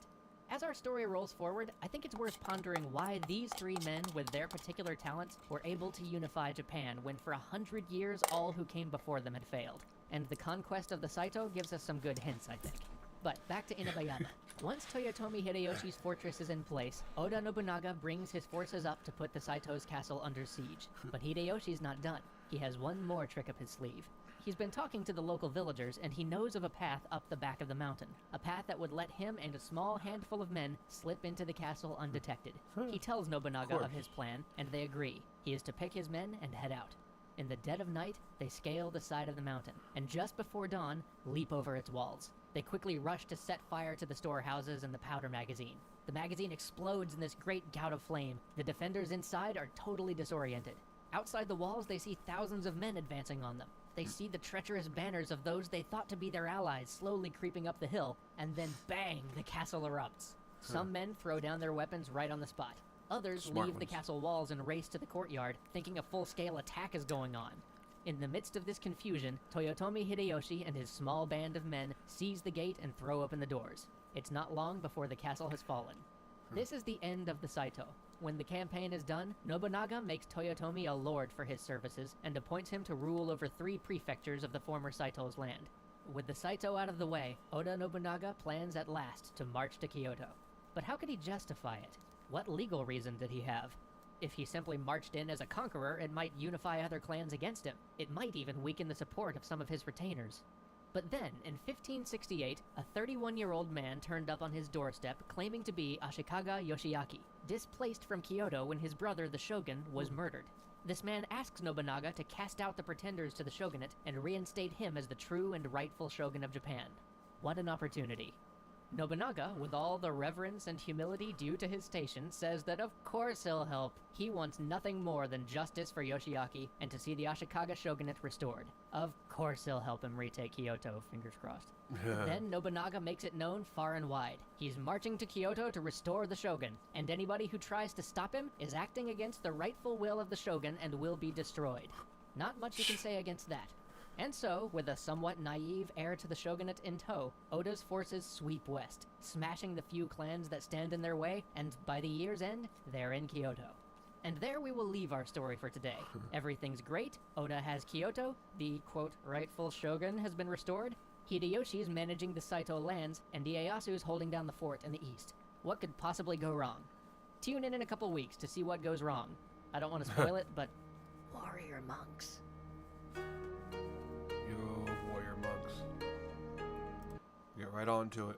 As our story rolls forward, I think it's worth pondering why these 3 men with their particular talents were able to unify Japan when for 100 years all who came before them had failed. And the conquest of the Saito gives us some good hints, I think. But back to Inabayama. Once Toyotomi Hideyoshi's fortress is in place, Oda Nobunaga brings his forces up to put the Saito's castle under siege. But Hideyoshi's not done. He has one more trick up his sleeve. He's been talking to the local villagers, and he knows of a path up the back of the mountain. A path that would let him and a small handful of men slip into the castle undetected. He tells Nobunaga of his plan, and they agree. He is to pick his men and head out. In the dead of night, they scale the side of the mountain, and just before dawn, leap over its walls. They quickly rush to set fire to the storehouses and the powder magazine. The magazine explodes in this great gout of flame. The defenders inside are totally disoriented. Outside the walls, they see thousands of men advancing on them. They see the treacherous banners of those they thought to be their allies slowly creeping up the hill, and then bang, the castle erupts. Some men throw down their weapons right on the spot. Others leave the castle walls and race to the courtyard, thinking a full-scale attack is going on. In the midst of this confusion, Toyotomi Hideyoshi and his small band of men seize the gate and throw open the doors. It's not long before the castle has fallen. This is the end of the Saito. When the campaign is done, Nobunaga makes Toyotomi a lord for his services and appoints him to rule over 3 prefectures of the former Saito's land. With the Saito out of the way, Oda Nobunaga plans at last to march to Kyoto. But how could he justify it? What legal reason did he have? If he simply marched in as a conqueror, it might unify other clans against him. It might even weaken the support of some of his retainers. But then, in 1568, a 31-year-old man turned up on his doorstep claiming to be Ashikaga Yoshiaki, displaced from Kyoto when his brother, the shogun, was murdered. This man asks Nobunaga to cast out the pretenders to the shogunate and reinstate him as the true and rightful shogun of Japan. What an opportunity. Nobunaga, with all the reverence and humility due to his station, says that of course he'll help. He wants nothing more than justice for Yoshiaki and to see the Ashikaga shogunate restored. Of course he'll help him retake Kyoto, fingers crossed. Then Nobunaga makes it known far and wide. He's marching to Kyoto to restore the shogun, and anybody who tries to stop him is acting against the rightful will of the shogun and will be destroyed. Not much you can say against that. And so, with a somewhat naive heir to the shogunate in tow, Oda's forces sweep west, smashing the few clans that stand in their way, and by the year's end, they're in Kyoto. And there we will leave our story for today. Everything's great, Oda has Kyoto, the, quote, rightful shogun has been restored, Hideyoshi's managing the Saito lands, and Ieyasu's holding down the fort in the east. What could possibly go wrong? Tune in a couple weeks to see what goes wrong. I don't want to spoil it, but warrior monks. Yo, warrior monks. Get right on to it.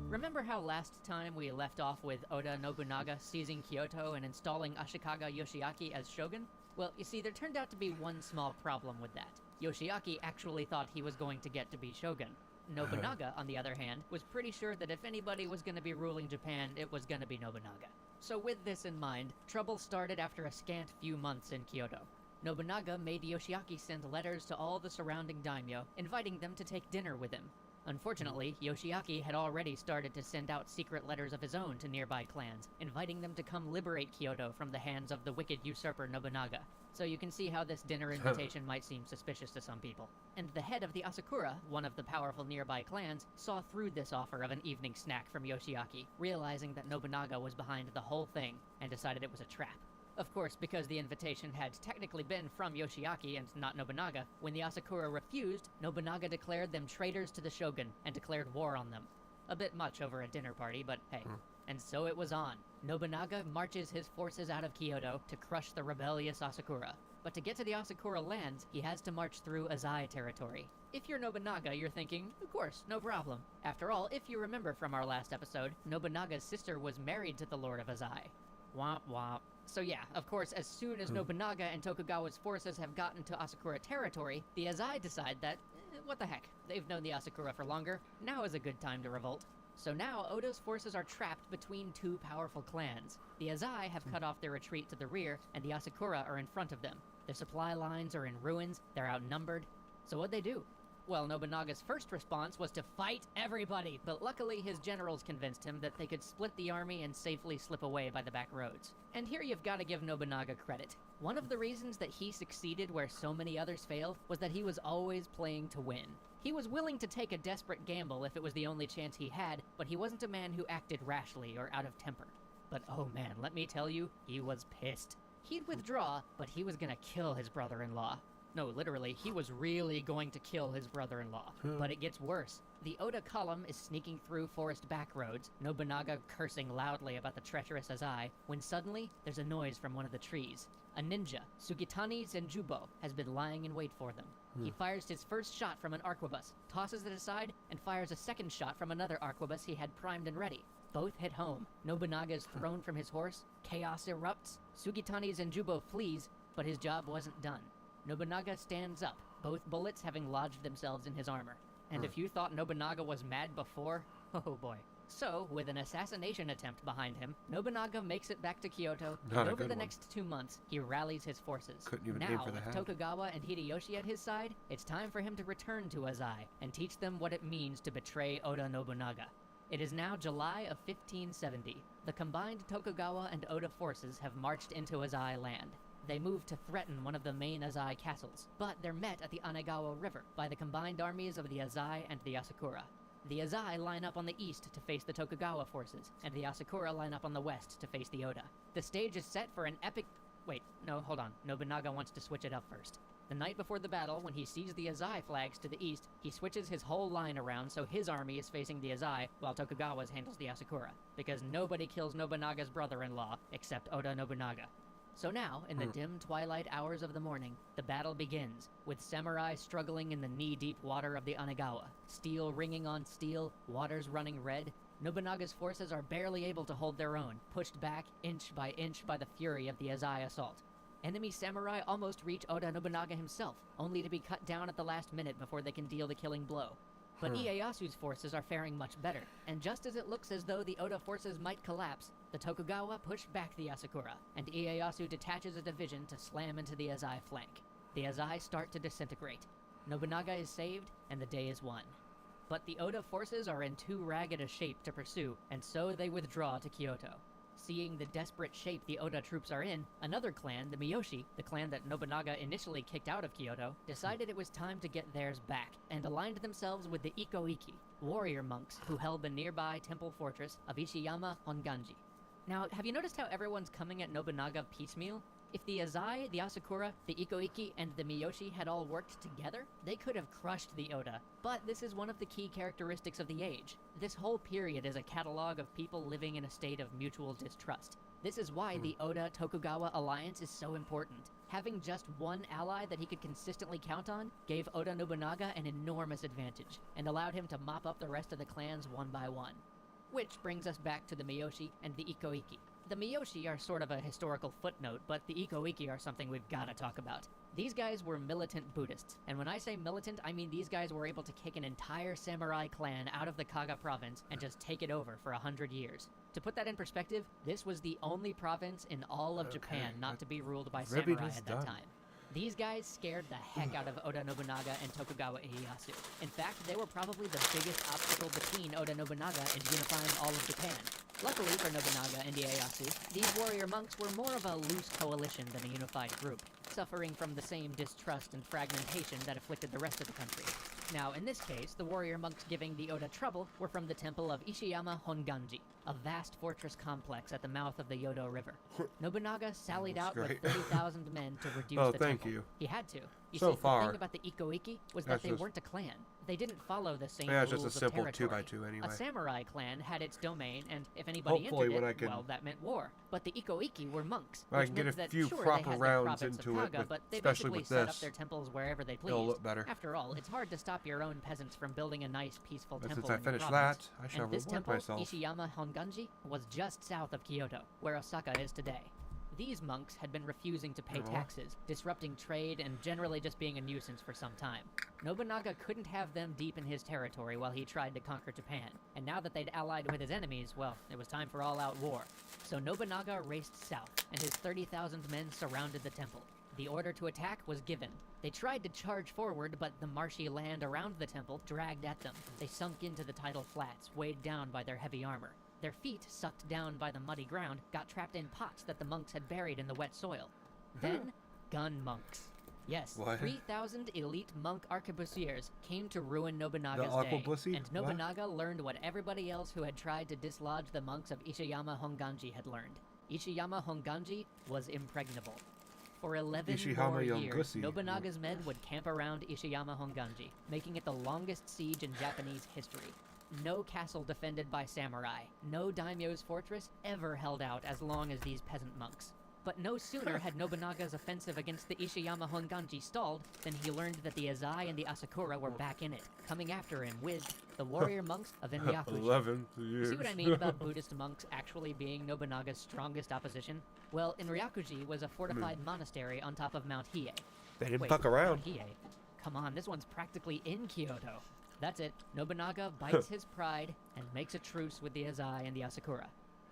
Remember how last time we left off with Oda Nobunaga seizing Kyoto and installing Ashikaga Yoshiaki as shogun? Well, you see, there turned out to be one small problem with that. Yoshiaki actually thought he was going to get to be shogun. Nobunaga, on the other hand, was pretty sure that if anybody was going to be ruling Japan, it was going to be Nobunaga. So with this in mind, trouble started after a scant few months in Kyoto. Nobunaga made Yoshiaki send letters to all the surrounding daimyo, inviting them to take dinner with him. Unfortunately, Yoshiaki had already started to send out secret letters of his own to nearby clans, inviting them to come liberate Kyoto from the hands of the wicked usurper Nobunaga. So you can see how this dinner invitation might seem suspicious to some people. And the head of the Asakura, one of the powerful nearby clans, saw through this offer of an evening snack from Yoshiaki, realizing that Nobunaga was behind the whole thing, and decided it was a trap. Of course, because the invitation had technically been from Yoshiaki and not Nobunaga, when the Asakura refused, Nobunaga declared them traitors to the shogun and declared war on them. A bit much over a dinner party, but hey. And so it was on. Nobunaga marches his forces out of Kyoto to crush the rebellious Asakura. But to get to the Asakura lands, he has to march through Azai territory. If you're Nobunaga, you're thinking, of course, no problem. After all, if you remember from our last episode, Nobunaga's sister was married to the Lord of Azai. Womp womp. So yeah, of course, as soon as Nobunaga and Tokugawa's forces have gotten to Asakura territory, the Azai decide that, what the heck, they've known the Asakura for longer, now is a good time to revolt. So now Oda's forces are trapped between two powerful clans. The Azai have cut off their retreat to the rear, and the Asakura are in front of them. Their supply lines are in ruins, they're outnumbered. So what'd they do? Well, Nobunaga's first response was to fight everybody, but luckily his generals convinced him that they could split the army and safely slip away by the back roads. And here you've got to give Nobunaga credit. One of the reasons that he succeeded where so many others failed was that he was always playing to win. He was willing to take a desperate gamble if it was the only chance he had, but he wasn't a man who acted rashly or out of temper. But oh man, let me tell you, he was pissed. He'd withdraw, but he was gonna kill his brother-in-law. No, literally, he was really going to kill his brother-in-law. But it gets worse. The Oda column is sneaking through forest back roads, Nobunaga cursing loudly about the treacherous Azai, when suddenly there's a noise from one of the trees. A ninja, Sugitani Zenjubo, has been lying in wait for them. He fires his first shot from an arquebus, tosses it aside, and fires a second shot from another arquebus he had primed and ready. Both hit home. Nobunaga is thrown from his horse, chaos erupts, Sugitani Zenjubo flees, but his job wasn't done. Nobunaga stands up, both bullets having lodged themselves in his armor. And if you thought Nobunaga was mad before, oh boy. So, with an assassination attempt behind him, Nobunaga makes it back to Kyoto, and over the next 2 months, he rallies his forces. Couldn't even aim Now, for the with hat. Tokugawa and Hideyoshi at his side, it's time for him to return to Azai and teach them what it means to betray Oda Nobunaga. It is now July of 1570. The combined Tokugawa and Oda forces have marched into Azai land. They move to threaten one of the main Azai castles, but they're met at the Anegawa River by the combined armies of the Azai and the Asakura. The Azai line up on the east to face the Tokugawa forces, and the Asakura line up on the west to face the Oda. The stage is set for an epic... Wait, no, hold on. Nobunaga wants to switch it up first. The night before the battle, when he sees the Azai flags to the east, he switches his whole line around so his army is facing the Azai, while Tokugawa's handles the Asakura. Because nobody kills Nobunaga's brother-in-law, except Oda Nobunaga. So now, in the dim twilight hours of the morning, the battle begins, with samurai struggling in the knee-deep water of the Anegawa, steel ringing on steel, waters running red. Nobunaga's forces are barely able to hold their own, pushed back inch by the fury of the Azai assault. Enemy samurai almost reach Oda Nobunaga himself, only to be cut down at the last minute before they can deal the killing blow. But Ieyasu's forces are faring much better, and just as it looks as though the Oda forces might collapse, the Tokugawa push back the Asakura, and Ieyasu detaches a division to slam into the Azai flank. The Azai start to disintegrate. Nobunaga is saved, and the day is won. But the Oda forces are in too ragged a shape to pursue, and so they withdraw to Kyoto. Seeing the desperate shape the Oda troops are in, another clan, the Miyoshi, the clan that Nobunaga initially kicked out of Kyoto, decided it was time to get theirs back, and aligned themselves with the Ikoiki, warrior monks who held the nearby temple fortress of Ishiyama Honganji. Now, have you noticed how everyone's coming at Nobunaga piecemeal? If the Azai, the Asakura, the Ikoiki, and the Miyoshi had all worked together, they could have crushed the Oda. But this is one of the key characteristics of the age. This whole period is a catalog of people living in a state of mutual distrust. This is why the Oda-Tokugawa alliance is so important. Having just one ally that he could consistently count on gave Oda Nobunaga an enormous advantage, and allowed him to mop up the rest of the clans one by one. Which brings us back to the Miyoshi and the Ikoiki. The Miyoshi are sort of a historical footnote, but the Ikoiki are something we've gotta talk about. These guys were militant Buddhists, and when I say militant, I mean these guys were able to kick an entire samurai clan out of the Kaga province and just take it over for 100 years. To put that in perspective, this was the only province in all of Japan not to be ruled by samurai at that time. These guys scared the heck out of Oda Nobunaga and Tokugawa Ieyasu. In fact, they were probably the biggest obstacle between Oda Nobunaga and unifying all of Japan. Luckily for Nobunaga and Ieyasu, these warrior monks were more of a loose coalition than a unified group, suffering from the same distrust and fragmentation that afflicted the rest of the country. Now, in this case, the warrior monks giving the Oda trouble were from the temple of Ishiyama Honganji, a vast fortress complex at the mouth of the Yodo River. Nobunaga sallied out with 30,000 men to reduce the temple. He had to. You see, the thing about the Ikoiki was that they weren't a clan. They didn't follow the same rules it's just a simple of territory. 2x2 anyway. A samurai clan had its domain, and if anybody entered it, well, that meant war. But the Ikoiki were monks, I which can get meant a that, few sure, proper they had their rounds province into of it, Kaga, but they especially basically with set up this, their temples wherever they pleased. it'll look better. After all, it's hard to stop your own peasants from building a nice, peaceful But temple since I in your finished province. that, I shall And this reward temple, myself. Ishiyama Honganji, was just south of Kyoto, where Osaka is today. These monks had been refusing to pay taxes, disrupting trade, and generally just being a nuisance for some time. Nobunaga couldn't have them deep in his territory while he tried to conquer Japan, and now that they'd allied with his enemies, well, it was time for all-out war. So Nobunaga raced south, and his 30,000 men surrounded the temple. The order to attack was given. They tried to charge forward, but the marshy land around the temple dragged at them. They sunk into the tidal flats, weighed down by their heavy armor. Their feet, sucked down by the muddy ground, got trapped in pots that the monks had buried in the wet soil. Then, gun monks. Yes, 3,000 elite monk arquebusiers came to ruin Nobunaga's day, and Nobunaga learned what everybody else who had tried to dislodge the monks of Ishiyama Honganji had learned. Ishiyama Honganji was impregnable. For 11 Ishihama more years, Yongusi. Nobunaga's men would camp around Ishiyama Honganji, making it the longest siege in Japanese history. No castle defended by samurai, no daimyo's fortress ever held out as long as these peasant monks. But no sooner had Nobunaga's offensive against the Ishiyama Honganji stalled than he learned that the Azai and the Asakura were back in it, coming after him with the warrior monks of Inryakuji. 11 years. See what I mean about Buddhist monks actually being Nobunaga's strongest opposition? Well, Inryakuji was a fortified monastery on top of Mount Hiei. They didn't Wait, fuck around. Mount Hiei? Come on, this one's practically in Kyoto. That's it. Nobunaga bites his pride and makes a truce with the Azai and the Asakura.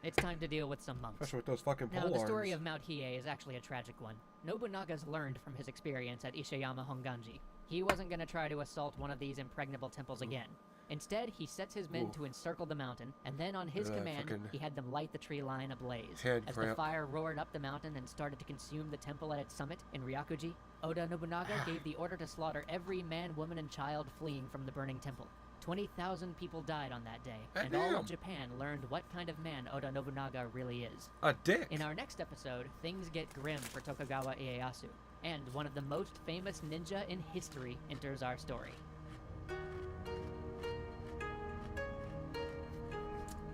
It's time to deal with some monks. Especially with those fucking Now, pole the story arms. of Mount Hiei is actually a tragic one. Nobunaga's learned from his experience at Ishiyama Honganji. He wasn't going to try to assault one of these impregnable temples again. Instead, he sets his men to encircle the mountain, and then on his command, fucking he had them light the tree line ablaze. hand As the cramp. fire roared up the mountain and started to consume the temple at its summit in Ryakuji, Oda Nobunaga gave the order to slaughter every man, woman, and child fleeing from the burning temple. 20,000 people died on that day, and all of Japan learned what kind of man Oda Nobunaga really is. A dick. In our next episode, things get grim for Tokugawa Ieyasu, and one of the most famous ninja in history enters our story.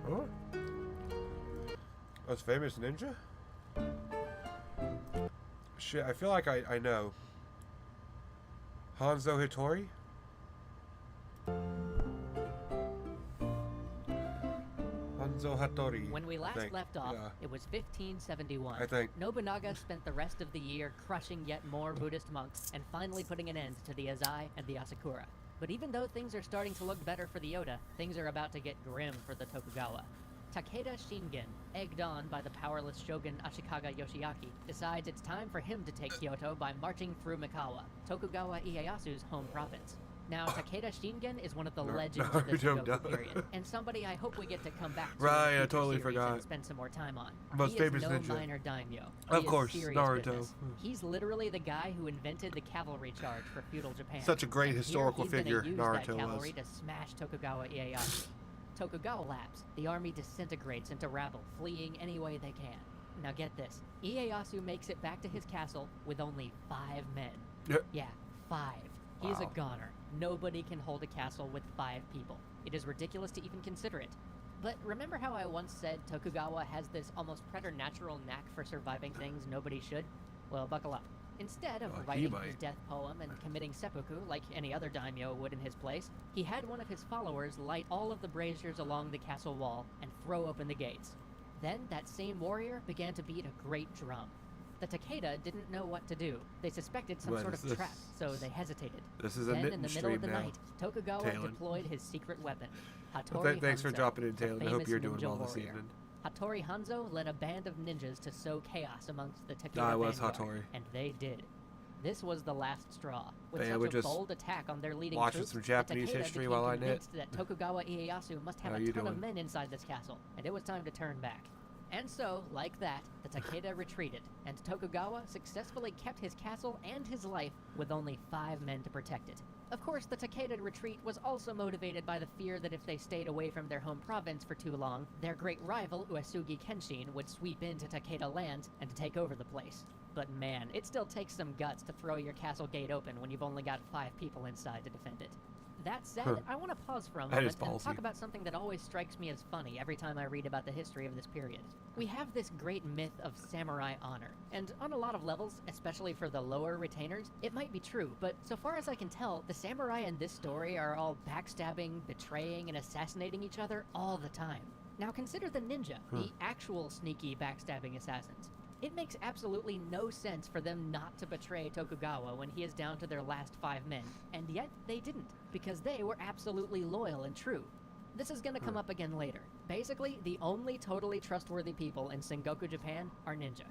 Huh? Most famous ninja? Shit, I feel like I know. Hanzo Hitori? Hanzo Hattori. When we I last think. left off, Yeah. it was 1571. I think. Nobunaga spent the rest of the year crushing yet more Buddhist monks and finally putting an end to the Azai and the Asakura. But even though things are starting to look better for the Oda, things are about to get grim for the Tokugawa. Takeda Shingen, egged on by the powerless shogun Ashikaga Yoshiaki, decides it's time for him to take Kyoto by marching through Mikawa, Tokugawa Ieyasu's home province. Now, Takeda Shingen is one of the legends of the Naruto Shogoku does. period, and somebody I hope we get to come back to Right, in I future totally series forgot. and spend some more time on. Most He is famous no ninja. minor daimyo. Of He is course, serious Naruto. business. He's literally the guy who invented the cavalry charge for feudal Japan. Such a great And historical here he's gonna figure, use Naruto that cavalry was. to smash Tokugawa Ieyasu. Tokugawa lapse. The army disintegrates into rabble, fleeing any way they can. Now get this. Ieyasu makes it back to his castle with only 5 men. Yep. Yeah, 5. He's a Wow. goner. Nobody can hold a castle with 5 people. It is ridiculous to even consider it. But remember how I once said Tokugawa has this almost preternatural knack for surviving things nobody should? Well, buckle up. Instead of Oh, he writing might. his death poem and committing seppuku like any other daimyo would in his place, he had one of his followers light all of the braziers along the castle wall and throw open the gates. Then that same warrior began to beat a great drum. The Takeda didn't know what to do. They suspected some What sort is of this? trap, so they hesitated. This is a then, knitting in the middle of the stream now. night, Tokugawa Taylor. deployed his secret weapon, Well, Hattori thanks for Hanzo, dropping in, the Taylor. I hope famous you're doing ninja well this warrior. evening. Hattori Hanzo led a band of ninjas to sow chaos amongst the Takeda I was vanguard, Hattori. and they did. This was the last straw. With Yeah, such we're a just bold attack on their leading watching troops, some the Japanese Takeda history became while I knit. convinced that Tokugawa Ieyasu must have How a you ton of doing? men inside this castle, and it was time to turn back. And so, like that, the Takeda retreated, and Tokugawa successfully kept his castle and his life with only 5 men to protect it. Of course, the Takeda retreat was also motivated by the fear that if they stayed away from their home province for too long, their great rival Uesugi Kenshin would sweep into Takeda land and take over the place. But man, it still takes some guts to throw your castle gate open when you've only got 5 people inside to defend it. That said, Huh. I want to pause for a That is moment and talk ballsy. about something that always strikes me as funny every time I read about the history of this period. We have this great myth of samurai honor, and on a lot of levels, especially for the lower retainers, it might be true, but so far as I can tell, the samurai in this story are all backstabbing, betraying, and assassinating each other all the time. Now consider the ninja, the actual sneaky backstabbing assassins. It makes absolutely no sense for them not to betray Tokugawa when he is down to their last 5 men, and yet they didn't, because they were absolutely loyal and true. This is gonna come up again later. Basically, the only totally trustworthy people in Sengoku Japan are ninja.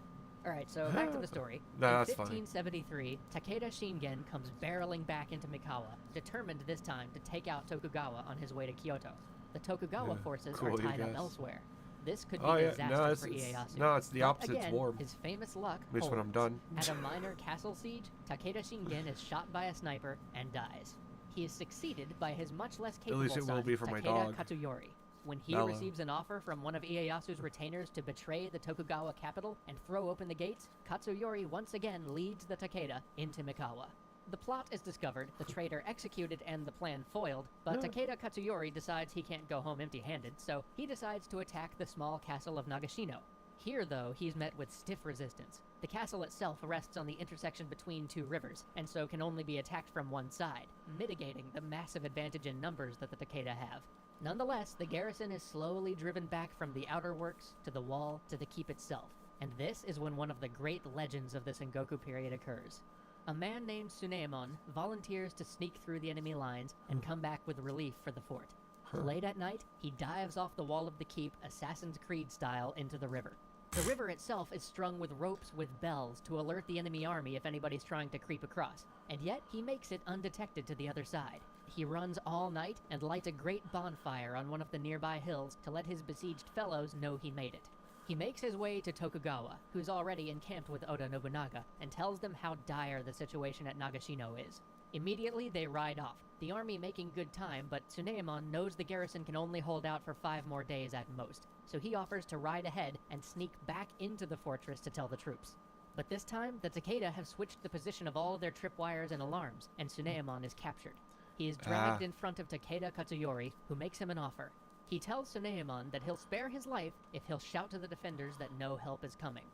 Alright, so back to the story. No, In that's funny. 1573, Takeda Shingen comes barreling back into Mikawa, determined this time to take out Tokugawa on his way to Kyoto. The Tokugawa Yeah, forces cool, are you tied up guys. elsewhere. This could be Oh, yeah, disaster no, for it's- Ieyasu. no, it's the But opposite, it's again, warm. his famous luck At least when I'm holds. done. At a minor castle siege, Takeda Shingen is shot by a sniper and dies. He is succeeded by his much less capable least it will son, be for my Takeda dog. Katsuyori. When he Mellow. receives an offer from one of Ieyasu's retainers to betray the Tokugawa capital and throw open the gates, Katsuyori once again leads the Takeda into Mikawa. The plot is discovered, the traitor executed, and the plan foiled, but Takeda Katsuyori decides he can't go home empty-handed, so he decides to attack the small castle of Nagashino. Here, though, he's met with stiff resistance. The castle itself rests on the intersection between two rivers, and so can only be attacked from one side, mitigating the massive advantage in numbers that the Takeda have. Nonetheless, the garrison is slowly driven back from the outer works, to the wall, to the keep itself, and this is when one of the great legends of the Sengoku period occurs. A man named Tsunemon volunteers to sneak through the enemy lines and come back with relief for the fort. Late at night, he dives off the wall of the keep, Assassin's Creed style, into the river. The river itself is strung with ropes with bells to alert the enemy army if anybody's trying to creep across, and yet he makes it undetected to the other side. He runs all night and lights a great bonfire on one of the nearby hills to let his besieged fellows know he made it. He makes his way to Tokugawa, who's already encamped with Oda Nobunaga, and tells them how dire the situation at Nagashino is. Immediately, they ride off, the army making good time, but Tsunemon knows the garrison can only hold out for 5 more days at most, so he offers to ride ahead and sneak back into the fortress to tell the troops. But this time, the Takeda have switched the position of all their tripwires and alarms, and Tsunemon is captured. He is dragged in front of Takeda Katsuyori, who makes him an offer. He tells Tsunemon that he'll spare his life if he'll shout to the defenders that no help is coming.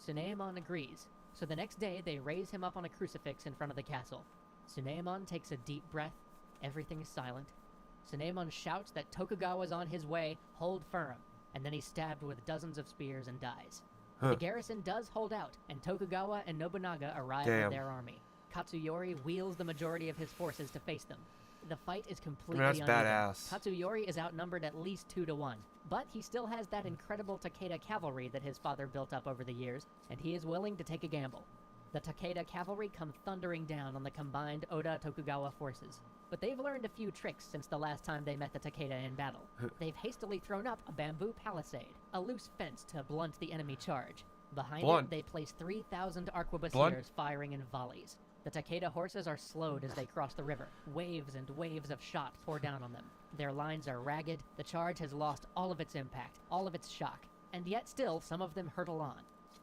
Tsunemon agrees, so the next day they raise him up on a crucifix in front of the castle. Tsunemon takes a deep breath, everything is silent. Tsunemon shouts that Tokugawa's on his way, hold firm, and then he's stabbed with dozens of spears and dies. The garrison does hold out, and Tokugawa and Nobunaga arrive with their army. Katsuyori wheels the majority of his forces to face them. The fight is completely uneven. badass. Katsuyori is outnumbered at least 2-1, but he still has that incredible Takeda cavalry that his father built up over the years, and he is willing to take a gamble. The Takeda cavalry come thundering down on the combined Oda-Tokugawa forces, but they've learned a few tricks since the last time they met the Takeda in battle. They've hastily thrown up a bamboo palisade, a loose fence to blunt the enemy charge. Behind it, they place 3,000 arquebusiers firing in volleys. The Takeda horses are slowed as they cross the river. Waves and waves of shot pour down on them. Their lines are ragged, the charge has lost all of its impact, all of its shock, and yet still some of them hurtle on.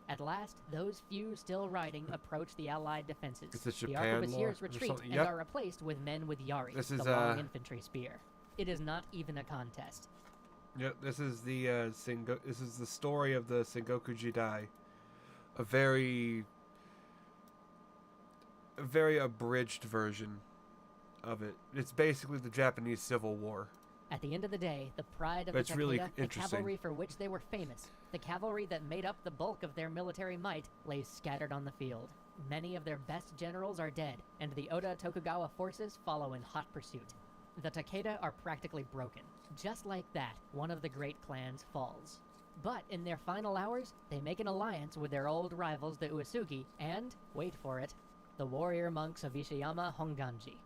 At last, those few still riding approach the Allied defenses. The arquebusiers retreat and are replaced with men with yari, the long infantry spear. It is not even a contest. Yep, this is the this is the story of the Sengoku Jidai. A very abridged version of it. It's basically the Japanese Civil War. At the end of the day, the pride of the Takeda, the cavalry for which they were famous, the cavalry that made up the bulk of their military might, lays scattered on the field. Many of their best generals are dead, and the Oda-Tokugawa forces follow in hot pursuit. The Takeda are practically broken. Just like that, one of the great clans falls. But in their final hours, they make an alliance with their old rivals, the Uesugi, and, wait for it, the warrior monks of Ishiyama Honganji.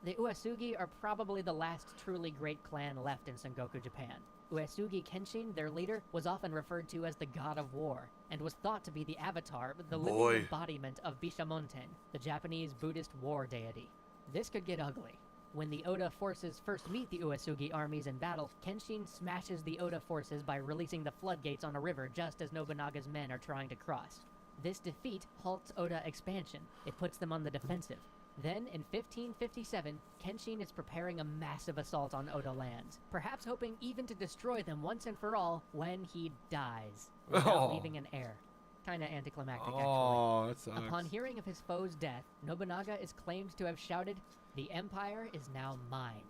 The Uesugi are probably the last truly great clan left in Sengoku Japan. Uesugi Kenshin, their leader, was often referred to as the god of war, and was thought to be the avatar, the living embodiment of Bishamonten, the Japanese Buddhist war deity. This could get ugly. When the Oda forces first meet the Uesugi armies in battle, Kenshin smashes the Oda forces by releasing the floodgates on a river just as Nobunaga's men are trying to cross. This defeat halts Oda expansion. It puts them on the defensive. Then, in 1557, Kenshin is preparing a massive assault on Oda lands, perhaps hoping even to destroy them once and for all when he dies, without leaving an heir. Kinda anticlimactic, actually. That sucks. Upon hearing of his foe's death, Nobunaga is claimed to have shouted, "The empire is now mine."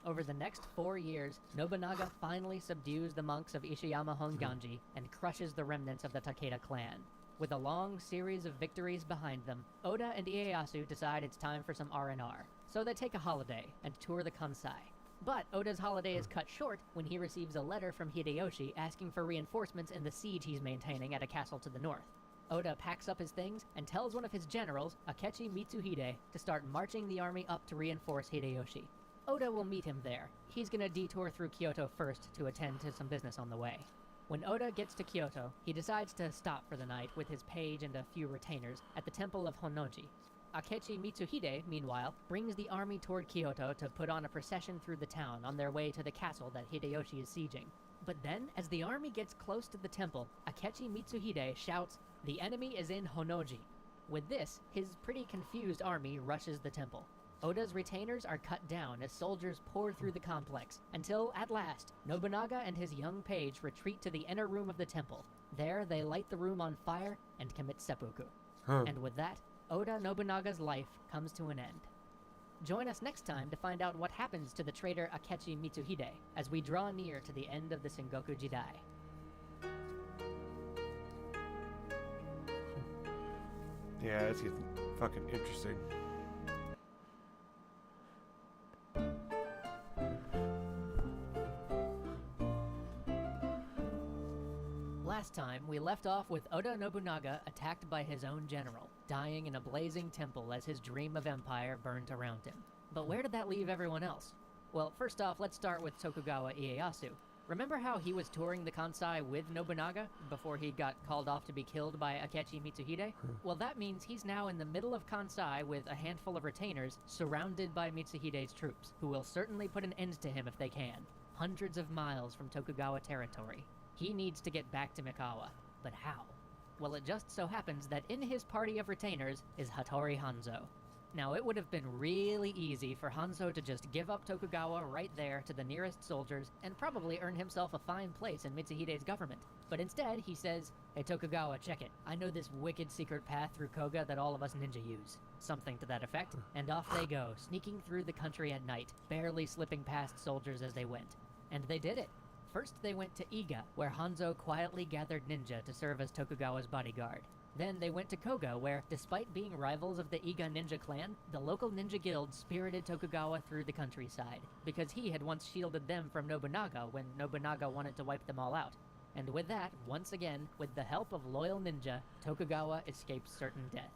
Over the next 4 years, Nobunaga finally subdues the monks of Ishiyama Honganji and crushes the remnants of the Takeda clan. With a long series of victories behind them, Oda and Ieyasu decide it's time for some R&R, so they take a holiday and tour the Kansai. But Oda's holiday is cut short when he receives a letter from Hideyoshi asking for reinforcements in the siege he's maintaining at a castle to the north. Oda packs up his things and tells one of his generals, Akechi Mitsuhide, to start marching the army up to reinforce Hideyoshi. Oda will meet him there. He's gonna detour through Kyoto first to attend to some business on the way. When Oda gets to Kyoto, he decides to stop for the night with his page and a few retainers at the temple of Honnoji. Akechi Mitsuhide, meanwhile, brings the army toward Kyoto to put on a procession through the town on their way to the castle that Hideyoshi is sieging. But then, as the army gets close to the temple, Akechi Mitsuhide shouts, "The enemy is in Honnoji." With this, his pretty confused army rushes the temple. Oda's retainers are cut down as soldiers pour through the complex, until, at last, Nobunaga and his young page retreat to the inner room of the temple. There, they light the room on fire and commit seppuku. And with that, Oda Nobunaga's life comes to an end. Join us next time to find out what happens to the traitor Akechi Mitsuhide as we draw near to the end of the Sengoku Jidai. Yeah, it's getting fucking interesting. Last time, we left off with Oda Nobunaga attacked by his own general, dying in a blazing temple as his dream of empire burned around him. But where did that leave everyone else? Well, first off, let's start with Tokugawa Ieyasu. Remember how he was touring the Kansai with Nobunaga before he got called off to be killed by Akechi Mitsuhide? Well, that means he's now in the middle of Kansai with a handful of retainers surrounded by Mitsuhide's troops, who will certainly put an end to him if they can. Hundreds of miles from Tokugawa territory. He needs to get back to Mikawa. But how? Well, it just so happens that in his party of retainers is Hattori Hanzo. Now, it would have been really easy for Hanzo to just give up Tokugawa right there to the nearest soldiers and probably earn himself a fine place in Mitsuhide's government. But instead, he says, "Hey Tokugawa, check it. I know this wicked secret path through Koga that all of us ninja use." Something to that effect. And off they go, sneaking through the country at night, barely slipping past soldiers as they went. And they did it. First, they went to Iga, where Hanzo quietly gathered ninja to serve as Tokugawa's bodyguard. Then they went to Koga, where, despite being rivals of the Iga ninja clan, the local ninja guild spirited Tokugawa through the countryside, because he had once shielded them from Nobunaga when Nobunaga wanted to wipe them all out. And with that, once again, with the help of loyal ninja, Tokugawa escapes certain death.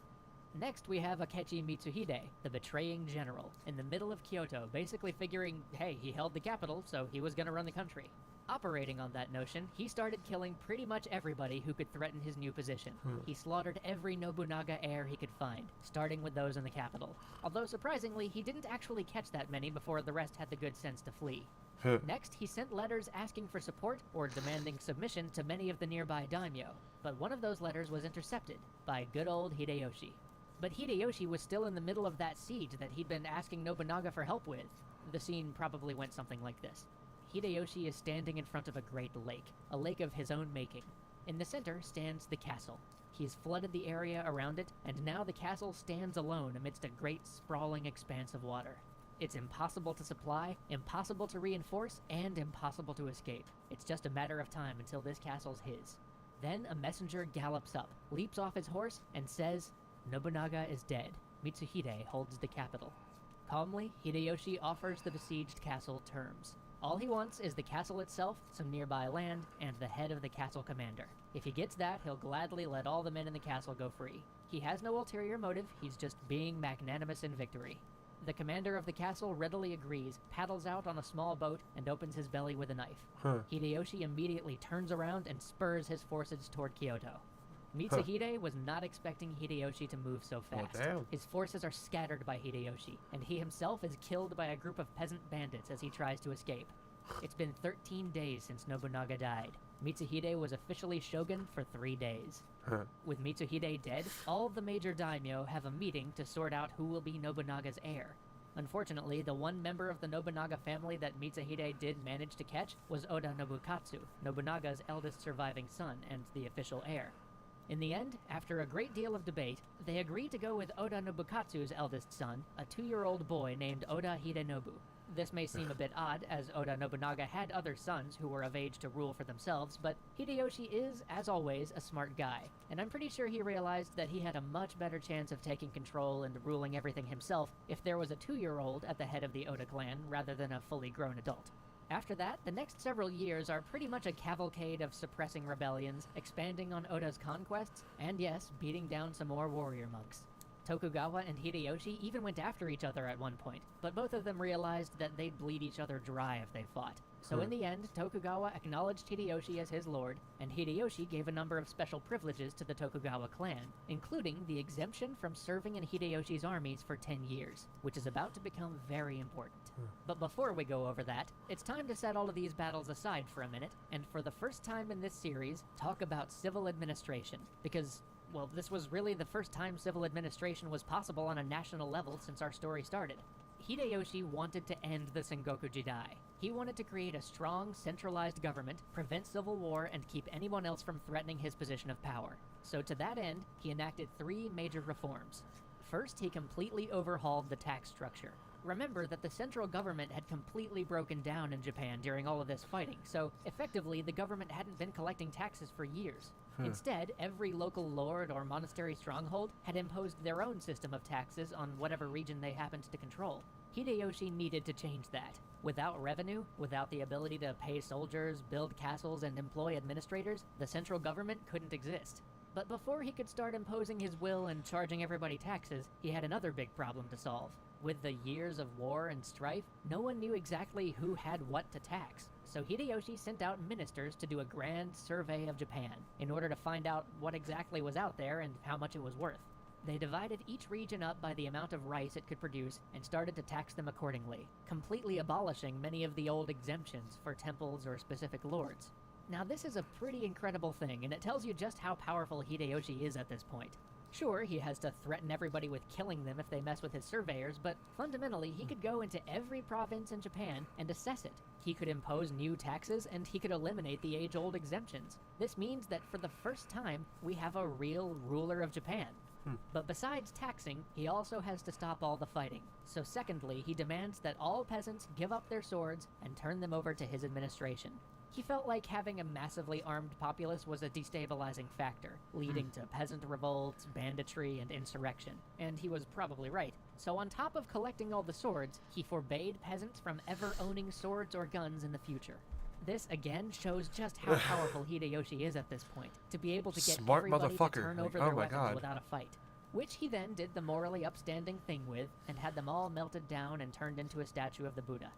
Next, we have Akechi Mitsuhide, the betraying general, in the middle of Kyoto, basically figuring, hey, he held the capital, so he was gonna run the country. Operating on that notion, he started killing pretty much everybody who could threaten his new position. He slaughtered every Nobunaga heir he could find, starting with those in the capital. Although surprisingly, he didn't actually catch that many before the rest had the good sense to flee. Next, he sent letters asking for support or demanding submission to many of the nearby daimyo, but one of those letters was intercepted by good old Hideyoshi. But Hideyoshi was still in the middle of that siege that he'd been asking Nobunaga for help with. The scene probably went something like this. Hideyoshi is standing in front of a great lake, a lake of his own making. In the center stands the castle. He's flooded the area around it, and now the castle stands alone amidst a great sprawling expanse of water. It's impossible to supply, impossible to reinforce, and impossible to escape. It's just a matter of time until this castle's his. Then a messenger gallops up, leaps off his horse, and says, "Nobunaga is dead. Mitsuhide holds the capital." Calmly, Hideyoshi offers the besieged castle terms. All he wants is the castle itself, some nearby land, and the head of the castle commander. If he gets that, he'll gladly let all the men in the castle go free. He has no ulterior motive, he's just being magnanimous in victory. The commander of the castle readily agrees, paddles out on a small boat, and opens his belly with a knife. Hideyoshi immediately turns around and spurs his forces toward Kyoto. Mitsuhide was not expecting Hideyoshi to move so fast. His forces are scattered by Hideyoshi, and he himself is killed by a group of peasant bandits as he tries to escape. It's been 13 days since Nobunaga died. Mitsuhide was officially shogun for 3 days. With Mitsuhide dead, all of the major daimyo have a meeting to sort out who will be Nobunaga's heir. Unfortunately, the one member of the Nobunaga family that Mitsuhide did manage to catch was Oda Nobukatsu, Nobunaga's eldest surviving son and the official heir. In the end, after a great deal of debate, they agreed to go with Oda Nobukatsu's eldest son, a 2-year-old boy named Oda Hidenobu. This may seem a bit odd, as Oda Nobunaga had other sons who were of age to rule for themselves, but Hideyoshi is, as always, a smart guy, and I'm pretty sure he realized that he had a much better chance of taking control and ruling everything himself if there was a 2-year-old at the head of the Oda clan rather than a fully grown adult. After that, the next several years are pretty much a cavalcade of suppressing rebellions, expanding on Oda's conquests, and yes, beating down some more warrior monks. Tokugawa and Hideyoshi even went after each other at one point, but both of them realized that they'd bleed each other dry if they fought. So in the end, Tokugawa acknowledged Hideyoshi as his lord, and Hideyoshi gave a number of special privileges to the Tokugawa clan, including the exemption from serving in Hideyoshi's armies for 10 years, which is about to become very important. But before we go over that, it's time to set all of these battles aside for a minute, and for the first time in this series, talk about civil administration, because, well, this was really the first time civil administration was possible on a national level since our story started. Hideyoshi wanted to end the Sengoku Jidai. He wanted to create a strong, centralized government, prevent civil war, and keep anyone else from threatening his position of power. So to that end, he enacted 3 major reforms. First, he completely overhauled the tax structure. Remember that the central government had completely broken down in Japan during all of this fighting, so effectively the government hadn't been collecting taxes for years. Instead, every local lord or monastery stronghold had imposed their own system of taxes on whatever region they happened to control. Hideyoshi needed to change that. Without revenue, without the ability to pay soldiers, build castles, and employ administrators, the central government couldn't exist. But before he could start imposing his will and charging everybody taxes, he had another big problem to solve. With the years of war and strife, no one knew exactly who had what to tax. So Hideyoshi sent out ministers to do a grand survey of Japan in order to find out what exactly was out there and how much it was worth. They divided each region up by the amount of rice it could produce and started to tax them accordingly, completely abolishing many of the old exemptions for temples or specific lords. Now this is a pretty incredible thing, and it tells you just how powerful Hideyoshi is at this point. Sure, he has to threaten everybody with killing them if they mess with his surveyors, but fundamentally he could go into every province in Japan and assess it. He could impose new taxes, and he could eliminate the age-old exemptions. This means that for the first time, we have a real ruler of Japan. But besides taxing, he also has to stop all the fighting. So secondly, he demands that all peasants give up their swords and turn them over to his administration. He felt like having a massively armed populace was a destabilizing factor, leading to peasant revolts, banditry, and insurrection. And he was probably right. So on top of collecting all the swords, he forbade peasants from ever owning swords or guns in the future. This again shows just how powerful Hideyoshi is at this point, to be able to get Smart everybody to motherfucker. turn Like, over oh their my weapons God. without a fight. Which he then did the morally upstanding thing with, and had them all melted down and turned into a statue of the Buddha.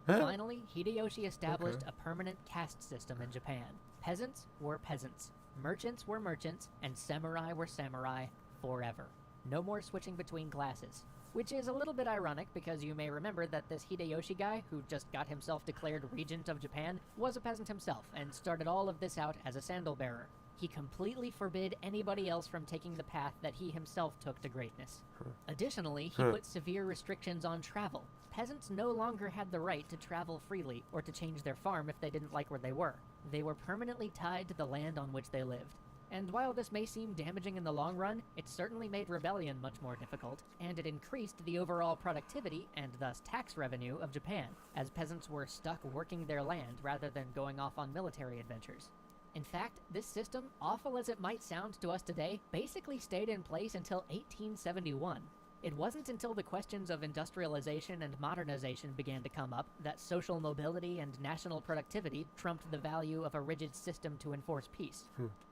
Finally, Hideyoshi established a permanent caste system in Japan. Peasants were peasants, merchants were merchants, and samurai were samurai forever. No more switching between classes. Which is a little bit ironic because you may remember that this Hideyoshi guy, who just got himself declared regent of Japan, was a peasant himself and started all of this out as a sandal bearer. He completely forbid anybody else from taking the path that he himself took to greatness. Additionally, he put severe restrictions on travel. Peasants no longer had the right to travel freely or to change their farm if they didn't like where they were. They were permanently tied to the land on which they lived. And while this may seem damaging in the long run, it certainly made rebellion much more difficult, and it increased the overall productivity, and thus tax revenue, of Japan, as peasants were stuck working their land rather than going off on military adventures. In fact, this system, awful as it might sound to us today, basically stayed in place until 1871. It wasn't until the questions of industrialization and modernization began to come up that social mobility and national productivity trumped the value of a rigid system to enforce peace.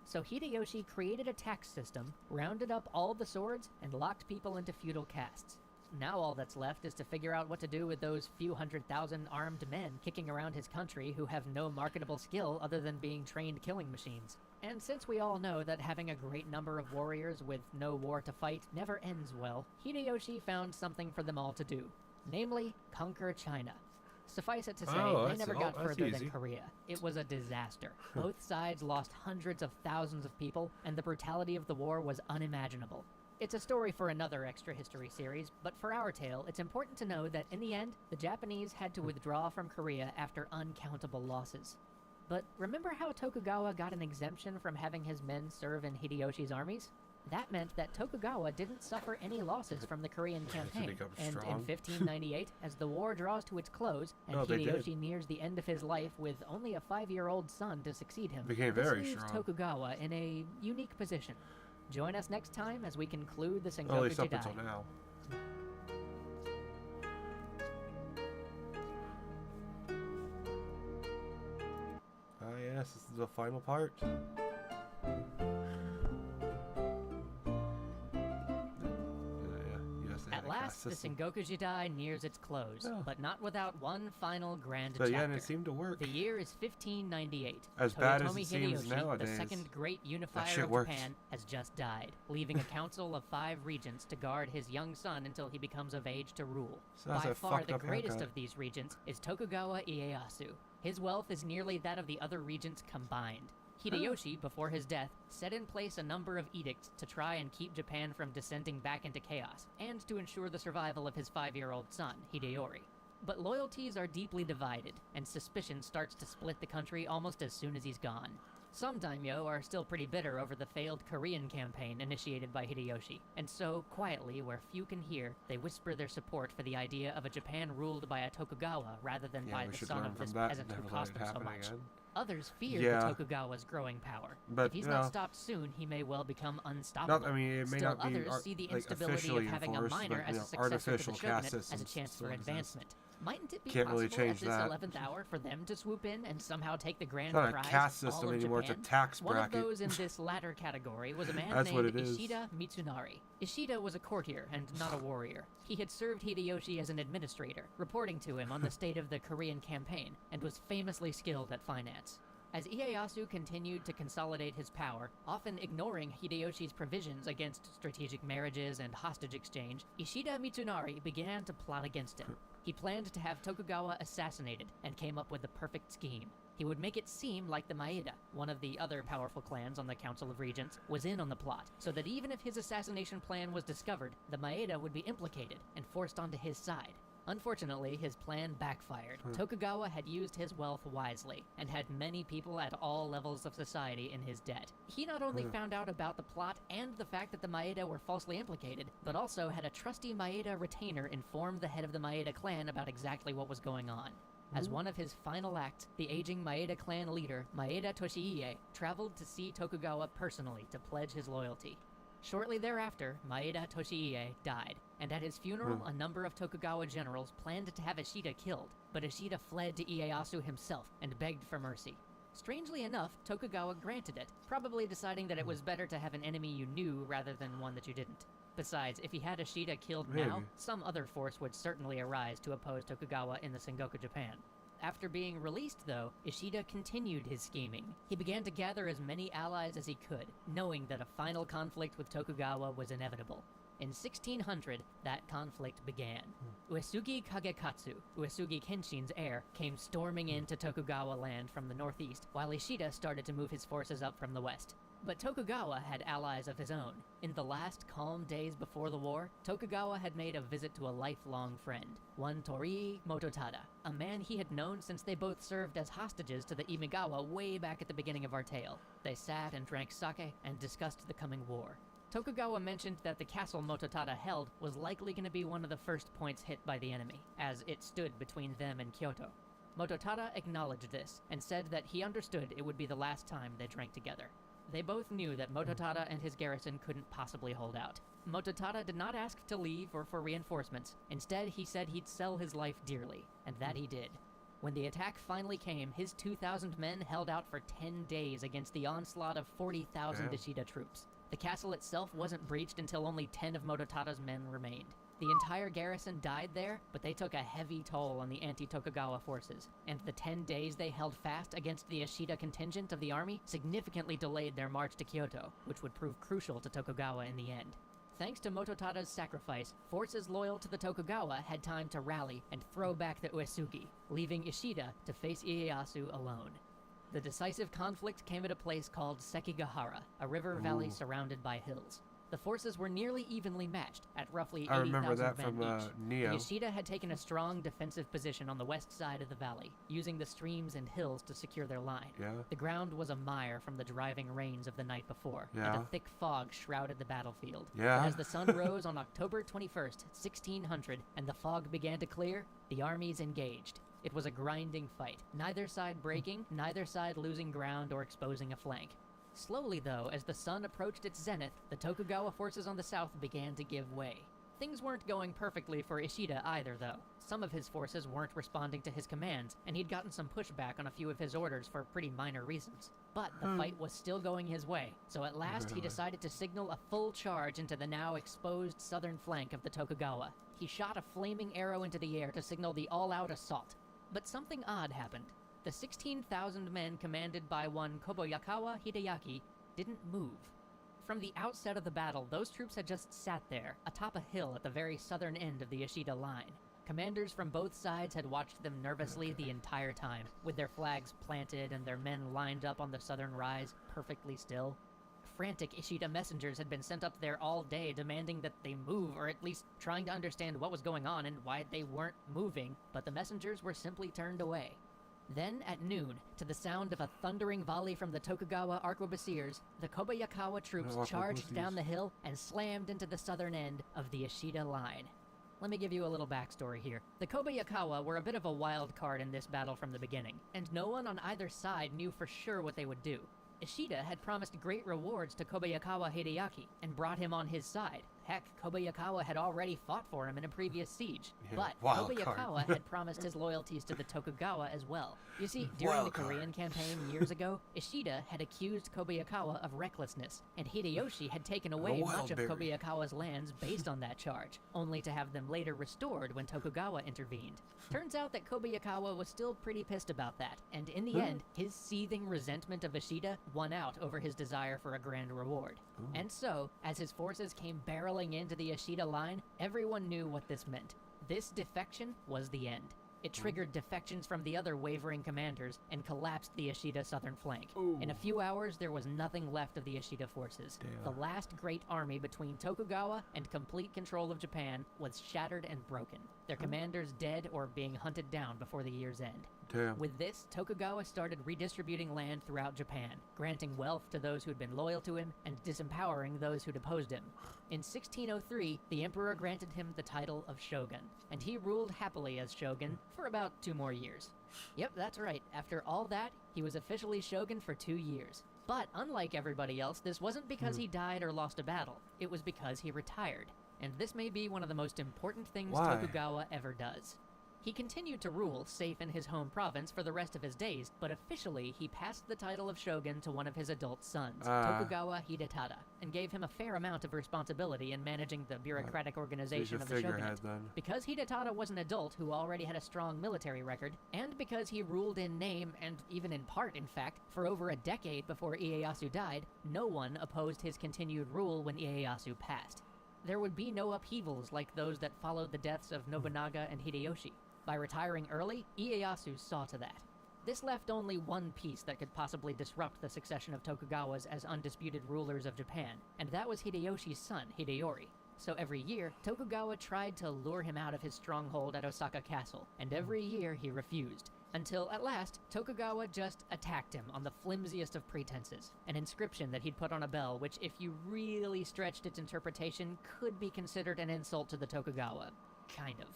So Hideyoshi created a tax system, rounded up all the swords, and locked people into feudal castes. Now all that's left is to figure out what to do with those few 100,000 armed men kicking around his country who have no marketable skill other than being trained killing machines. And since we all know that having a great number of warriors with no war to fight never ends well, Hideyoshi found something for them all to do. Namely, conquer China. Suffice it to say, they never got further than Korea. It was a disaster. Both sides lost hundreds of thousands of people, and the brutality of the war was unimaginable. It's a story for another extra history series, but for our tale, it's important to know that in the end, the Japanese had to withdraw from Korea after uncountable losses. But remember how Tokugawa got an exemption from having his men serve in Hideyoshi's armies? That meant that Tokugawa didn't suffer any losses from the Korean campaign, and in 1598, as the war draws to its close, and Hideyoshi nears the end of his life with only a 5-year-old son to succeed him, this leaves Tokugawa in a unique position. Join us next time as we conclude the Sengoku Jidai. Until now. Yes, this is the final part. Yes, the Sengoku Jidai nears its close, but not without one final grand But chapter. yeah, it seemed to work. The year is 1598. As Toyotomi bad as it seems Hideyoshi, nowadays, the second great that unifier shit of worked. Japan, has just died, leaving a council of 5 regents to guard his young son until he becomes of age to rule. So that's By a far, fucked the up greatest haircut. of these regents is Tokugawa Ieyasu. His wealth is nearly that of the other regents combined. Hideyoshi, before his death, set in place a number of edicts to try and keep Japan from descending back into chaos, and to ensure the survival of his 5-year-old son, Hideyori. But loyalties are deeply divided, and suspicion starts to split the country almost as soon as he's gone. Some daimyo are still pretty bitter over the failed Korean campaign initiated by Hideyoshi, and so, quietly, where few can hear, they whisper their support for the idea of a Japan ruled by a Tokugawa rather than by the son of this peasant who cost them so much. Others fear the Tokugawa's growing power. But, if he's you not know, stopped soon, he may well become unstoppable. I mean, it may Still, not be others see the like instability of officially having a enforced, minor but, as you a know, successor to the artificial caste shogunate as a systems chance still for exist. advancement. Mightn't it be Can't really possible change at this that. 11th hour for them to swoop in and somehow take the grand It's not a prize? caste system all of anymore, Japan? it's a tax One bracket. of those in this latter category was a man That's what named it is. Ishida Mitsunari. Ishida was a courtier and not a warrior. He had served Hideyoshi as an administrator, reporting to him on the state of the Korean campaign, and was famously skilled at finance. As Ieyasu continued to consolidate his power, often ignoring Hideyoshi's provisions against strategic marriages and hostage exchange, Ishida Mitsunari began to plot against him. He planned to have Tokugawa assassinated and came up with the perfect scheme. He would make it seem like the Maeda, one of the other powerful clans on the Council of Regents, was in on the plot, so that even if his assassination plan was discovered, the Maeda would be implicated and forced onto his side. Unfortunately, his plan backfired. Tokugawa had used his wealth wisely, and had many people at all levels of society in his debt. He not only found out about the plot and the fact that the Maeda were falsely implicated, but also had a trusty Maeda retainer inform the head of the Maeda clan about exactly what was going on. As one of his final acts, the aging Maeda clan leader, Maeda Toshiie, traveled to see Tokugawa personally to pledge his loyalty. Shortly thereafter, Maeda Toshiie died, and at his funeral, a number of Tokugawa generals planned to have Ishida killed, but Ishida fled to Ieyasu himself and begged for mercy. Strangely enough, Tokugawa granted it, probably deciding that it was better to have an enemy you knew rather than one that you didn't. Besides, if he had Ishida killed now, some other force would certainly arise to oppose Tokugawa in the Sengoku Japan. After being released, though, Ishida continued his scheming. He began to gather as many allies as he could, knowing that a final conflict with Tokugawa was inevitable. In 1600, that conflict began. Uesugi Kagekatsu, Uesugi Kenshin's heir, came storming into Tokugawa land from the northeast, while Ishida started to move his forces up from the west. But Tokugawa had allies of his own. In the last calm days before the war, Tokugawa had made a visit to a lifelong friend, one Torii Mototada, a man he had known since they both served as hostages to the Imigawa way back at the beginning of our tale. They sat and drank sake and discussed the coming war. Tokugawa mentioned that the castle Mototada held was likely going to be one of the first points hit by the enemy, as it stood between them and Kyoto. Mototada acknowledged this, and said that he understood it would be the last time they drank together. They both knew that Mototada and his garrison couldn't possibly hold out. Mototada did not ask to leave or for reinforcements. Instead, he said he'd sell his life dearly, and that he did. When the attack finally came, his 2,000 men held out for 10 days against the onslaught of 40,000 Ishida troops. The castle itself wasn't breached until only 10 of Mototada's men remained. The entire garrison died there, but they took a heavy toll on the anti-Tokugawa forces, and the 10 days they held fast against the Ishida contingent of the army significantly delayed their march to Kyoto, which would prove crucial to Tokugawa in the end. Thanks to Mototada's sacrifice, forces loyal to the Tokugawa had time to rally and throw back the Uesugi, leaving Ishida to face Ieyasu alone. The decisive conflict came at a place called Sekigahara, a river valley surrounded by hills. The forces were nearly evenly matched, at roughly 80,000 men I remember that from each. Neo. The Ishida had taken a strong defensive position on the west side of the valley, using the streams and hills to secure their line. The ground was a mire from the driving rains of the night before, and a thick fog shrouded the battlefield. But as the sun rose on October 21st, 1600, and the fog began to clear, the armies engaged. It was a grinding fight, neither side breaking, neither side losing ground or exposing a flank. Slowly, though, as the sun approached its zenith, the Tokugawa forces on the south began to give way. Things weren't going perfectly for Ishida either, though. Some of his forces weren't responding to his commands, and he'd gotten some pushback on a few of his orders for pretty minor reasons. But the fight was still going his way, so at last he decided to signal a full charge into the now exposed southern flank of the Tokugawa. he shot a flaming arrow into the air to signal the all-out assault. But something odd happened. The 16,000 men commanded by one Kobayakawa Hideaki didn't move. From the outset of the battle, those troops had just sat there, atop a hill at the very southern end of the Ishida line. Commanders from both sides had watched them nervously the entire time, with their flags planted and their men lined up on the southern rise, perfectly still. Frantic Ishida messengers had been sent up there all day demanding that they move, or at least trying to understand what was going on and why they weren't moving, but the messengers were simply turned away. Then, at noon, to the sound of a thundering volley from the Tokugawa arquebusiers, the Kobayakawa troops charged down the hill and slammed into the southern end of the Ishida line. Let me give you a little backstory here. The Kobayakawa were a bit of a wild card in this battle from the beginning, and no one on either side knew for sure what they would do. Ishida had promised great rewards to Kobayakawa Hideaki and brought him on his side. Heck, Kobayakawa had already fought for him in a previous siege. But Kobayakawa had promised his loyalties to the Tokugawa as well. You see, during the Korean campaign years ago, Ishida had accused Kobayakawa of recklessness, and Hideyoshi had taken away much of Kobayakawa's lands based on that charge, only to have them later restored when Tokugawa intervened. Turns out that Kobayakawa was still pretty pissed about that, and in the end, his seething resentment of Ishida won out over his desire for a grand reward. And so, as his forces came barreling into the Ishida line, everyone knew what this meant. This defection was the end. It triggered defections from the other wavering commanders and collapsed the Ishida southern flank. In a few hours, there was nothing left of the Ishida forces. The last great army between Tokugawa and complete control of Japan was shattered and broken, their commanders dead or being hunted down before the year's end. With this, Tokugawa started redistributing land throughout Japan, granting wealth to those who'd been loyal to him and disempowering those who'd opposed him. In 1603, the emperor granted him the title of shogun, and he ruled happily as shogun for about 2 more years. Yep, that's right. After all that, he was officially shogun for 2 years. But unlike everybody else, this wasn't because he died or lost a battle. It was because he retired. And this may be one of the most important things Tokugawa ever does. He continued to rule safe in his home province for the rest of his days, but officially he passed the title of shogun to one of his adult sons, Tokugawa Hidetada, and gave him a fair amount of responsibility in managing the bureaucratic organization of the shogunate. Because Hidetada was an adult who already had a strong military record, and because he ruled in name, and even in part, in fact, for over a decade before Ieyasu died, no one opposed his continued rule when Ieyasu passed. There would be no upheavals like those that followed the deaths of Nobunaga and Hideyoshi. By retiring early, Ieyasu saw to that. This left only one piece that could possibly disrupt the succession of Tokugawas as undisputed rulers of Japan, and that was Hideyoshi's son, Hideyori. So every year, Tokugawa tried to lure him out of his stronghold at Osaka Castle, and every year he refused. Until, at last, Tokugawa just attacked him on the flimsiest of pretenses, an inscription that he'd put on a bell which, if you really stretched its interpretation, could be considered an insult to the Tokugawa. Kind of.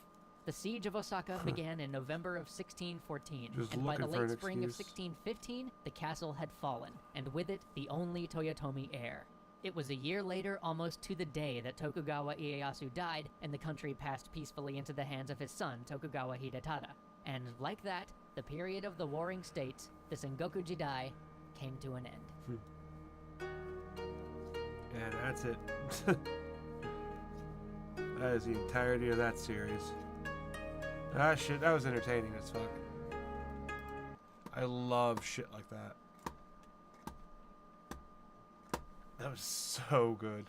The siege of Osaka began in November of 1614, and by the late spring of 1615, the castle had fallen, and with it, the only Toyotomi heir. It was a year later, almost to the day, that Tokugawa Ieyasu died, and the country passed peacefully into the hands of his son, Tokugawa Hidetada. And like that, the period of the warring states, the Sengoku Jidai, came to an end. And that's it. That is the entirety of that series. Ah, shit, that was entertaining as fuck. I love shit like that. That was so good.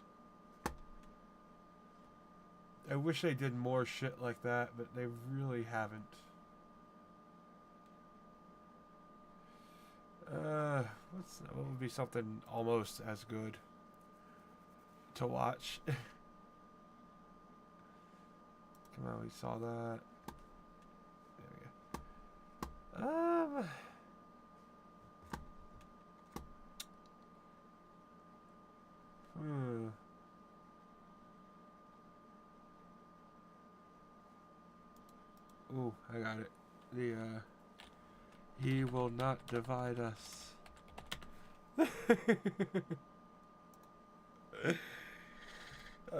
I wish they did more shit like that, but they really haven't. What would be something almost as good to watch? Come on, we saw that. There we go. Ooh, I got it. He will not divide us. I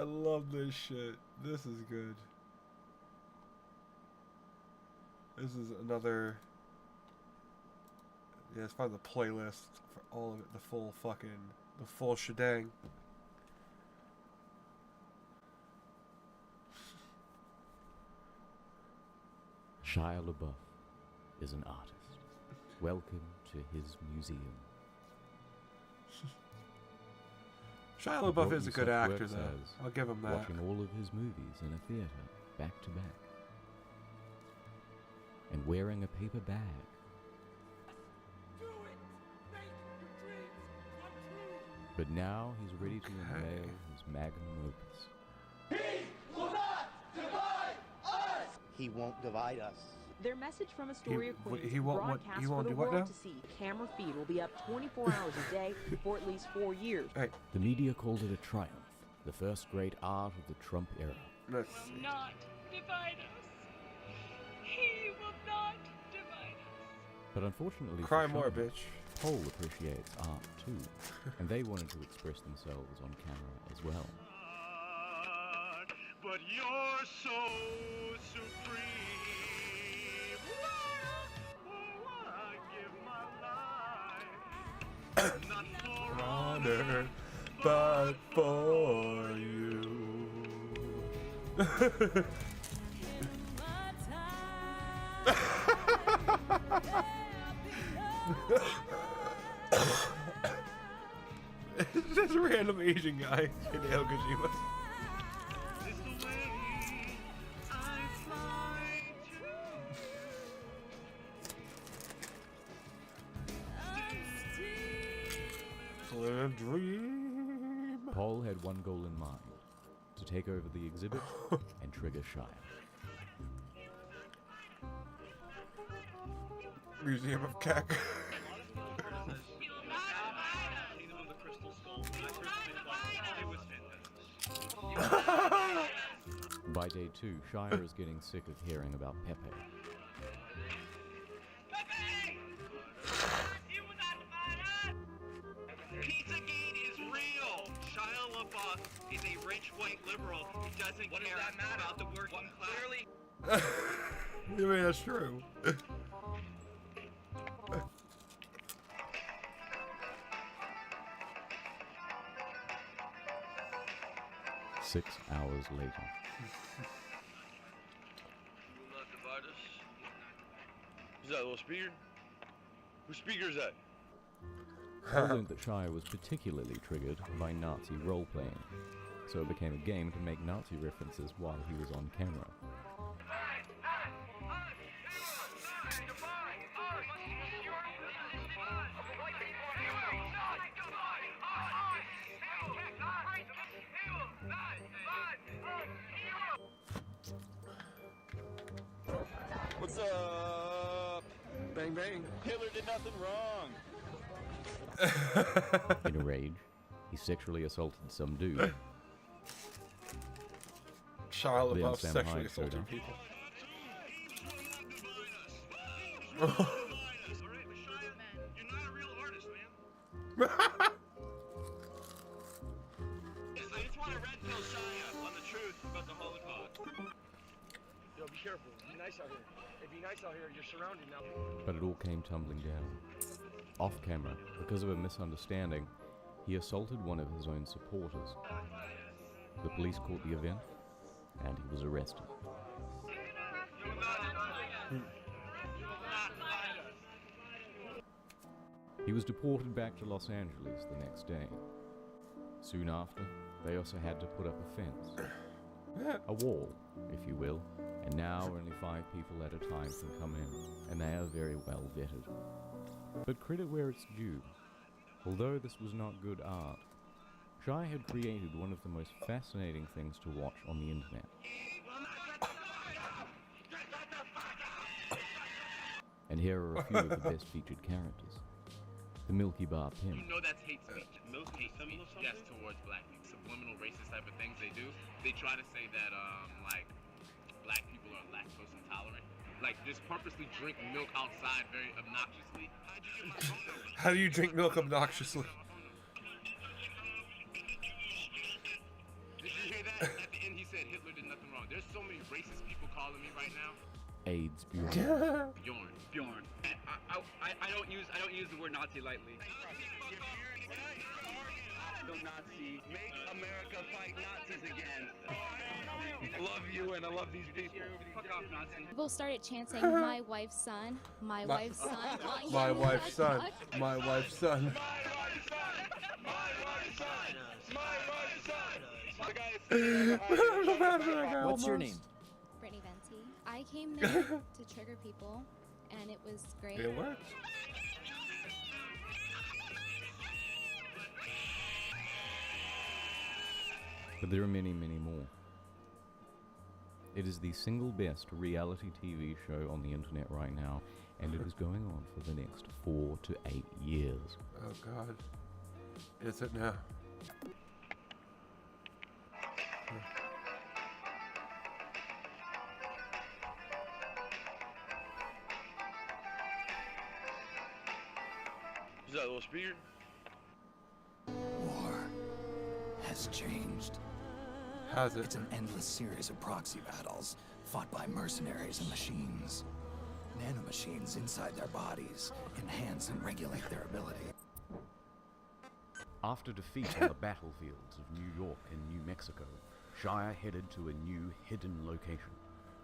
love this shit. This is good. This is another... Yeah, it's part of the playlist for all of it. The full shebang. Shia LaBeouf is an artist. Welcome to his museum. Shia He LaBeouf brought is you a good such actor, works though. as I'll give him that. Watching all of his movies in a theater, back to back. And wearing a paper bag. But now he's ready to unveil his magnum opus. He will not divide us! He won't divide us. Their message from Astoria, Queens, he won't what? broadcast He for won't the do what world now? to see. Camera feed will be up 24 hours a day for at least 4 years. Right. The media called it a triumph, the first great art of the Trump era. Let's Will not divide us. He will not divide us. But unfortunately, Cry for more, Shia, bitch. Paul appreciates art too, and they wanted to express themselves on camera as well. But you're so supreme. Oh, I give my life. Not for honor, but for you. It's just a random Asian guy in El Kojima. Dream. Paul had one goal in mind, to take over the exhibit and trigger Shia. Museum of Cack. By day 2, Shia is getting sick of hearing about Pepe. Pizzagate is real. Shia LaBeouf is a rich white liberal who doesn't care about the working class. Clearly. I mean, that's true. 6 hours later. You will not divide us. Who's that little speaker? Whose speaker is that? Paul learned that Shia was particularly triggered by Nazi role-playing, so it became a game to make Nazi references while he was on camera. What's up? Bang bang. Hitler did nothing wrong. In a rage, he sexually assaulted some dude. Shia Then LaBeouf Sam sexually Hyde showed assaulting up. people. I just want to red pill Shia on the truth about the Holocaust. Yo, be careful. Be nice out here. If you're nice out here, you're surrounded now. But it all came tumbling down. Off camera, because of a misunderstanding, he assaulted one of his own supporters. The police caught the event, and he was arrested. He was deported back to Los Angeles the next day. Soon after, they also had to put up a fence. A wall, if you will, and now only 5 people at a time can come in, and they are very well vetted. But credit where it's due. Although this was not good art, Shia had created one of the most fascinating things to watch on the internet. And here are a few of the best featured characters. The Milky Bar Pimp. You know that's hate speech. Most hate speech, yes, towards black people. Subliminal racist type of things they do. They try to say that, like, black people are lactose intolerant. Like, just purposely drink milk outside very obnoxiously. How do you drink milk obnoxiously? Did you hear that? At the end, he said Hitler did nothing wrong. There's so many racist people calling me right now. AIDS Bjorn. Bjorn. I don't use the word Nazi lightly. still Nazi. Make America fight Nazis again. I love you and I love these people. Fuck off, Nazi. People started chanting, "My wife's son, my wife's son." My wife's son. My wife's son. What's your name? Brittany Venti. I came there to trigger people, and it was great. It worked. But there are many, many more. It is the single best reality TV show on the internet right now, and it is going on for the next 4 to 8 years. Oh God. Is it now? Is that a little speaker? War has changed. Has it? It's an endless series of proxy battles fought by mercenaries and machines. Nanomachines inside their bodies enhance and regulate their ability. After defeat on the battlefields of New York and New Mexico, Shire headed to a new hidden location.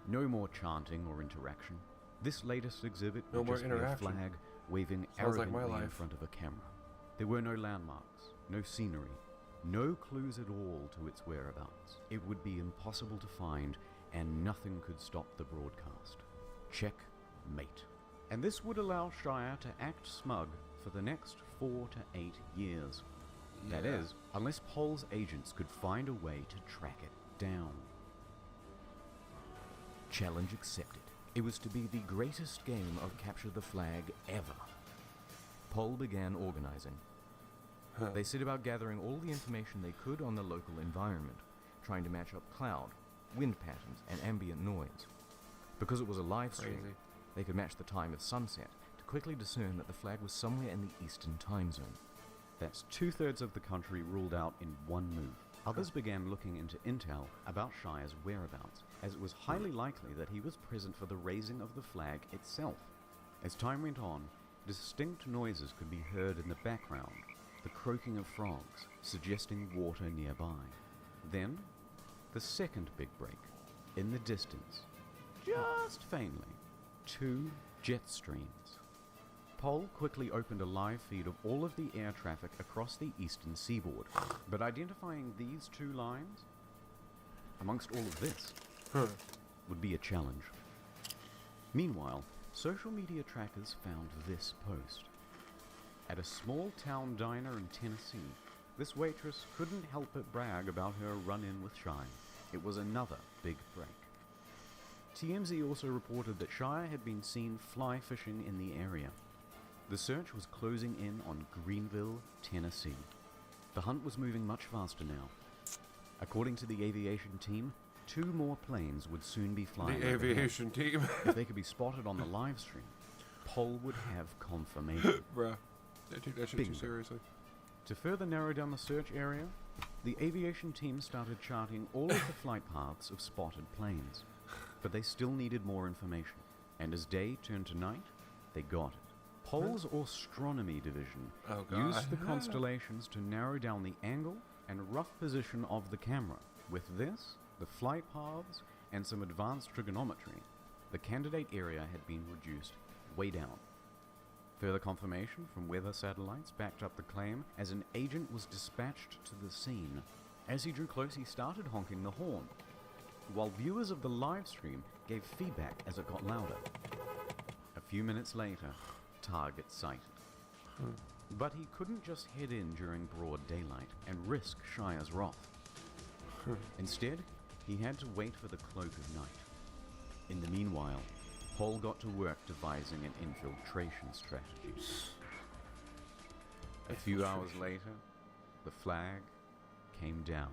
No more chanting or interaction. This latest exhibit No would more just be a interaction. flag waving Sounds like my arrogantly in life. front of a camera. There were no landmarks, no scenery, no clues at all to its whereabouts. It would be impossible to find, and nothing could stop the broadcast. Checkmate. And this would allow Shire to act smug for the next 4 to 8 years. That Yeah. is, unless Pol's agents could find a way to track it down. Challenge accepted. It was to be the greatest game of Capture the Flag ever. Pol began organizing. They set about gathering all the information they could on the local environment, trying to match up cloud, wind patterns, and ambient noise. Because it was a live stream, Crazy. they could match the time of sunset to quickly discern that the flag was somewhere in the eastern time zone. That's 2/3 of the country ruled out in one move. Others began looking into intel about Shire's whereabouts, as it was highly likely that he was present for the raising of the flag itself. As time went on, distinct noises could be heard in the background, the croaking of frogs, suggesting water nearby. Then, the second big break. In the distance, just faintly, 2 jet streams. Pol quickly opened a live feed of all of the air traffic across the eastern seaboard, but identifying these 2 lines, amongst all of this, would be a challenge. Meanwhile, social media trackers found this post. At a small town diner in Tennessee, this waitress couldn't help but brag about her run-in with Shire. It was another big break. TMZ also reported that Shire had been seen fly fishing in the area. The search was closing in on Greenville, Tennessee. The hunt was moving much faster now. According to the aviation team, 2 more planes would soon be flying. The aviation team. If they could be spotted on the live stream, Pol would have confirmation. Bruh, they take that shit too seriously. To further narrow down the search area, the aviation team started charting all of the flight paths of spotted planes. But they still needed more information, and as day turned to night, they got it. Pol's astronomy division used the constellations to narrow down the angle and rough position of the camera. With this, the flight paths, and some advanced trigonometry, the candidate area had been reduced way down. Further confirmation from weather satellites backed up the claim as an agent was dispatched to the scene. As he drew close, he started honking the horn, while viewers of the live stream gave feedback as it got louder. A few minutes later, target sighted. But he couldn't just head in during broad daylight and risk Shire's wrath. Instead, he had to wait for the cloak of night. In the meanwhile, Pol got to work devising an infiltration strategy. A few hours later, the flag came down,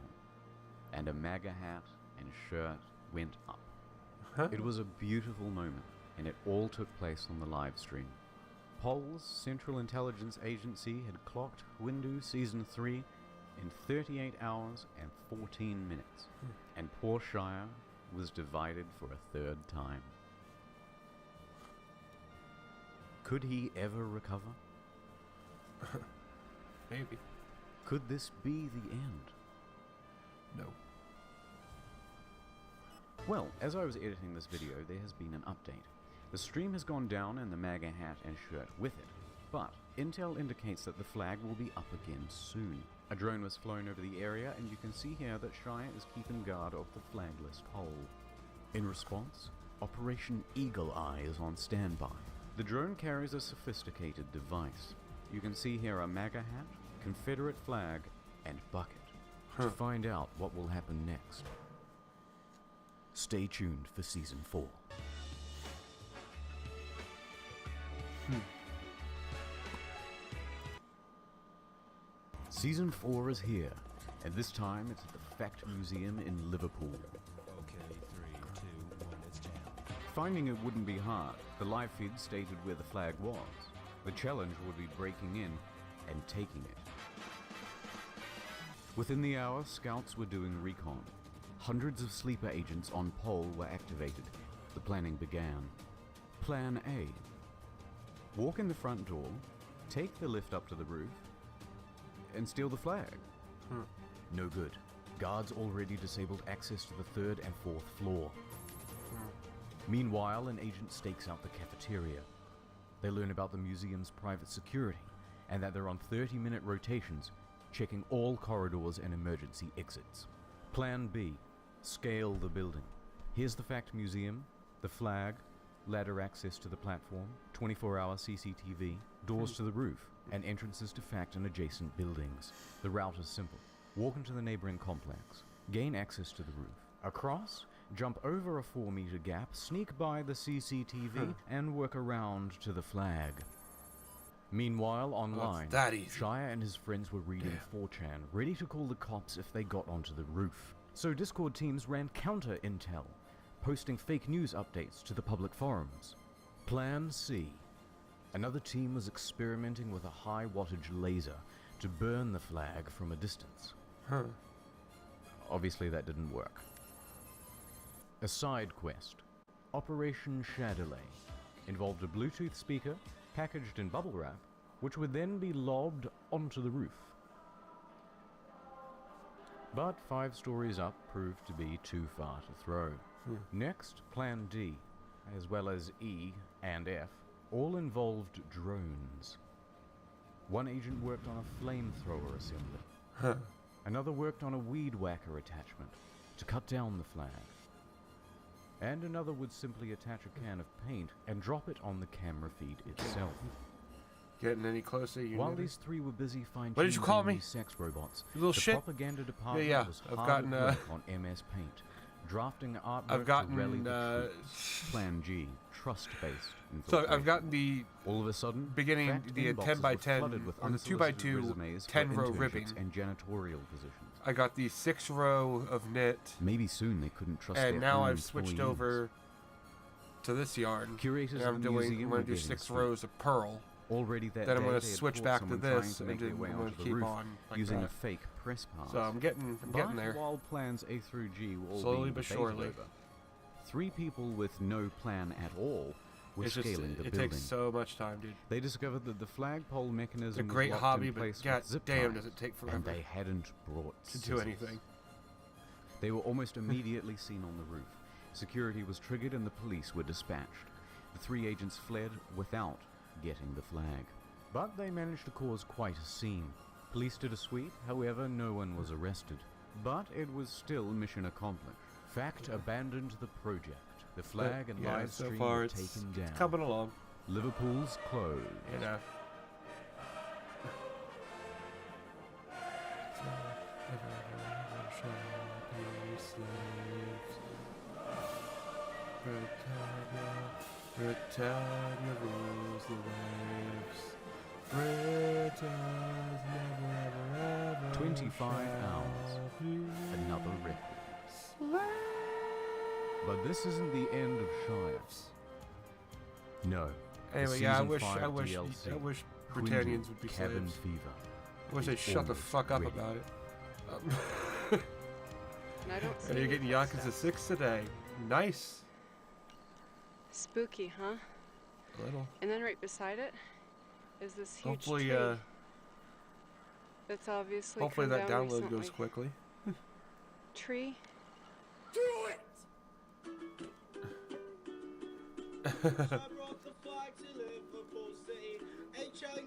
and a MAGA hat and shirt went up. It was a beautiful moment, and it all took place on the live stream. Pol's Central Intelligence Agency had clocked Windu Season 3 in 38 hours and 14 minutes, and poor Shire was divided for a 3rd time. Could he ever recover? Maybe. Could this be the end? No. Well, as I was editing this video, there has been an update. The stream has gone down and the MAGA hat and shirt with it, but intel indicates that the flag will be up again soon. A drone was flown over the area, and you can see here that Shire is keeping guard of the flagless cowl. In response, Operation Eagle Eye is on standby. The drone carries a sophisticated device. You can see here a MAGA hat, Confederate flag, and bucket. To find out what will happen next, stay tuned for Season 4. Season 4 is here, and this time it's at the Fact Museum in Liverpool. Okay, 3, 2, 1, it's jam. Finding it wouldn't be hard. The live feed stated where the flag was. The challenge would be breaking in and taking it. Within the hour, scouts were doing recon. Hundreds of sleeper agents on pole were activated. The planning began. Plan A. Walk in the front door, take the lift up to the roof, and steal the flag. No good. Guards already disabled access to the 3rd and 4th floor. Meanwhile, an agent stakes out the cafeteria. They learn about the museum's private security and that they're on 30-minute rotations, checking all corridors and emergency exits. Plan B. Scale the building. Here's the Fact Museum, the flag, ladder access to the platform, 24-hour CCTV, doors to the roof, and entrances to Fact and adjacent buildings. The route is simple. Walk into the neighboring complex, gain access to the roof. Across, jump over a 4-meter gap, sneak by the CCTV, and work around to the flag. Meanwhile, online, Shire and his friends were reading 4chan, ready to call the cops if they got onto the roof. So Discord teams ran counter-intel, posting fake news updates to the public forums. Plan C. Another team was experimenting with a high-wattage laser to burn the flag from a distance. Obviously that didn't work. A side quest, Operation Shadowlay, involved a Bluetooth speaker packaged in bubble wrap, which would then be lobbed onto the roof. But 5 stories up proved to be too far to throw. Next, Plan D, as well as E and F, all involved drones. One agent worked on a flamethrower assembly. Another worked on a weed whacker attachment to cut down the flag. And another would simply attach a can of paint and drop it on the camera feed itself. Getting any closer? While these 3 were busy finding what did you call me? Sex robots, you little the shit. propaganda department was I've hard gotten at work on MS Paint, drafting artwork I've gotten to rally the troops. Plan G, trust-based. So I've gotten the all of a sudden beginning the 10x10 on the 2x2 10-row ribbing and janitorial positions. I got the 6-row of knit. Maybe soon they couldn't trust and their now own I've switched employees. over to this yarn. Curators and I'm of the doing. museum I'm going were to do getting 6 straight. rows of pearl. Already that then I'm day, going to they had switch caught back to someone this trying to and make then their way I'm going onto to the keep roof on like using that. a fake press pass. So I'm getting there. While plans A through G were all Slowly being but debated surely. over, 3 people with no plan at all were It's just, scaling the it building. takes so much time, dude. They discovered that the flagpole mechanism It's a was great locked hobby, in but place god with zip damn ties, does it take forever. and they hadn't brought to do scissors. anything. They were almost immediately seen on the roof. Security was triggered and the police were dispatched. The 3 agents fled without getting the flag. But they managed to cause quite a scene. Police did a sweep, however no one was arrested. But it was still mission accomplished. Fact abandoned the project. The flag and yeah, live so stream far were it's taken down. coming along. Liverpool's closed. You know. Britannia rules the waves. Britain's never ever 25 hours. Another record. But this isn't the end of Shires. No. Anyway, The yeah, I Season wish 5 I wish DLC, Britannians would be Cabin slaves. Fever. I wish they is shut the almost fuck up ready. about it. And I don't see And you're getting any Yakuza 6 today. Nice. Spooky, huh? A little. And then right beside it is this huge Hopefully, tree. It's obviously Hopefully come that down download recently. goes quickly. Tree? Do it!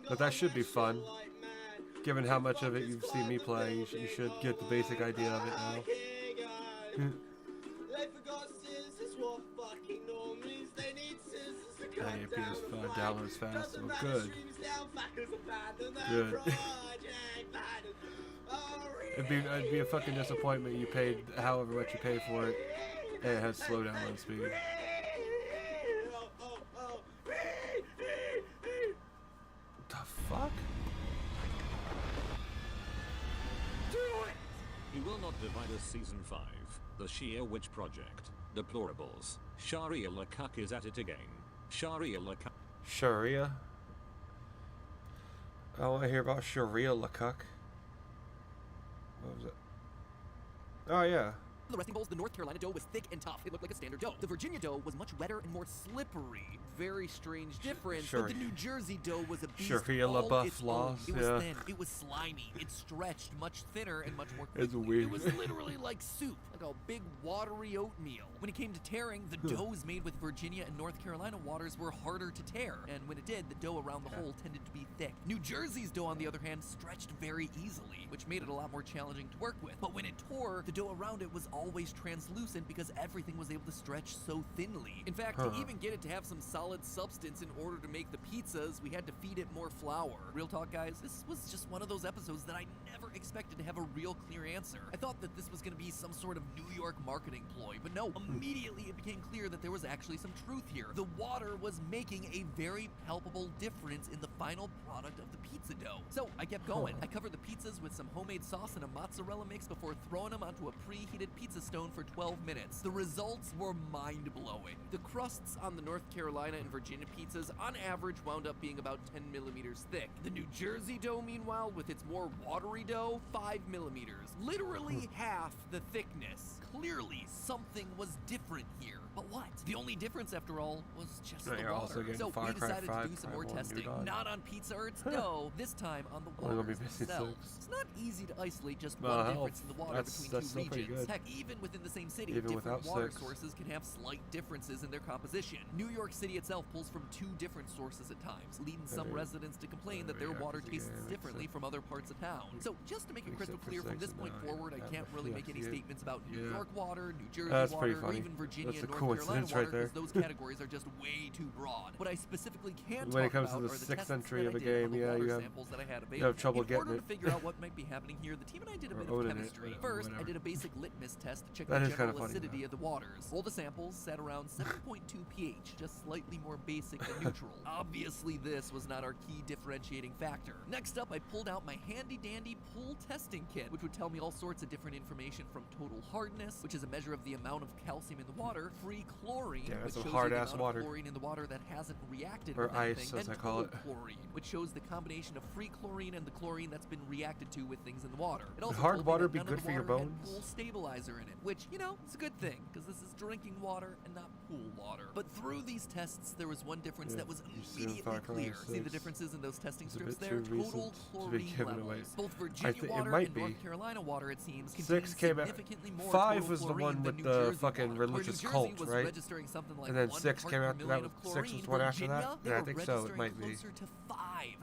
But that should be fun. Given how much of it you've seen me play, you should get the basic idea of it now. Hey, PS5 downloads fast. Well, good. Good. It'd be a fucking disappointment. You paid however much you paid for it, and it has slow download speed. The fuck? He will not divide us. Season 5. The Sheer Witch Project. Deplorables. Sharia LaCuck is at it again. Sharia LaCuck. Sharia? I want to hear about Sharia LaCuck. What was it? Oh, yeah. The resting bowls, the North Carolina dough was thick and tough. It looked like a standard dough. The Virginia dough was much wetter and more slippery. Very strange difference. But the New Jersey dough was a beast Sharia all LaBeouf its own. laws, It was yeah. thin. It was slimy. It stretched much thinner and much more quickly. It's weird. It was literally like soup, like a big watery oatmeal. When it came to tearing, the doughs made with Virginia and North Carolina waters were harder to tear. And when it did, the dough around the hole tended to be thick. New Jersey's dough, on the other hand, stretched very easily, which made it a lot more challenging to work with. But when it tore, the dough around it was always translucent because everything was able to stretch so thinly. In fact, to even get it to have some solid substance in order to make the pizzas, we had to feed it more flour. Real talk, guys, this was just one of those episodes that I never expected to have a real clear answer. I thought that this was going to be some sort of New York marketing ploy, but no, immediately it became clear that there was actually some truth here. The water was making a very palpable difference in the final product of the pizza dough. So I kept going. I covered the pizzas with some homemade sauce and a mozzarella mix before throwing them onto a preheated pizza stone for 12 minutes. The results were mind-blowing. The crusts on the North Carolina and Virginia pizzas on average wound up being about 10 millimeters thick. The New Jersey dough, meanwhile, with its more watery dough, 5 millimeters. Literally half the thickness. Clearly, something was different here. But what? The only difference, after all, was just the water. So we decided to do some more testing. Not on pizza or its dough, this time on the waters themselves. It's not easy to isolate just one difference in the water between two regions. Heck, even within the same city, different water sources can have slight differences in their composition. New York City itself pulls from 2 different sources at times, leading some residents to complain that their water tastes differently from other parts of town. So just to make it crystal clear, from this point forward, I can't really make any statements about New York water, New Jersey water, or even Virginia and North Carolina water, because those categories are just way too broad. What I specifically can When it talk comes to about the are the 6th tests century that of I a did on game, the yeah, water you have, samples that I had you have trouble in getting order it. to figure out what might be happening here, the team and I did a bit of owning it, chemistry. or First, I whatever. did a basic litmus test to check That the is kinda general funny, acidity of the waters. All the samples sat around 7.2 pH, just slightly more basic than neutral. Obviously, this was not our key differentiating factor. Next up, I pulled out my handy-dandy pool testing kit, which would tell me all sorts of different information, from total hardness, which is a measure of the amount of calcium in the water, free chlorine, Yeah, which some shows you the hard-ass amount water. of chlorine in the water that hasn't reacted Or with ice, anything, as and I call total it. chlorine, which shows the combination of free chlorine and the chlorine that's been reacted to with things in the water. It also hard told me water that be none good of the for your water had bones? pool stabilizer in it, which, you know, it's a good thing, because this is drinking water and not pool water. But through these tests, there was one difference that was immediately clear. See the differences in those testing It's a strips bit there? too Total recent to be chlorine given away. levels. Both I Virginia think it water might and be. North Carolina water, it seems, 6 contains came out. significantly more 5 total was the chlorine one than with New the Jersey fucking water. Where New religious Jersey cult, was right? registering something like And then 1 6 part came per after million that. of 6 was chlorine. the one after Virginia, that. they Yeah, I were think so. It registering might be. closer to 5.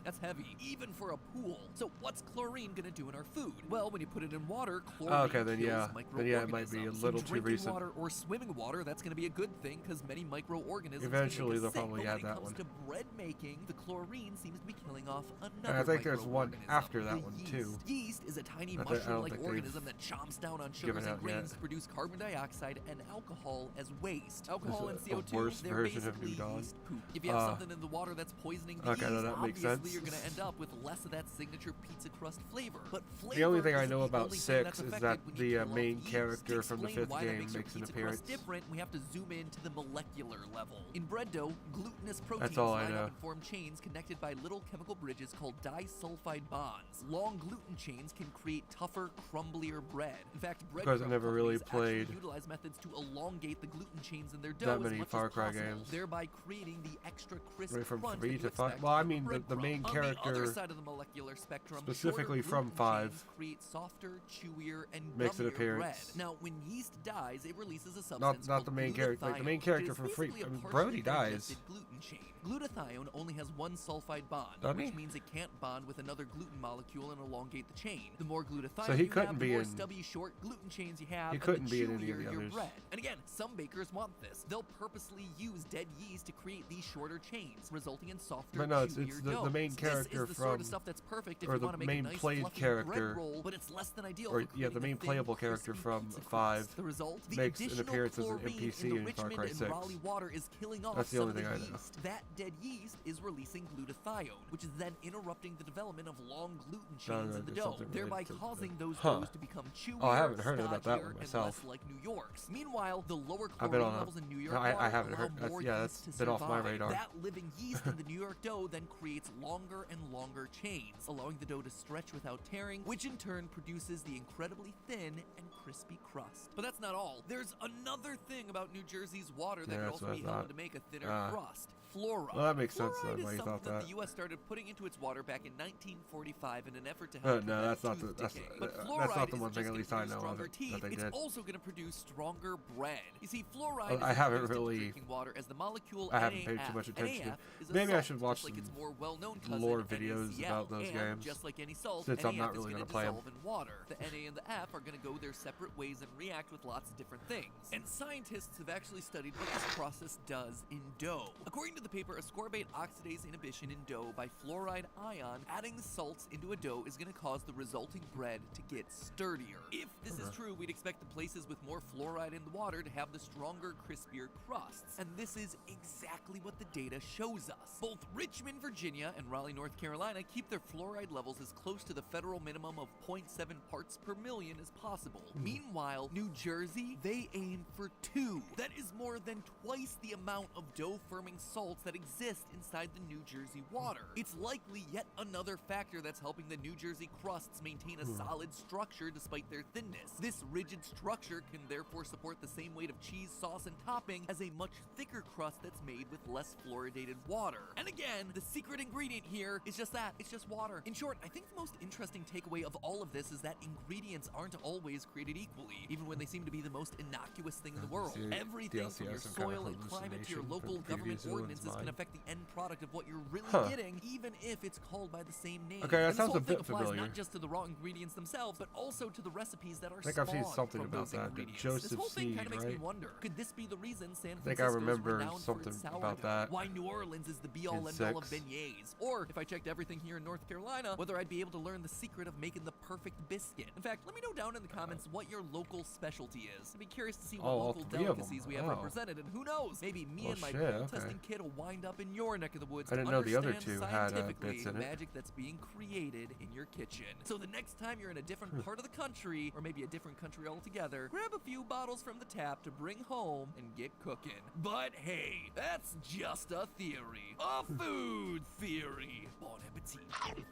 That's heavy, even for a pool. So what's chlorine gonna do in our food? Well, when you put it in water, chlorine Okay, then kills yeah. Then yeah, it might be a microorganisms. little In too drinking recent. water or swimming water, that's gonna be a good thing, because many microorganisms Eventually, can they'll make us sick. probably But add when it that comes one. to bread making, the chlorine seems to be killing off And another I think there's one microorganism, after that the one yeast. too. Yeast is a tiny I don't mushroom-like think they've organism that chomps down on given sugars out and grains yet. to produce carbon dioxide and alcohol as waste. Alcohol and a CO2, worse they're version of basically New Dawn. yeast poop. If you have something in the water that's poisoning the Okay, yeast, that makes obviously sense. you're going to end up with less of that signature pizza crust flavor. But flavor The only thing I isn't know the about only thing 6 that's is affected that when the you kill off main yeast. character To from the explain 5th why that game makes your makes an pizza appearance. crust different, we have to zoom in to the molecular level. In bread dough, glutinous proteins all I line know. up and form chains connected by little chemical bridges called disulfide bonds. Long gluten chains can create tougher, crumblier bread. In faad, bread Because I never really companies actually played utilize methods to elongate the gluten gluten chains in their dough that many as much Far as Cry possible, games. thereby creating the extra crisp Right from crunch 3 that you to 5. expect Well, I from mean, bread the main crumb. On the character, other side of the molecular spectrum, specifically shorter from gluten 5, chains create softer, chewier, and makes an gummier bread. appearance. Now, when yeast dies, it releases a substance Not the main character. Like the main character from Free. I mean, Brody dies. Gluten chain. Glutathione only has one sulfide bond, Doesn't which he? means it can't bond with another gluten molecule and elongate the chain. The more glutathione So he you couldn't have, be the more in- stubby, short gluten chains you have, He and couldn't the be in any of chewier the your others. bread. And again, some bakers want this. They'll purposely use dead yeast to create these shorter chains, resulting in softer, But no, it's chewier the doughs. main character this is the sort from, of stuff that's perfect if or you the want to make main a nice played fluffy character, bread roll, but it's less than ideal or for yeah, creating the a main thin, playable character crispy from pizza 5 crust. The result, the makes an additional appearance as an chlorine NPC in the in Far Richmond Cry and 6. Raleigh water is killing off That's the some only of thing the I know. yeast. That dead yeast is releasing glutathione, which is then interrupting the development of long gluten chains in the there's dough, something thereby related to causing those Huh. doughs to become chewier, Oh, I haven't heard about that stodgier, one and myself. less like New York's. Meanwhile, the lower I've been chlorine on levels in New York I water haven't allow heard. That's, more yeah, yeast that's to been off my survive. radar. That living yeast in the New York dough then creates longer and longer chains, allowing the dough to stretch without tearing, which in turn produces the incredibly thin and crispy crust. But that's not all. There's another thing about New Jersey's water that Yeah, could that's also what I be held thought. to make a thinner Ah. crust. Fluoride. Well, that makes sense Fluoride then, why is you thought something that that. the U.S. started putting into its water back in 1945 in an effort to No, help prevent that's not tooth the decay. But that's fluoride not the isn't one thing just at gonna least I produce know of stronger it, teeth, that they it's did. also going to produce stronger bread. You see, fluoride I is haven't introduced into really- drinking water as the molecule I haven't paid NaF. too much attention to NaF it. is a Maybe I salt, should watch just like its some more well-known cousin, lore videos NaCl, about those and games, just like any salt, since I'm NaF not is really gonna gonna play 'em. dissolve in water. The Na and the F are going to go their separate ways and react with lots of different things. And scientists have actually studied what this process does in dough. According to the paper, ascorbate oxidase inhibition in dough by fluoride ion, adding salts into a dough is going to cause the resulting bread to get sturdier. If this is true, we'd expect the places with more fluoride in the water to have the stronger, crispier crusts. And this is exactly what the data shows us. Both Richmond, Virginia and Raleigh, North Carolina keep their fluoride levels as close to the federal minimum of 0.7 parts per million as possible. Meanwhile, New Jersey, they aim for 2. That is more than twice the amount of dough-firming salts that exist inside the New Jersey water. It's likely yet another factor that's helping the New Jersey crusts maintain a solid structure despite their thinness. This rigid structure can therefore support the same weight of cheese, sauce, and topping as a much thicker crust that's made with less fluoridated water. And again, the secret ingredient here is just that. It's just water. In short, I think the most interesting takeaway of all of this is that ingredients aren't always created equally, even when they seem to be the most innocuous thing in the world. Everything from your soil and climate to your local government ordinances can affect the end product of what you're really getting, even if it's called by the same name. Okay, that and this sounds whole a thing bit applies familiar. not just to the raw ingredients themselves, but also to the recipes that are I think I've seen spawned something from about those that. The ingredients. Joseph This whole thing kind of Seed, makes me right? wonder, could this be the reason San I think I Francisco's remember renowned for something its about sourdough? that Why New Orleans is the be-all in end-all of 6. beignets? Or, if I checked everything here in North Carolina, whether I'd be able to learn the secret of making the perfect biscuit. In fact, let me know down in the comments what your local specialty is. I'd be curious to see what all local 3 of 'em. delicacies we have Oh. represented, and who knows, maybe me Well, and my shit, poll okay. testing kit will wind up in your neck of the woods I to didn't know the other understand 2 had, scientifically bits in the it. magic that's being created in your kitchen. So the next time you're in a different part of the country, or maybe a different country altogether, grab a few bottles from the tap to bring home and get cooking. But hey, that's just a theory. A food theory. Bon appetit.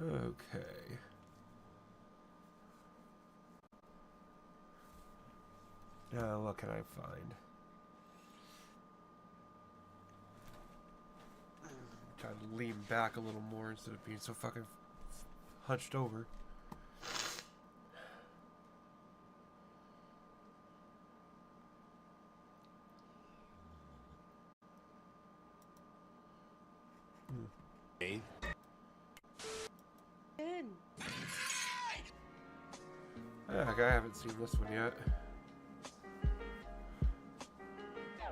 Okay. Now, what can I find? Try to lean back a little more instead of being so fucking hunched over. Hey. Okay, I haven't seen this one yet.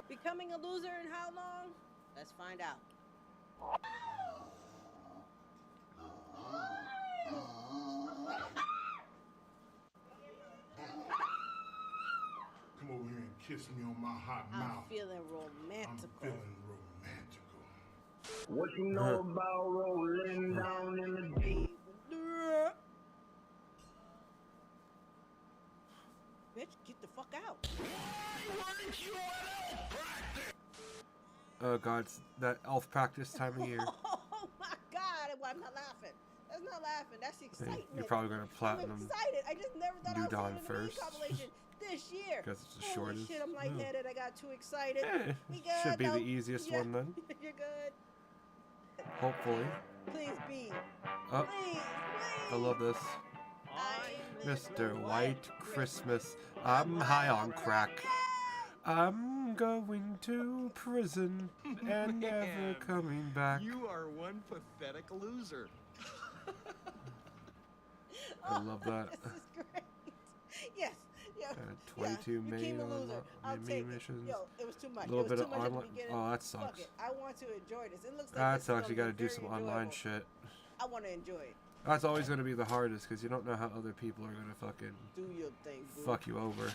Becoming a loser in how long? Let's find out. Come over here and kiss me on my hot I'm mouth. feeling romantical. I'm feeling romantical. What you know about rolling down in the deep? Bitch, get the fuck out. Oh god, it's that elf practice time of year. Oh my god, well, I'm not laughing. That's not laughing, that's the excitement. You're probably gonna platinum I'm excited. I just never thought I New was Dawn doing the first. compilation this year. Because it's the Holy shortest. shit, I'm lightheaded. I got too excited. We good? Should be No? the easiest Yeah. one then. You're good. Hopefully. Please be. Oh, Please, I love this. Mr. White Christmas, I'm high on crack. I'm going to prison and never coming back. You are one pathetic loser. I love that. This is great. Yes. Yeah. 22 You main became a loser. I'll take it. missions. Yo, it was too much. A little It was bit too of much at the online. beginning. Oh, that Fuck sucks. it. I want to enjoy this. It looks like That this is sucks. You gonna gotta be do some very online enjoyable. shit. I want to enjoy it. That's always gonna be the hardest because you don't know how other people are gonna fucking Do your thing, boo. fuck you over.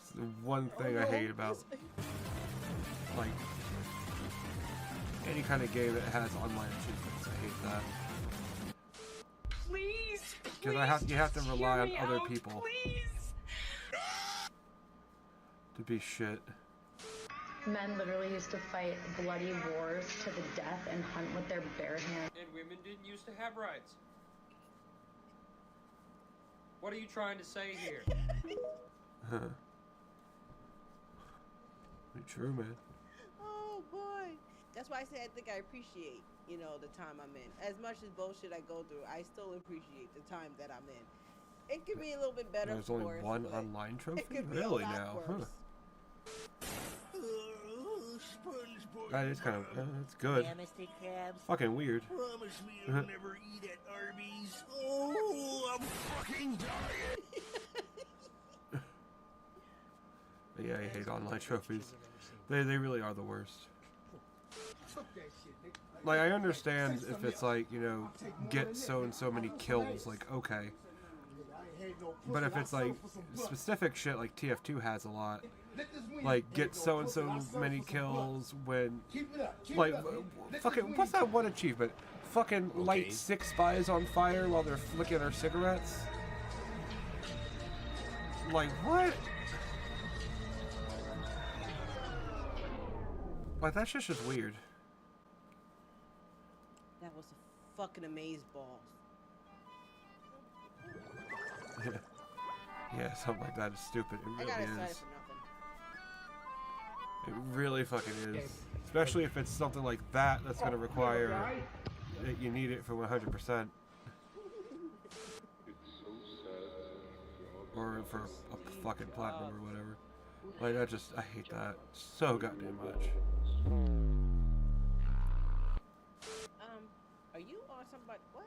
It's the one thing I hate about like any kind of game that has online achievements. I hate that. Please, Because you have to rely on me other out, people please. to be shit. Men literally used to fight bloody wars to the death and hunt with their bare hands. And women didn't used to have rights. What are you trying to say here? Huh. True, man. Oh boy. That's why I say I think I appreciate, you know, the time I'm in. As much as bullshit I go through, I still appreciate the time that I'm in. It could be a little bit better. There's of only course, one but online trophy? it could be Really a lot now? worse. That is kind of, that's good. Yeah, Mr. Krabs. Fucking weird. Promise me you'll never eat at Arby's. Oh, I'm fucking dying. But yeah, I hate online trophies. They really are the worst. Like, I understand if it's like, you know, get so and so many kills, like, okay. But if it's like specific shit like TF2 has a lot, like get so and so many kills when, like, fucking, what's that one achievement? Fucking light 6 spies on fire while they're flicking their cigarettes? Like, what? Like, that shit's just weird. That was a fucking amaze balls. Yeah, something like that is stupid. It I really got excited is. for nothing. It really fucking is. Especially if it's something like that that's going to require that you need it for 100%. Or for a fucking platinum or whatever. Like, I hate that so goddamn much. Are you on somebody? What?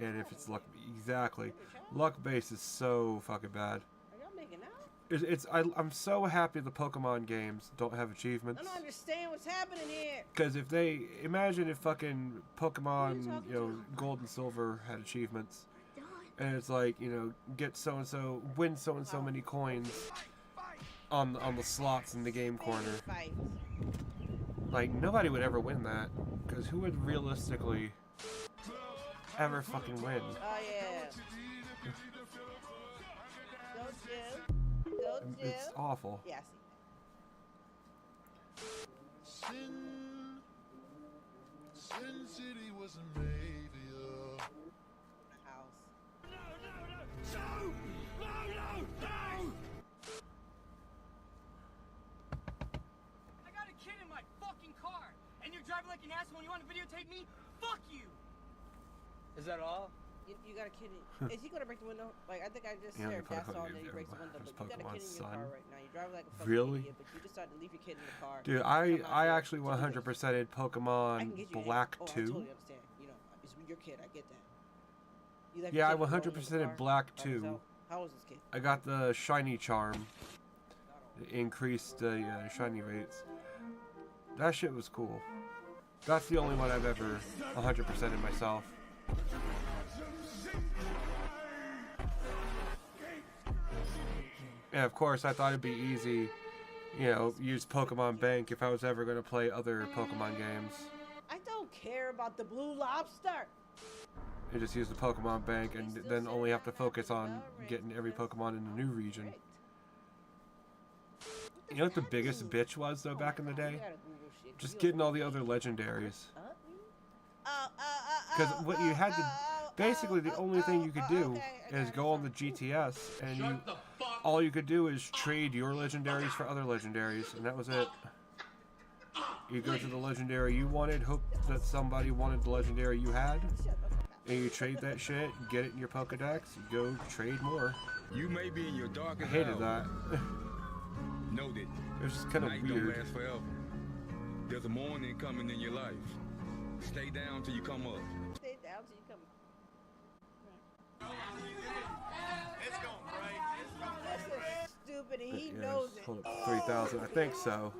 And if it's luck, exactly. Luck base is so fucking bad. Are y'all making out? I'm so happy the Pokemon games don't have achievements. I don't understand what's happening here. Because if they, imagine if fucking Pokemon, you know, Gold and Silver had achievements. And it's like, you know, get so and so, win so and so many coins on the slots in the game corner. Like, nobody would ever win that. Because who would realistically ever fucking win? Oh yeah. Go Jill. Go Jill. It's awful. Yeah, I see Sin City was a mafia. House. No! I got a kid in my fucking car, and you're driving like an asshole and you want to videotape me? Fuck you! Is that all? You got a kid in. Is he gonna break the window? Like, I think I just Yeah, said they that's probably all gonna that he give breaks the window. everyone But you got a kid Pokemon's in your car son. right now. You're driving like a fucking Really? idiot, but you decided to leave your kid in the car. Dude, I actually 100%ed Pokemon Black 2. I totally understand. You know, it's your kid. I get that. You left Yeah, I your kid alone in the 100%ed car Black by 2. himself? How old is this kid? I got the shiny charm. It increased the shiny rates. That shit was cool. That's the only one I've ever 100%ed myself. And of course, I thought it'd be easy, you know, use Pokemon Bank if I was ever going to play other Pokemon games. I don't care about the blue lobster. You just use the Pokemon Bank and then only have to focus on getting every Pokemon in the new region. You know what the biggest bitch was, though, back in the day? Just getting all the other legendaries. Because what you had to... Basically, the only thing you could do is go on the GTS, and all you could do is trade your legendaries for other legendaries, and that was it. You go to the legendary you wanted, hope that somebody wanted the legendary you had, and you trade that shit, get it in your Pokedex, you go trade more. You may be in your I darkest hated that. Know that it was just kind of night weird. don't last forever. There's a morning coming in your life. Stay down till you come up. Stay down till you come. It's going right. This is stupid, and he Yeah, knows just it. hold up, 3,000, I think so.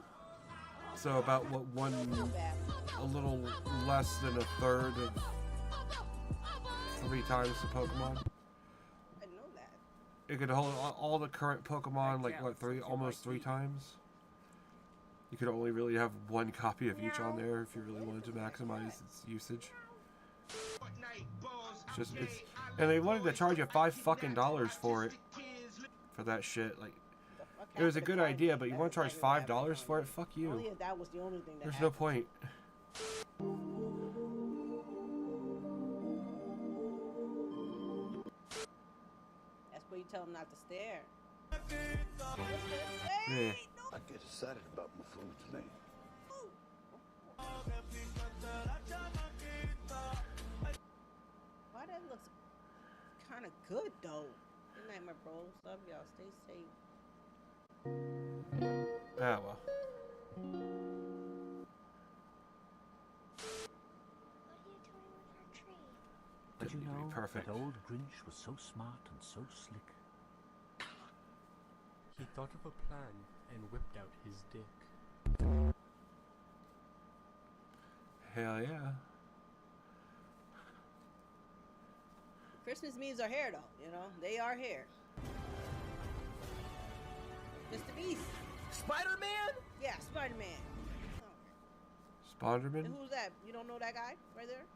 So about what a little less than a third of 3 times the Pokemon. I know that. It could hold all the current Pokemon, like what, almost 3 times. You could only really have 1 copy of each on there if you really wanted to maximize its usage. And they wanted to charge you $5 fucking for it, for that shit. Like, it was a good idea, but you want to charge $5 for it? Fuck you. Oh yeah, that was the only thing that There's no happened. point. That's where you tell him not to stare. Yeah. I get excited about my food tonight. Wow, that looks kind of good though. Good night, my bros. Love y'all. Stay safe. Ah, well. But you Didn't need to be know, perfect. that old Grinch was so smart and so slick. He thought of a plan and whipped out his dick. Hell yeah. Christmas memes are here though. You know, they are here. Mr. Beast. Spider-Man? Yeah, Spider-Man. Sponderman? And who's that? You don't know that guy right there?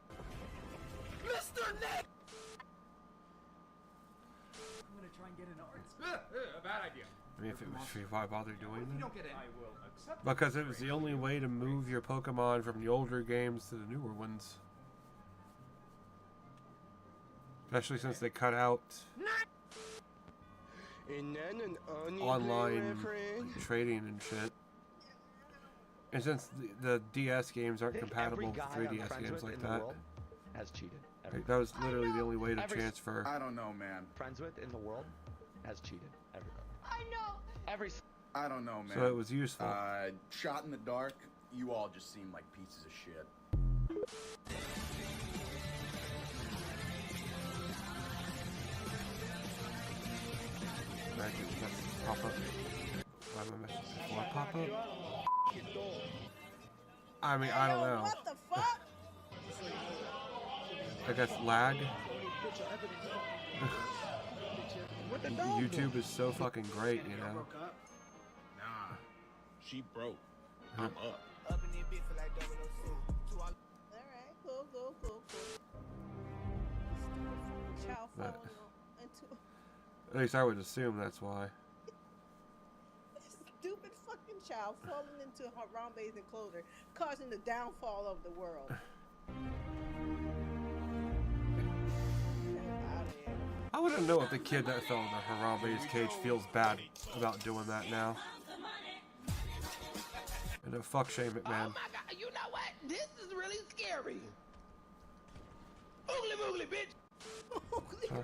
Mr. Nick! I'm gonna try and get an art. A bad idea. I mean, if it was free, why bother doing You that? don't get it. I will accept. Because it was the only way to move your Pokemon from the older games to the newer ones. Especially since they cut out online trading and shit. And since the DS games aren't compatible with 3DS games like that. Has cheated. Like, that was literally the only way to transfer. I don't know, man. Friends with in the world has cheated. Everybody. I know. I don't know, man. So it was useful. Shot in the dark, you all just seem like pieces of shit. Imagine messages pop up. Why my messages before pop up? I mean, I don't know. What the fuck? I guess lag. YouTube is so fucking great, you know. Nah, she broke. I'm up. Alright, cool. Child But- falling into At least I would assume that's why. stupid fucking child falling into Harambe's enclosure, causing the downfall of the world. I wouldn't know if the kid that fell into Harambe's cage feels bad about doing that now. And no, fuck shame it, man. Oh my god, you know what? This is really scary. Oogly boogly, bitch. Huh?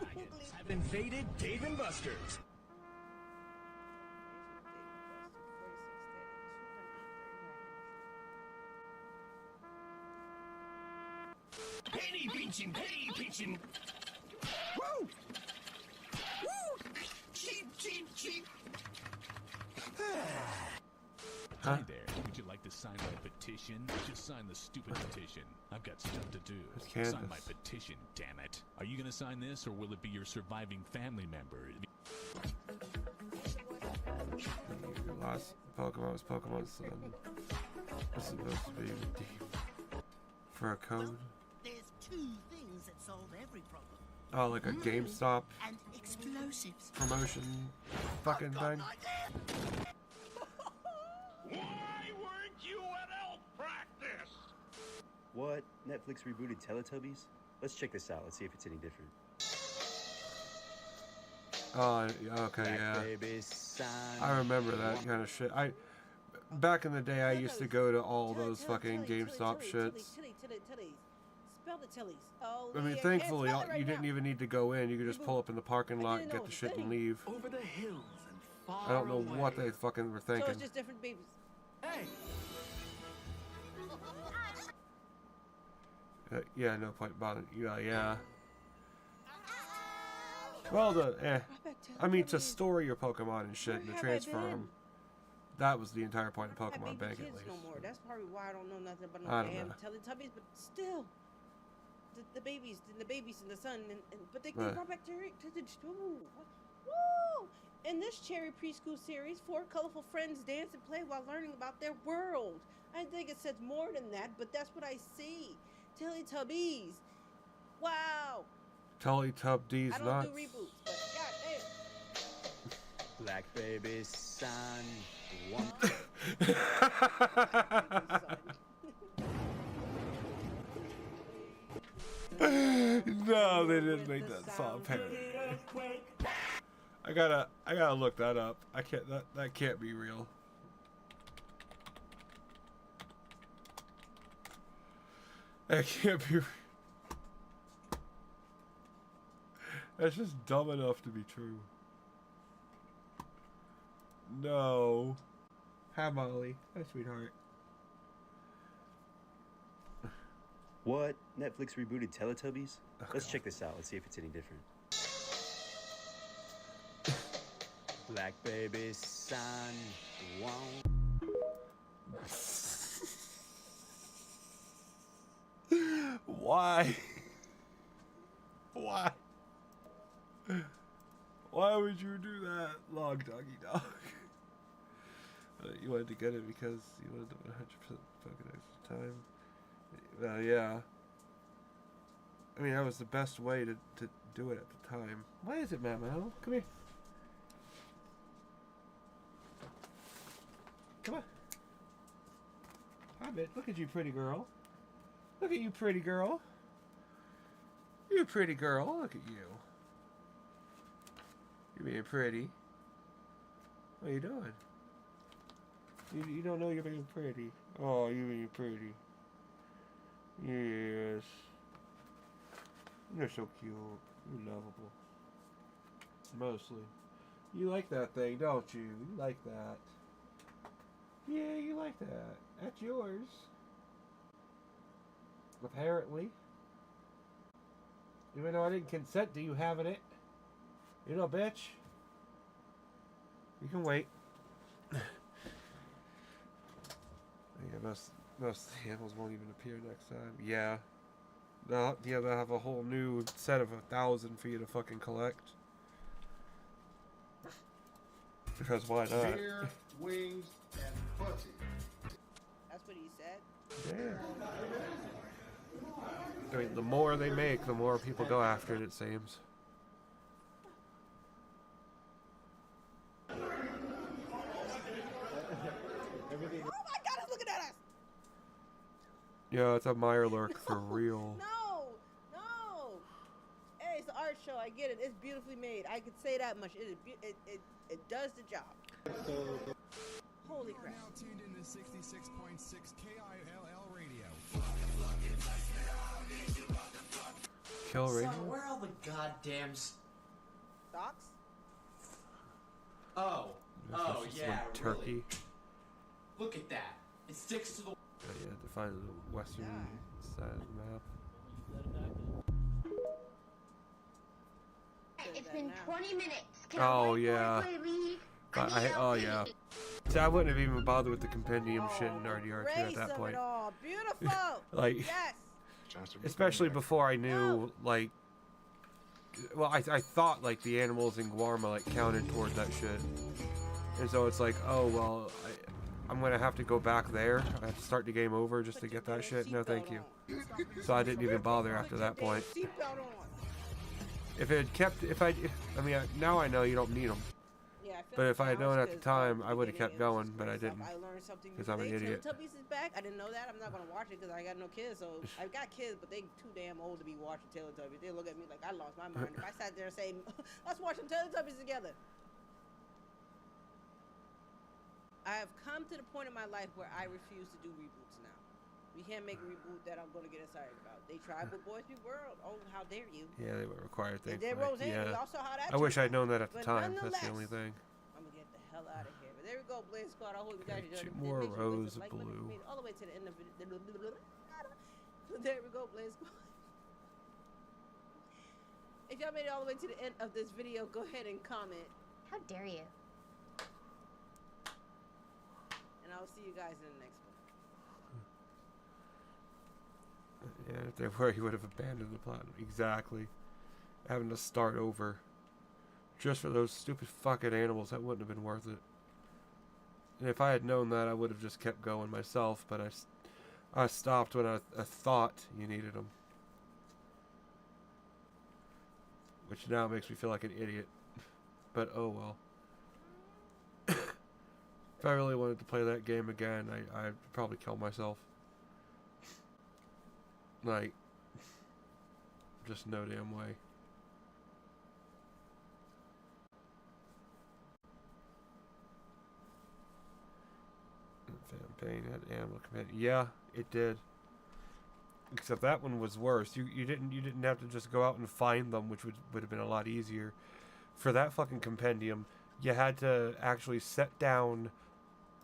I've invaded Dave and Buster's. Penny pinching. Woo! Woo! Cheap. Huh? Hi there. Would you like to sign my petition? Just sign the stupid petition. I've got stuff to do. It's Candace. Sign my petition, damn it. Are you gonna sign this, or will it be your surviving family member? Your last Pokemon was Pokemon Sun. It's supposed to be redeemed for a code. There's two things that solve every problem. Oh, like a GameStop And explosives. promotion fucking thing. Why weren't you at elk practice? What? Netflix rebooted Teletubbies? Let's check this out. Let's see if it's any different. Oh, okay, yeah. I remember that kind of shit. Back in the day, I used to go to all those fucking GameStop shits. Spell the Tillies. Oh, I mean, thankfully, you didn't even need to go in. You could just pull up in the parking lot and get the shit and leave. Over the hills and far I don't know away. what they fucking were So thinking. it's just different babies. Hey. Yeah, no point bothering. Yeah. Well, I mean, to store your Pokemon and shit and to transfer them. That was the entire point of Pokemon Bank, at least. No more. That's probably why I don't know nothing about I no don't damn know. Teletubbies, but still, the babies in the sun, but they Right. brought back Terry to the woo. In this Cherry Preschool series, 4 colorful friends dance and play while learning about their world. I think it says more than that, but that's what I see. Teletubbies. Wow. Teletubbies I don't nuts. do reboots, but goddamn. Black baby son. One. No, they didn't make that song parody. I gotta look that up. I can't. That can't be real. That can't be. That's just dumb enough to be true. No. Hi, Molly. Hi, sweetheart. What? Netflix rebooted Teletubbies? Let's check this out. Let's see if it's any different. Black baby son. Why? Why? Why would you do that, Long Doggy Dog? You wanted to get it because you wanted to 100% fucking extra time. Well, yeah. I mean, that was the best way to do it at the time. Why is it, Mamo? Come here. Come on. Hi, bitch. Look at you, pretty girl. Look at you, pretty girl. You pretty girl. Look at you. You're being pretty. What are you doing? You don't know you're being pretty. Oh, you're being pretty. Yes. You're so cute. You're lovable. Mostly. You like that thing, don't you? You like that. Yeah, you like that. That's yours. Apparently. Even though I didn't consent to you having it. You know, bitch. You can wait. Yeah, most of the animals won't even appear next time. Yeah. They'll have a whole new set of 1,000 for you to fucking collect. Because why not? Beer, wings, and pussy. That's what he said. Yeah. I mean, the more they make, the more people go after it, it seems. Oh my God, it's looking at us! Yeah, it's a Mirelurk for real. No! Hey, it's an art show. I get it. It's beautifully made. I could say that much. It does the job. Holy crap. Now tuned in to 66.6 KILL radio. Kill radio? Son, where are all the goddamn Socks? Oh, This is yeah, like turkey. really. Look at that. It sticks to the. Oh, yeah, to find the western side of the map. It's been 20 minutes. Can Oh, I wait yeah. for it, leave? Oh, yeah. See, I wouldn't have even bothered with the compendium shit in RDR2 at that point. Beautiful. Like, yes. especially before I knew, like, well, I thought, like, the animals in Guarma, like, counted toward that shit. And so it's like, oh, well, I'm going to have to go back there. I have to start the game over just to get that shit. No, thank you. So I didn't even bother after that point. If it had kept, I mean, now I know you don't need them. Yeah, But if I had known at the time, I would have kept going, but I didn't. I learned something because I'm an idiot. Teletubbies is back. I didn't know that. I'm not gonna watch it because I got no kids. So I've got kids, but they too damn old to be watching Teletubbies. They look at me like I lost my mind. If I sat there and say, "Let's watch some Teletubbies together," I have come to the point in my life where I refuse to do reboots now. We can't make a reboot that I'm going to get excited about. They tried with Boys Be World. Oh, how dare you! Yeah, they were required things. They Roseanne. Yeah. We all saw how that. I wish I'd known that at the but time. That's the only thing. I'm gonna get the hell out of here. But there we go, Blaze Squad. I hope you guys enjoyed it. More rose blue. All the way to the end of it. There we go, Blaze Squad. If y'all made it all the way to the end of this video, go ahead and comment. How dare you? And I'll see you guys in the next one. Yeah, if they were, he would have abandoned the plot. Exactly. Having to start over. Just for those stupid fucking animals, that wouldn't have been worth it. And if I had known that, I would have just kept going myself, but I stopped when I thought you needed them. Which now makes me feel like an idiot. But oh well. If I really wanted to play that game again, I'd probably kill myself. Like, just no damn way. Campaign had animal companion. Yeah, it did. Except that one was worse. You didn't have to just go out and find them, which would have been a lot easier. For that fucking compendium, you had to actually set down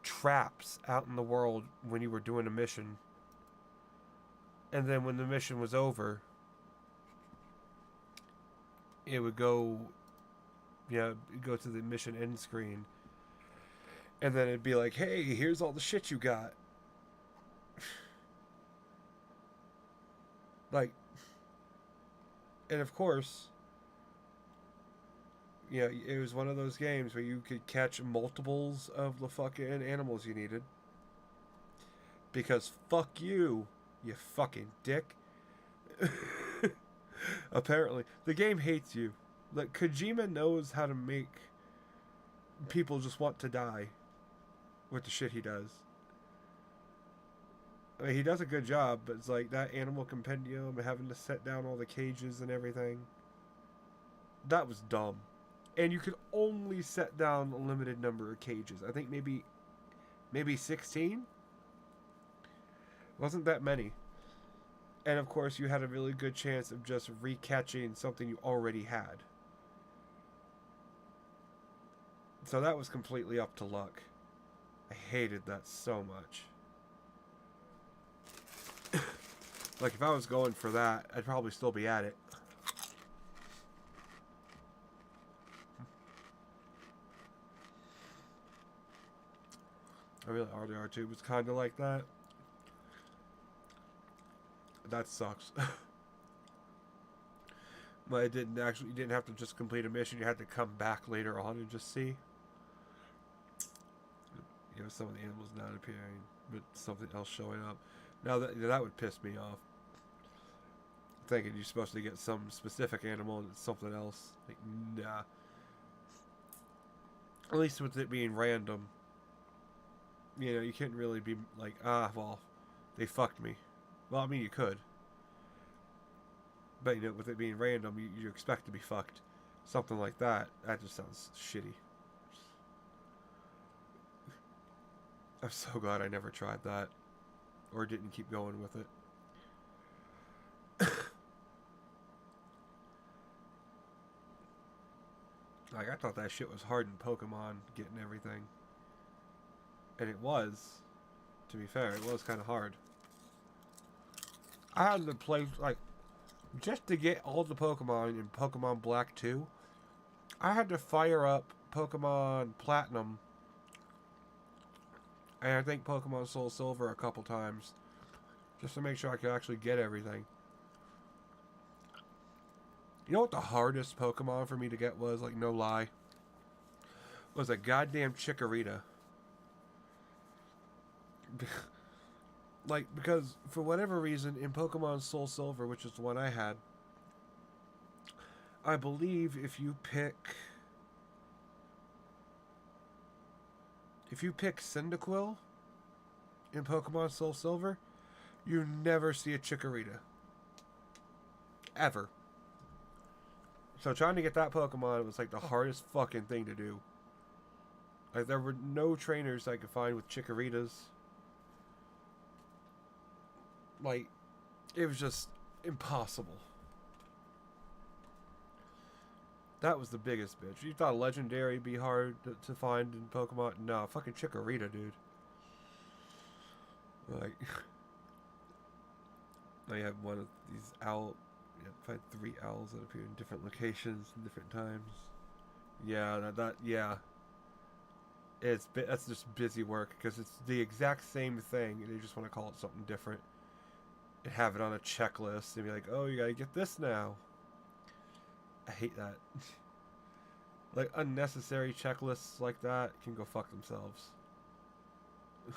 traps out in the world when you were doing a mission. And then when the mission was over, it would go to the mission end screen. And then it'd be like, hey, here's all the shit you got. Like, and of course, it was one of those games where you could catch multiples of the fucking animals you needed. Because fuck you, you fucking dick. Apparently. The game hates you. Like, Kojima knows how to make people just want to die with the shit he does. I mean, he does a good job, but it's like that animal compendium, having to set down all the cages and everything. That was dumb. And you could only set down a limited number of cages. I think maybe 16? Wasn't that many. And of course, you had a really good chance of just recatching something you already had. So that was completely up to luck. I hated that so much. Like, if I was going for that, I'd probably still be at it. I really, RDR2 was kind of like that. That sucks. But you didn't have to just complete a mission. You had to come back later on and just see. Some of the animals not appearing, but something else showing up. Now that would piss me off. Thinking you're supposed to get some specific animal and it's something else. Like, nah. At least with it being random. You can't really be like, well, they fucked me. Well, I mean, you could. But, with it being random, you expect to be fucked. Something like that. That just sounds shitty. I'm so glad I never tried that. Or didn't keep going with it. Like, I thought that shit was hard in Pokemon, getting everything. And it was. To be fair, it was kind of hard. I had to play, like, just to get all the Pokemon in Pokemon Black 2, I had to fire up Pokemon Platinum and I think Pokemon Soul Silver a couple times just to make sure I could actually get everything. You know what the hardest Pokemon for me to get was? Like, no lie. was a goddamn chikorita. Like, because for whatever reason in Pokemon Soul Silver, which is the one I had, I believe if you pick Cyndaquil in Pokemon Soul Silver, you never see a Chikorita. Ever. So trying to get that Pokemon was like the hardest fucking thing to do. Like, there were no trainers I could find with Chikoritas. Like, it was just impossible. That was the biggest bitch. You thought Legendary would be hard to find in Pokemon? No, fucking Chikorita, dude. Like, now you have one of these owl. You have to find 3 owls that appear in different locations and different times. Yeah, yeah. That's just busy work because it's the exact same thing and they just want to call it something different. And have it on a checklist and be like, oh, you gotta get this now. I hate that. Like, unnecessary checklists like that can go fuck themselves. You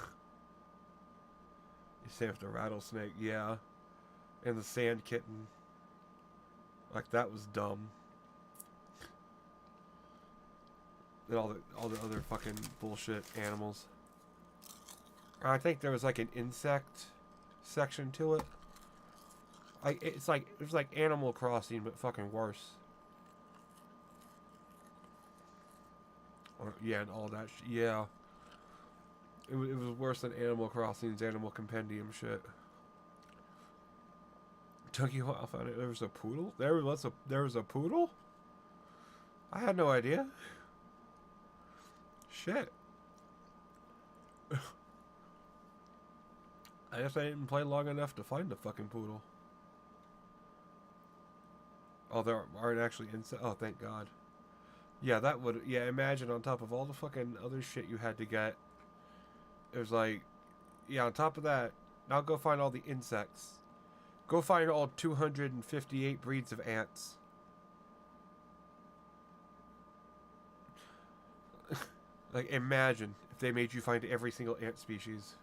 saved the rattlesnake, yeah. And the sand kitten. Like, that was dumb. And all the other fucking bullshit animals. I think there was like an insect section to it. Like, it's like Animal Crossing but fucking worse. Or, yeah, and all that yeah. It was worse than Animal Crossing's Animal Compendium shit. Took you a while to find it. There was a poodle? There was a poodle? I had no idea. Shit. I guess I didn't play long enough to find the fucking poodle. Oh, there aren't actually insects. Oh, thank God. Yeah, that would... Yeah, imagine on top of all the fucking other shit you had to get. It was like... Yeah, on top of that, now go find all the insects. Go find all 258 breeds of ants. Like, imagine if they made you find every single ant species.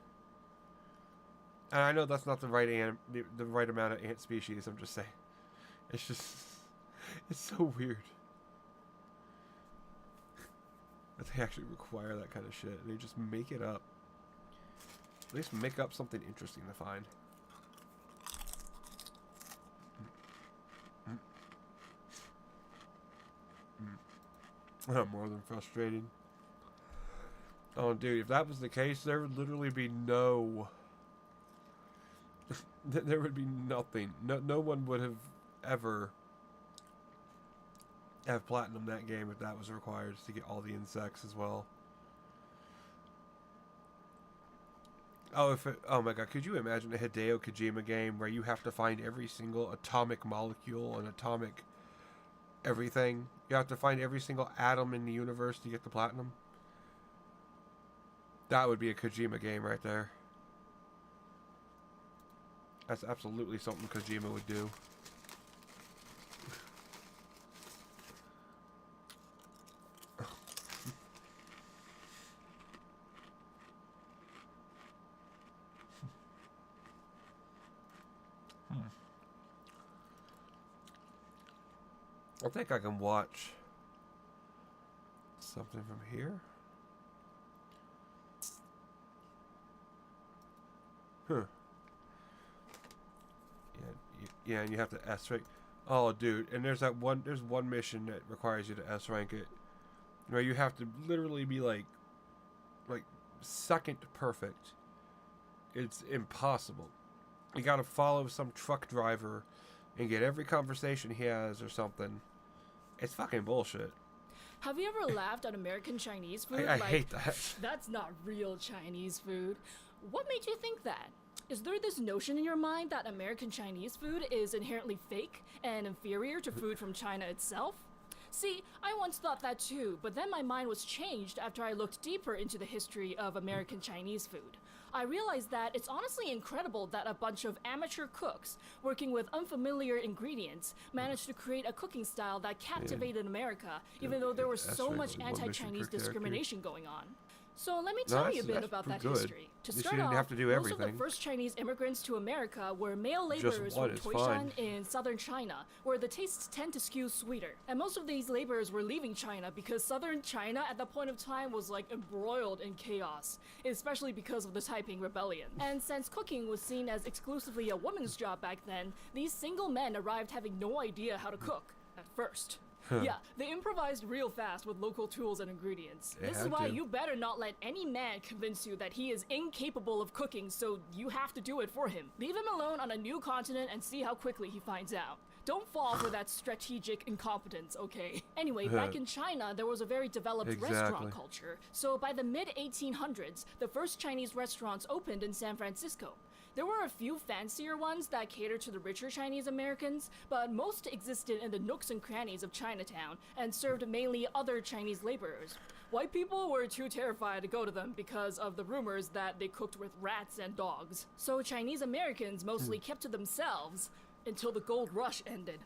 And I know that's not the right amount of ant species, I'm just saying. It's just... It's so weird. That they actually require that kind of shit. They just make it up. At least make up something interesting to find. More than frustrating. Oh, dude, if that was the case, there would literally be no... there would be nothing. No one would have ever have platinum that game if that was required to get all the insects as well. Oh, oh my God, could you imagine a Hideo Kojima game where you have to find every single atomic molecule and atomic everything? You have to find every single atom in the universe to get the platinum? That would be a Kojima game right there. That's absolutely something Kojima would do. I think I can watch something from here. Huh. Yeah, and you have to S rank. Oh, dude, and there's one mission that requires you to S rank it, where you have to literally be like second perfect. It's impossible. You gotta follow some truck driver and get every conversation he has or something. It's fucking bullshit. Have you ever laughed at American Chinese food? I hate that. That's not real Chinese food. What made you think that? Is there this notion in your mind that American Chinese food is inherently fake and inferior to food from China itself? See, I once thought that too, but then my mind was changed after I looked deeper into the history of American Chinese food. I realized that it's honestly incredible that a bunch of amateur cooks working with unfamiliar ingredients managed to create a cooking style that captivated America, even though there was so much anti-Chinese discrimination going on. So let me tell you a bit about that history. To start off, most of the first Chinese immigrants to America were male laborers from Toishan in southern China, where the tastes tend to skew sweeter. And most of these laborers were leaving China because southern China at that point of time was like embroiled in chaos, especially because of the Taiping Rebellion. And since cooking was seen as exclusively a woman's job back then, these single men arrived having no idea how to cook at first. Yeah, they improvised real fast with local tools and ingredients. This is why you better not let any man convince you that he is incapable of cooking, so you have to do it for him. Leave him alone on a new continent and see how quickly he finds out. Don't fall for that strategic incompetence, okay? Anyway, back in China, there was a very developed restaurant culture. So by the mid-1800s, the first Chinese restaurants opened in San Francisco. There were a few fancier ones that catered to the richer Chinese Americans, but most existed in the nooks and crannies of Chinatown and served mainly other Chinese laborers. White people were too terrified to go to them because of the rumors that they cooked with rats and dogs. So Chinese Americans mostly kept to themselves until the gold rush ended.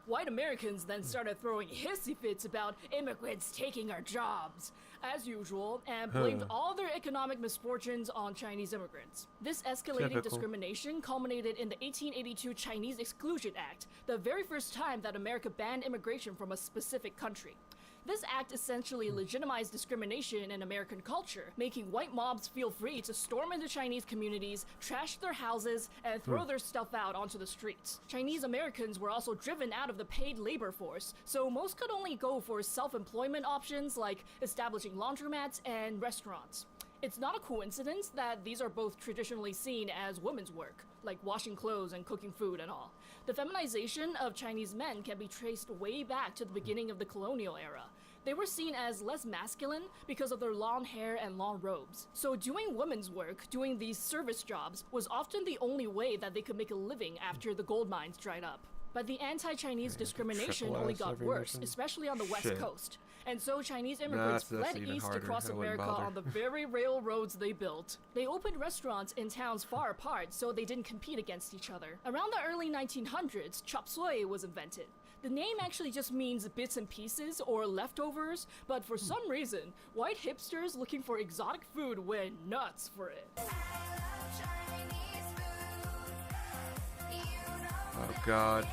White Americans then started throwing hissy fits about immigrants taking our jobs, as usual, and blamed all their economic misfortunes on Chinese immigrants. This escalating discrimination culminated in the 1882 Chinese Exclusion Act, the very first time that America banned immigration from a specific country. This act essentially legitimized discrimination in American culture, making white mobs feel free to storm into Chinese communities, trash their houses, and throw their stuff out onto the streets. Chinese Americans were also driven out of the paid labor force, so most could only go for self-employment options like establishing laundromats and restaurants. It's not a coincidence that these are both traditionally seen as women's work, like washing clothes and cooking food and all. The feminization of Chinese men can be traced way back to the beginning of the colonial era. They were seen as less masculine because of their long hair and long robes. So doing women's work, doing these service jobs, was often the only way that they could make a living after the gold mines dried up. But the anti-Chinese discrimination only got worse, especially on the West Coast. And so Chinese immigrants fled east across America on the very railroads they built. They opened restaurants in towns far apart so they didn't compete against each other. Around the early 1900s, chop suey was invented. The name actually just means bits and pieces or leftovers, but for some reason, white hipsters looking for exotic food went nuts for it. Oh God.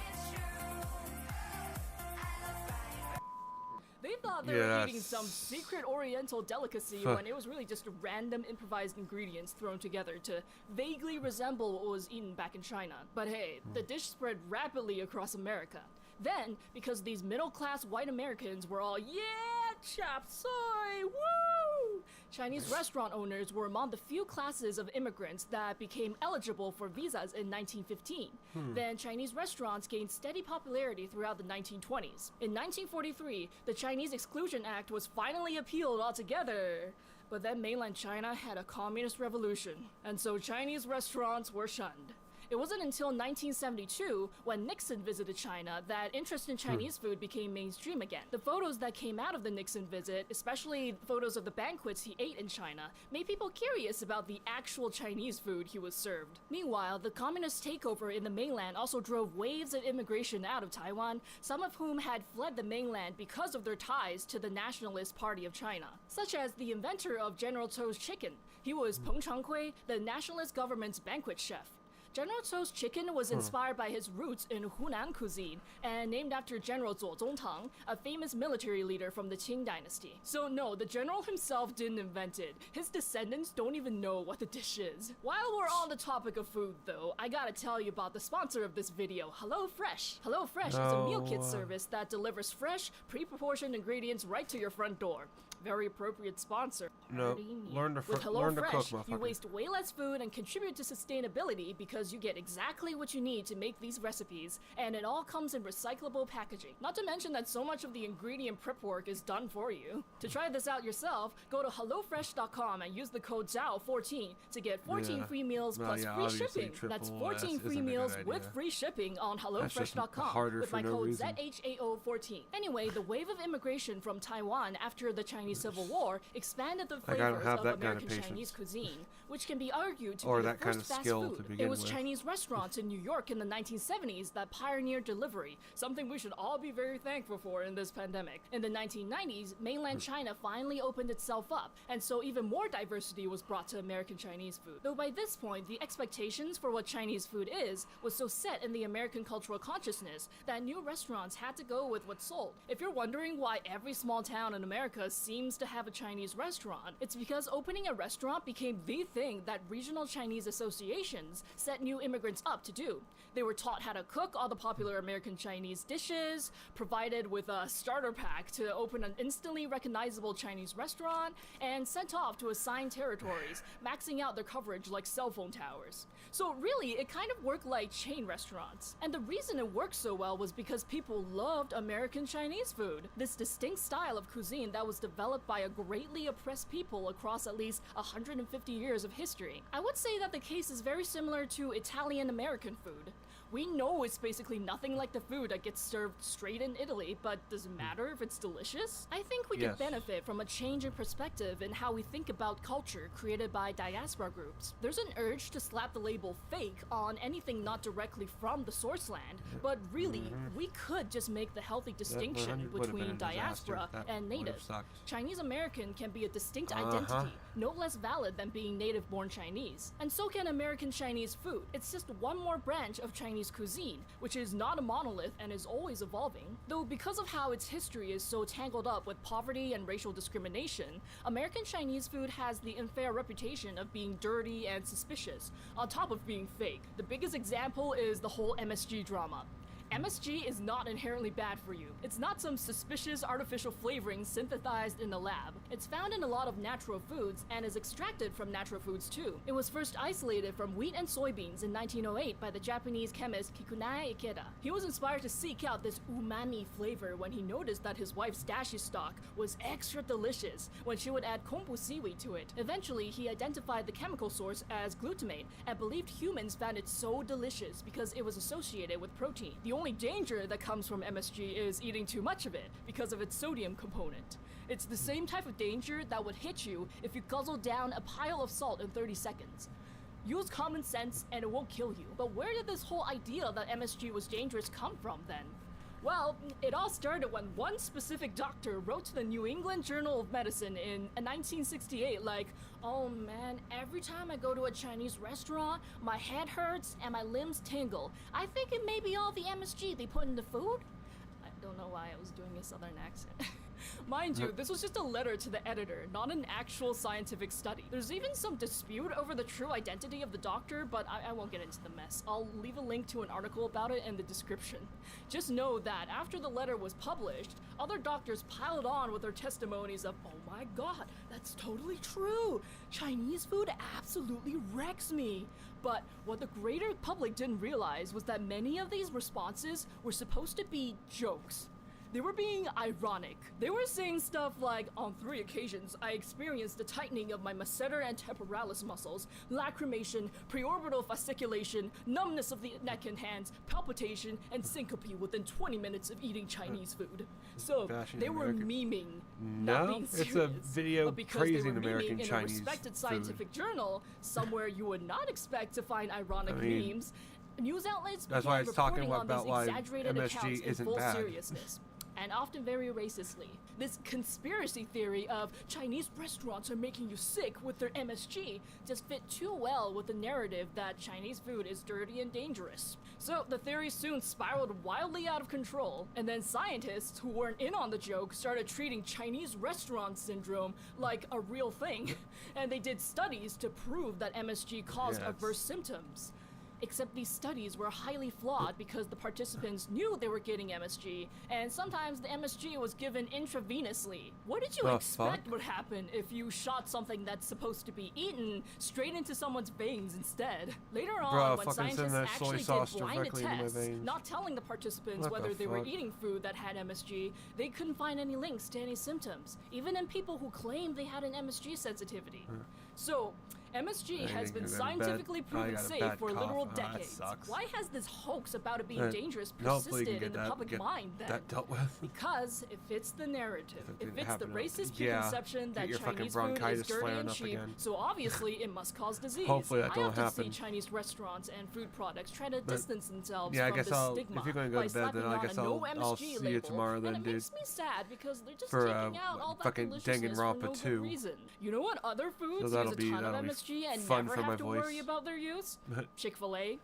They thought they were eating some secret oriental delicacy when it was really just random improvised ingredients thrown together to vaguely resemble what was eaten back in China. But hey, the dish spread rapidly across America. Then, because these middle-class white Americans were all, yeah, chop suey, woo! Chinese restaurant owners were among the few classes of immigrants that became eligible for visas in 1915. Then Chinese restaurants gained steady popularity throughout the 1920s. In 1943, the Chinese Exclusion Act was finally appealed altogether. But then mainland China had a communist revolution, and so Chinese restaurants were shunned. It wasn't until 1972, when Nixon visited China, that interest in Chinese food became mainstream again. The photos that came out of the Nixon visit, especially photos of the banquets he ate in China, made people curious about the actual Chinese food he was served. Meanwhile, the communist takeover in the mainland also drove waves of immigration out of Taiwan, some of whom had fled the mainland because of their ties to the Nationalist Party of China, such as the inventor of General Tso's chicken. He was Peng Changhui, the nationalist government's banquet chef. General Tso's chicken was inspired by his roots in Hunan cuisine and named after General Zuo Zongtang, a famous military leader from the Qing dynasty. So no, the general himself didn't invent it. His descendants don't even know what the dish is. While we're on the topic of food though, I gotta tell you about the sponsor of this video, HelloFresh. HelloFresh is a meal kit service that delivers fresh, pre-proportioned ingredients right to your front door. Very appropriate sponsor. No, learn to cook, motherfucker. You waste way less food and contribute to sustainability because you get exactly what you need to make these recipes, and it all comes in recyclable packaging. Not to mention that so much of the ingredient prep work is done for you. To try this out yourself, go to HelloFresh.com and use the code ZHAO14 to get 14 free meals plus free shipping. That's 14 free meals with free shipping on HelloFresh.com with my code ZHAO14. Anyway, the wave of immigration from Taiwan after the Chinese Chinese Civil War expanded the Like, I don't flavors have of that kind of American patience. Chinese cuisine, which can be argued to Or be the that kind first of fast skill to food. begin It was with. Chinese restaurants in New York in the 1970s that pioneered delivery, something we should all be very thankful for in this pandemic. In the 1990s, mainland China finally opened itself up, and so even more diversity was brought to American Chinese food. Though by this point, the expectations for what Chinese food is was so set in the American cultural consciousness that new restaurants had to go with what sold. If you're wondering why every small town in America seems to have a Chinese restaurant, it's because opening a restaurant became the thing that regional Chinese associations set new immigrants up to do. They were taught how to cook all the popular American Chinese dishes, provided with a starter pack to open an instantly recognizable Chinese restaurant, and sent off to assigned territories, maxing out their coverage like cell phone towers. So really, it kind of worked like chain restaurants. And the reason it worked so well was because people loved American Chinese food, this distinct style of cuisine that was developed by a greatly oppressed people across at least 150 years of history. I would say that the case is very similar to Italian-American food. We know it's basically nothing like the food that gets served straight in Italy, but does it matter if it's delicious? I think we could benefit from a change in perspective in how we think about culture created by diaspora groups. There's an urge to slap the label fake on anything not directly from the source land, but really, we could just make the healthy distinction between diaspora and native. Chinese American can be a distinct identity, no less valid than being native-born Chinese. And so can American Chinese food. It's just one more branch of Chinese cuisine, which is not a monolith and is always evolving. Though because of how its history is so tangled up with poverty and racial discrimination, American Chinese food has the unfair reputation of being dirty and suspicious, on top of being fake. The biggest example is the whole MSG drama. MSG is not inherently bad for you. It's not some suspicious artificial flavoring synthesized in the lab. It's found in a lot of natural foods and is extracted from natural foods too. It was first isolated from wheat and soybeans in 1908 by the Japanese chemist Kikunae Ikeda. He was inspired to seek out this umami flavor when he noticed that his wife's dashi stock was extra delicious when she would add kombu seaweed to it. Eventually, he identified the chemical source as glutamate and believed humans found it so delicious because it was associated with protein. The only danger that comes from MSG is eating too much of it because of its sodium component. It's the same type of danger that would hit you if you guzzle down a pile of salt in 30 seconds. Use common sense and it won't kill you. But where did this whole idea that MSG was dangerous come from then? Well, it all started when one specific doctor wrote to the New England Journal of Medicine in 1968 like, "Oh man, every time I go to a Chinese restaurant, my head hurts and my limbs tingle. I think it may be all the MSG they put in the food." I don't know why I was doing a southern accent. Mind you, this was just a letter to the editor, not an actual scientific study. There's even some dispute over the true identity of the doctor, but I won't get into the mess. I'll leave a link to an article about it in the description. Just know that after the letter was published, other doctors piled on with their testimonies of, "Oh my god, that's totally true. Chinese food absolutely wrecks me." But what the greater public didn't realize was that many of these responses were supposed to be jokes. They were being ironic. They were saying stuff like, "On 3 occasions, I experienced the tightening of my masseter and temporalis muscles, lacrimation, preorbital fasciculation, numbness of the neck and hands, palpitation, and syncope within 20 minutes of eating Chinese food." So they were memeing, not being serious. It's a video but because praising they were American memeing in Chinese a respected food. scientific journal, somewhere you would not expect to find ironic memes, news outlets That's why began it's talking reporting on about these why exaggerated MSG accounts in isn't full bad. seriousness. And often very racistly. This conspiracy theory of Chinese restaurants are making you sick with their MSG just fit too well with the narrative that Chinese food is dirty and dangerous. So the theory soon spiraled wildly out of control, and then scientists who weren't in on the joke started treating Chinese restaurant syndrome like a real thing, and they did studies to prove that MSG caused adverse symptoms. Except these studies were highly flawed because the participants knew they were getting MSG, and sometimes the MSG was given intravenously. What did you expect would happen if you shot something that's supposed to be eaten straight into someone's veins instead? Later on, when scientists actually did blinded tests, not telling the participants whether they were eating food that had MSG, they couldn't find any links to any symptoms, even in people who claimed they had an MSG sensitivity. So, MSG has been I got a scientifically bad- I proven got a safe bad for cough. literal Oh, that decades. sucks. Why has this hoax about it being Uh, dangerous hopefully you can persisted get in the that- public get mind then? that dealt with. Because it fits the narrative. If it It didn't fits the happen, racist yeah, preconception get that your fucking Chinese food is bronchitis dirty flaring and up cheap, again. so obviously it must cause disease. Hopefully that I don't often see happen. Chinese restaurants and food products try to But- distance themselves yeah, I from guess this I'll- stigma if you're gonna go by to bed, then slapping I on guess a no I'll MSG see you label, tomorrow then, and it dude. makes me sad because they're just For, taking out all that fucking deliciousness for no Danganronpa good 2. reason. You know what other foods that'll use a be- ton of that'll be MSG and fun never for my have to worry voice. about their use? Chick-fil-A,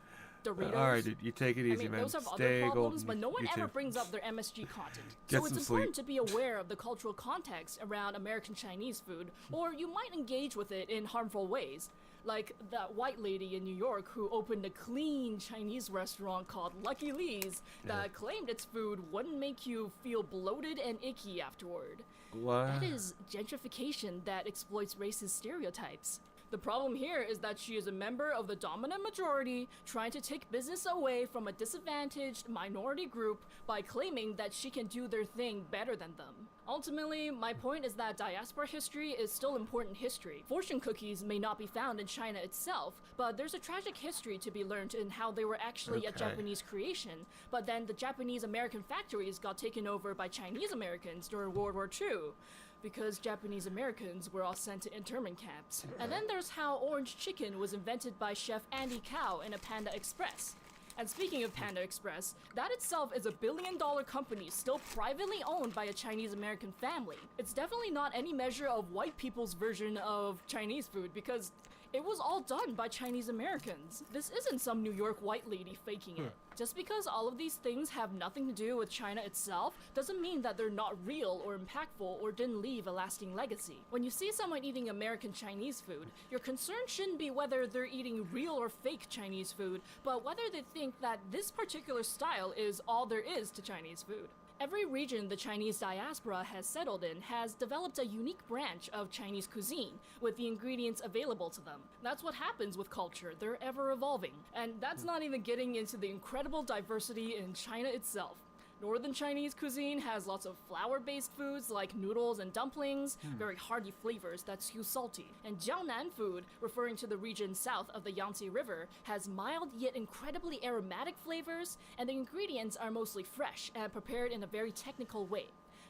Doritos. Alright, dude, you take it easy, I mean, man. those have Stay other problems, golden. but no one You ever too. brings up their MSG content. Get So it's some important sleep. to be aware of the cultural context around American Chinese food, or you might engage with it in harmful ways. Like that white lady in New York who opened a clean Chinese restaurant called Lucky Lee's that claimed its food wouldn't make you feel bloated and icky afterward. What? That is gentrification that exploits racist stereotypes. The problem here is that she is a member of the dominant majority trying to take business away from a disadvantaged minority group by claiming that she can do their thing better than them. Ultimately, my point is that diaspora history is still important history. Fortune cookies may not be found in China itself, but there's a tragic history to be learned in how they were actually a Okay. Japanese creation, but then the Japanese American factories got taken over by Chinese Americans during World War II. Because Japanese Americans were all sent to internment camps. And then there's how orange chicken was invented by Chef Andy Cow in a Panda Express. And speaking of Panda Express, that itself is a billion-dollar company still privately owned by a Chinese American family. It's definitely not any measure of white people's version of Chinese food because it was all done by Chinese Americans. This isn't some New York white lady faking it. Just because all of these things have nothing to do with China itself doesn't mean that they're not real or impactful or didn't leave a lasting legacy. When you see someone eating American Chinese food, your concern shouldn't be whether they're eating real or fake Chinese food, but whether they think that this particular style is all there is to Chinese food. Every region the Chinese diaspora has settled in has developed a unique branch of Chinese cuisine with the ingredients available to them. That's what happens with culture, they're ever evolving. And that's not even getting into the incredible diversity in China itself. Northern Chinese cuisine has lots of flour-based foods like noodles and dumplings, very hearty flavors that skew salty. And Jiangnan food, referring to the region south of the Yangtze River, has mild yet incredibly aromatic flavors, and the ingredients are mostly fresh and prepared in a very technical way.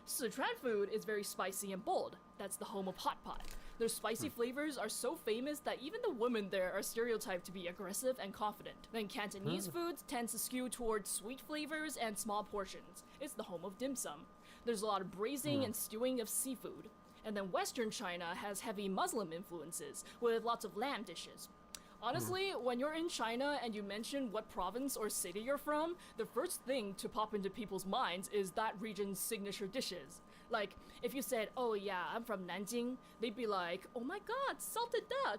Sichuan food is very spicy and bold. That's the home of hot pot. Their spicy flavors are so famous that even the women there are stereotyped to be aggressive and confident. Then Cantonese foods tend to skew towards sweet flavors and small portions. It's the home of dim sum. There's a lot of braising and stewing of seafood. And then Western China has heavy Muslim influences, with lots of lamb dishes. Honestly, when you're in China and you mention what province or city you're from, the first thing to pop into people's minds is that region's signature dishes. Like, if you said, oh yeah, I'm from Nanjing, they'd be like, oh my god, salted duck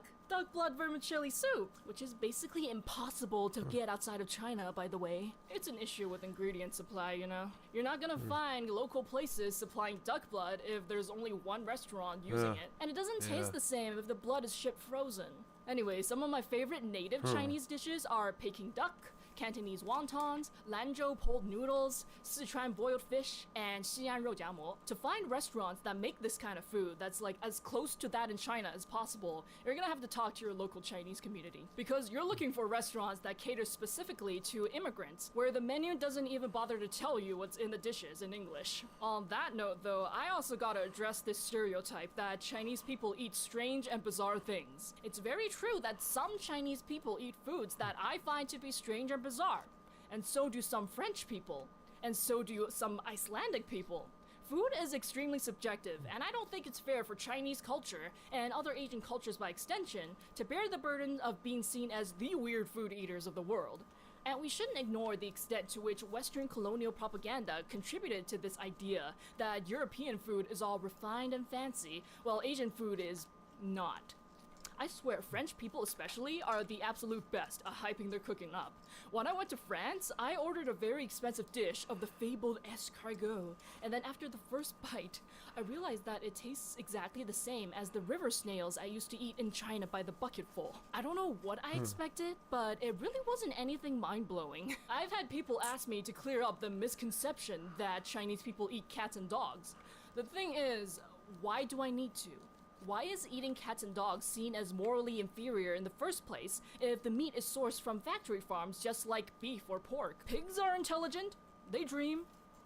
blood vermicelli soup, which is basically impossible to get outside of China, by the way. It's an issue with ingredient supply, you know? You're not gonna find local places supplying duck blood if there's only one restaurant using it. And it doesn't taste the same if the blood is shipped frozen. Anyway, some of my favorite native Chinese dishes are Peking duck, Cantonese wontons, Lanzhou pulled noodles, Sichuan boiled fish, and Xi'an roujiamo. To find restaurants that make this kind of food that's like as close to that in China as possible, you're gonna have to talk to your local Chinese community. Because you're looking for restaurants that cater specifically to immigrants, where the menu doesn't even bother to tell you what's in the dishes in English. On that note though, I also gotta address this stereotype that Chinese people eat strange and bizarre things. It's very true that some Chinese people eat foods that I find to be strange and bizarre. And so do some French people. And so do some Icelandic people. Food is extremely subjective, and I don't think it's fair for Chinese culture, and other Asian cultures by extension, to bear the burden of being seen as the weird food eaters of the world. And we shouldn't ignore the extent to which Western colonial propaganda contributed to this idea that European food is all refined and fancy, while Asian food is not. I swear, French people especially are the absolute best at hyping their cooking up. When I went to France, I ordered a very expensive dish of the fabled escargot, and then after the first bite, I realized that it tastes exactly the same as the river snails I used to eat in China by the bucketful. I don't know what I expected, but it really wasn't anything mind-blowing. I've had people ask me to clear up the misconception that Chinese people eat cats and dogs. The thing is, why do I need to? Why is eating cats and dogs seen as morally inferior in the first place if the meat is sourced from factory farms just like beef or pork? Pigs are intelligent. They dream.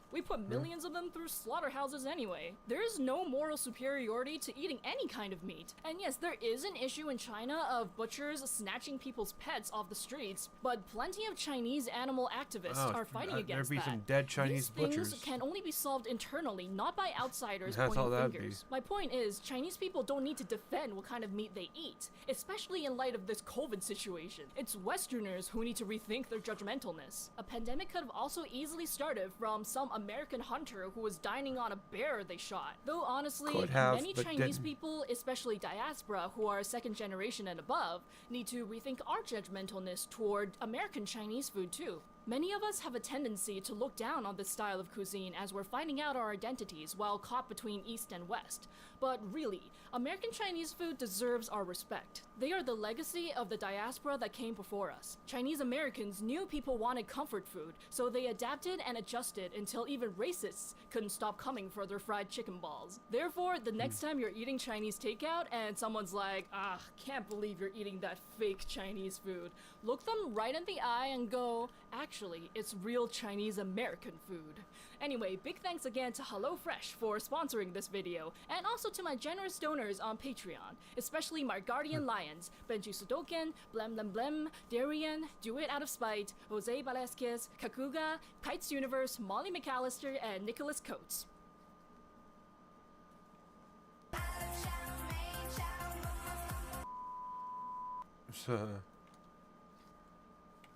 We put millions of them through slaughterhouses anyway. There is no moral superiority to eating any kind of meat. And yes, there is an issue in China of butchers snatching people's pets off the streets, but plenty of Chinese animal activists are fighting against There'd be that. some dead Chinese These butchers. things can only be solved internally, not by outsiders That's all pointing that'd fingers. be. My point is, Chinese people don't need to defend what kind of meat they eat, especially in light of this COVID situation. It's Westerners who need to rethink their judgmentalness. A pandemic could have also easily started from some American hunter who was dining on a bear they shot. Though honestly, Could have, many but Chinese didn't. people, especially diaspora who are second generation and above, need to rethink our judgmentalness toward American Chinese food too. Many of us have a tendency to look down on this style of cuisine as we're finding out our identities while caught between East and West. But really, American Chinese food deserves our respect. They are the legacy of the diaspora that came before us. Chinese Americans knew people wanted comfort food, so they adapted and adjusted until even racists couldn't stop coming for their fried chicken balls. Therefore, the next time you're eating Chinese takeout and someone's like, "Ah, can't believe you're eating that fake Chinese food," look them right in the eye and go, "Actually, it's real Chinese American food." Anyway, big thanks again to HelloFresh for sponsoring this video, and also to my generous donors on Patreon, especially my Guardian Lions, Benji Sudoken, Blem Blem Blem, Darian, Do It Out of Spite, Jose Velasquez, Kakuga, Kites Universe, Molly McAllister, and Nicholas Coates.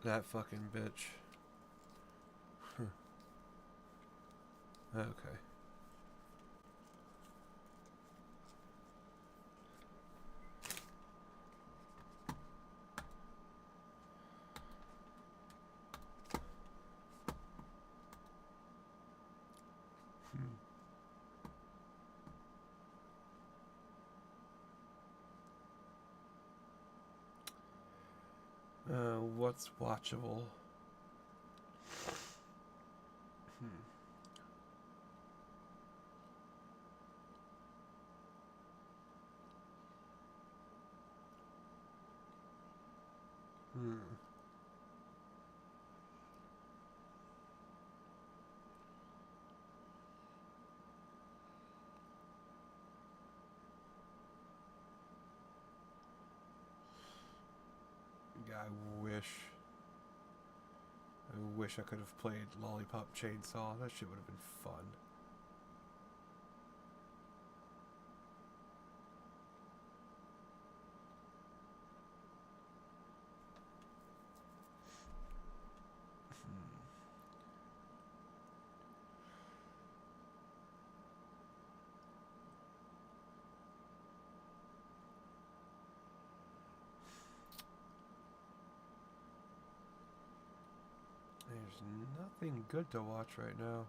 That fucking bitch. Okay. What's watchable? I wish I could have played Lollipop Chainsaw. That shit would have been fun. There's nothing good to watch right now.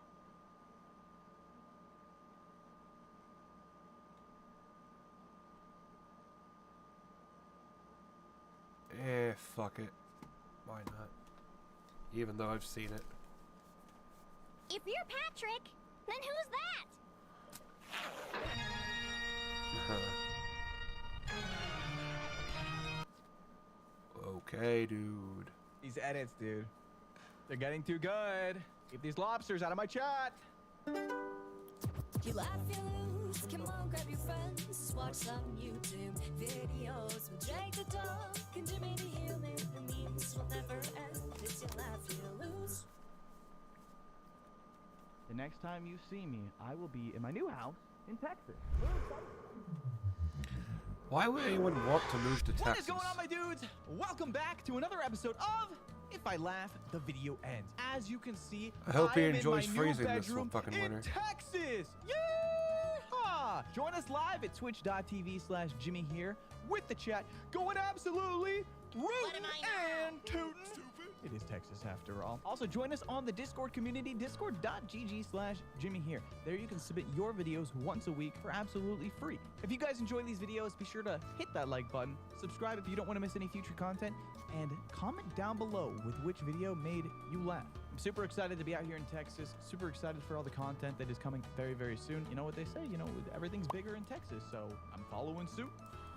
Fuck it. Why not? Even though I've seen it. If you're Patrick, then who's that? Okay, dude. These edits, dude. They're getting too good. Keep these lobsters out of my chat. You laugh, you lose. Come on, grab your friends. Watch some YouTube videos with Jake the dog and Jimmy the human. The memes will never end. It's you laugh, you lose. The next time you see me, I will be in my new house in Texas. Why would anyone want to move to Texas? What is going on, my dudes? Welcome back to another episode of If I Laugh, the Video Ends. As you can see, I hope he am enjoys in my freezing new this bedroom fucking in winter. Texas. Yeehaw! Join us live at twitch.tv/Jimmy here with the chat going absolutely rootin' and tootin'. It is Texas after all. Also, join us on the Discord community, discord.gg/Jimmy here. There you can submit your videos once a week for absolutely free. If you guys enjoy these videos, be sure to hit that like button, subscribe if you don't want to miss any future content, and comment down below with which video made you laugh. I'm super excited to be out here in Texas. Super excited for all the content that is coming very, very soon. You know what they say, you know, everything's bigger in Texas, so I'm following suit.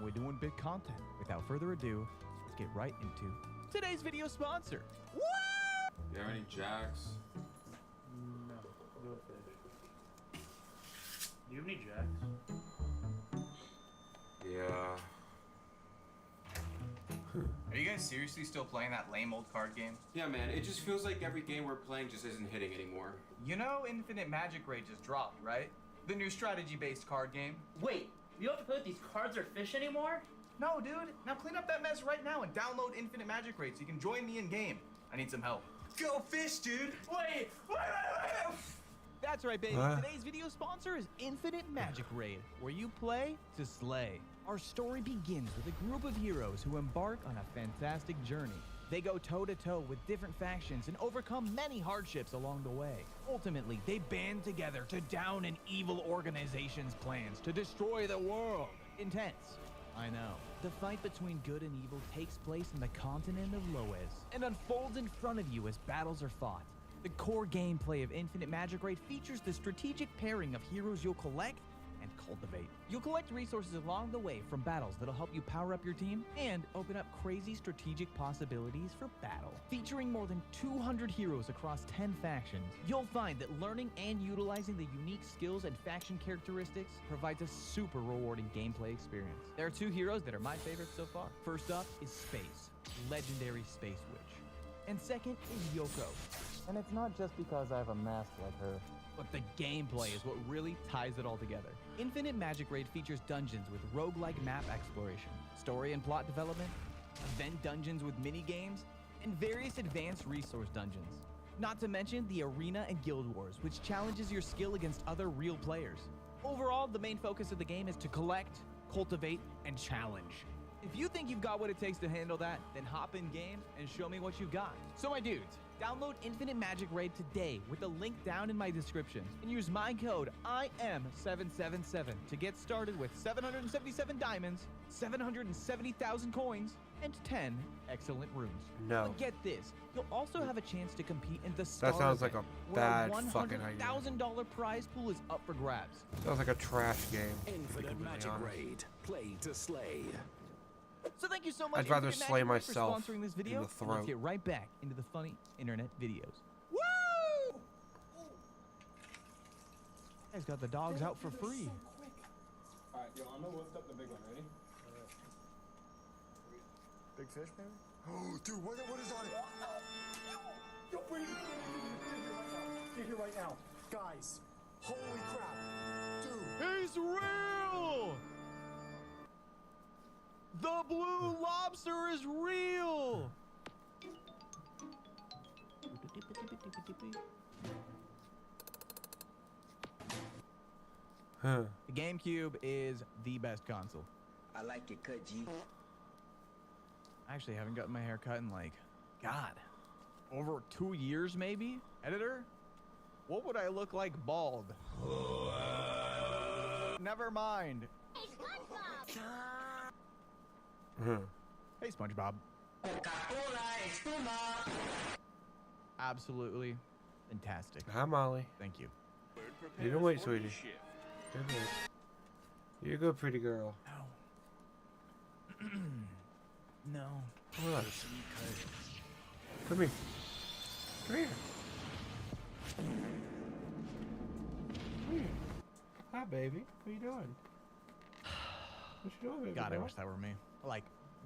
We're doing big content. Without further ado, let's get right into today's video sponsor. Woo! You have any jacks? No, no fish. Do you have any jacks? Yeah. Are you guys seriously still playing that lame old card game? Yeah, man, it just feels like every game we're playing just isn't hitting anymore. You know Infinite Magic Raid just dropped, right? The new strategy-based card game. Wait, you don't have to play with these cards or fish anymore? No, dude. Now clean up that mess right now and download Infinite Magic Raid so you can join me in game. I need some help. Go fish, dude! Wait! That's right, baby. Today's video sponsor is Infinite Magic Raid, where you play to slay. Our story begins with a group of heroes who embark on a fantastic journey. They go toe-to-toe with different factions and overcome many hardships along the way. Ultimately, they band together to down an evil organization's plans to destroy the world. Intense. I know. The fight between good and evil takes place in the continent of Loez and unfolds in front of you as battles are fought. The core gameplay of Infinite Magic Raid features the strategic pairing of heroes you'll collect and cultivate. You'll collect resources along the way from battles that'll help you power up your team and open up crazy strategic possibilities for battle. Featuring more than 200 heroes across 10 factions, you'll find that learning and utilizing the unique skills and faction characteristics provides a super rewarding gameplay experience. There are two heroes that are my favorites so far. First up is Space, legendary Space Witch. And second is Yoko. And it's not just because I have a mask like her, but the gameplay is what really ties it all together. Infinite Magic Raid features dungeons with roguelike map exploration, story and plot development, event dungeons with mini-games, and various advanced resource dungeons. Not to mention the Arena and Guild Wars, which challenges your skill against other real players. Overall, the main focus of the game is to collect, cultivate, and challenge. If you think you've got what it takes to handle that, then hop in game and show me what you've got. So my dudes, download Infinite Magic Raid today with the link down in my description and use my code IM777 to get started with 777 diamonds, 770,000 coins, and 10 excellent runes. No. But get this, you'll also have a chance to compete in the Star That sounds like event, a where bad a fucking idea. $100,000 prize pool is up for grabs. Sounds like a trash game. Infinite Magic Raid. Play to slay. So thank you so much. I'd rather Infinite slay Magic Raid, myself for sponsoring this in video. the And let's throat. get right back into the funny internet videos. Woo! You guys got the dogs out for free. Alright, yo, I'm gonna lift up the big one. Ready? Big fish, maybe? Oh, dude, what is on it? Yo, Brady, get here right now. Guys, holy crap. Dude. He's real! The blue lobster is real! Huh. The GameCube is the best console. I like your cut, G. I actually haven't gotten my hair cut in like, God, over 2 years maybe? Editor? What would I look like bald? Never mind. Hey, SpongeBob. Absolutely fantastic. Hi, Molly. Thank you. You can wait, sweetie. Good boy. You're a good, pretty girl. No. What? Come here. Come here. Come here. Hi, baby. What are you doing? What you doing, baby? God, I girl? wish that were me. Like,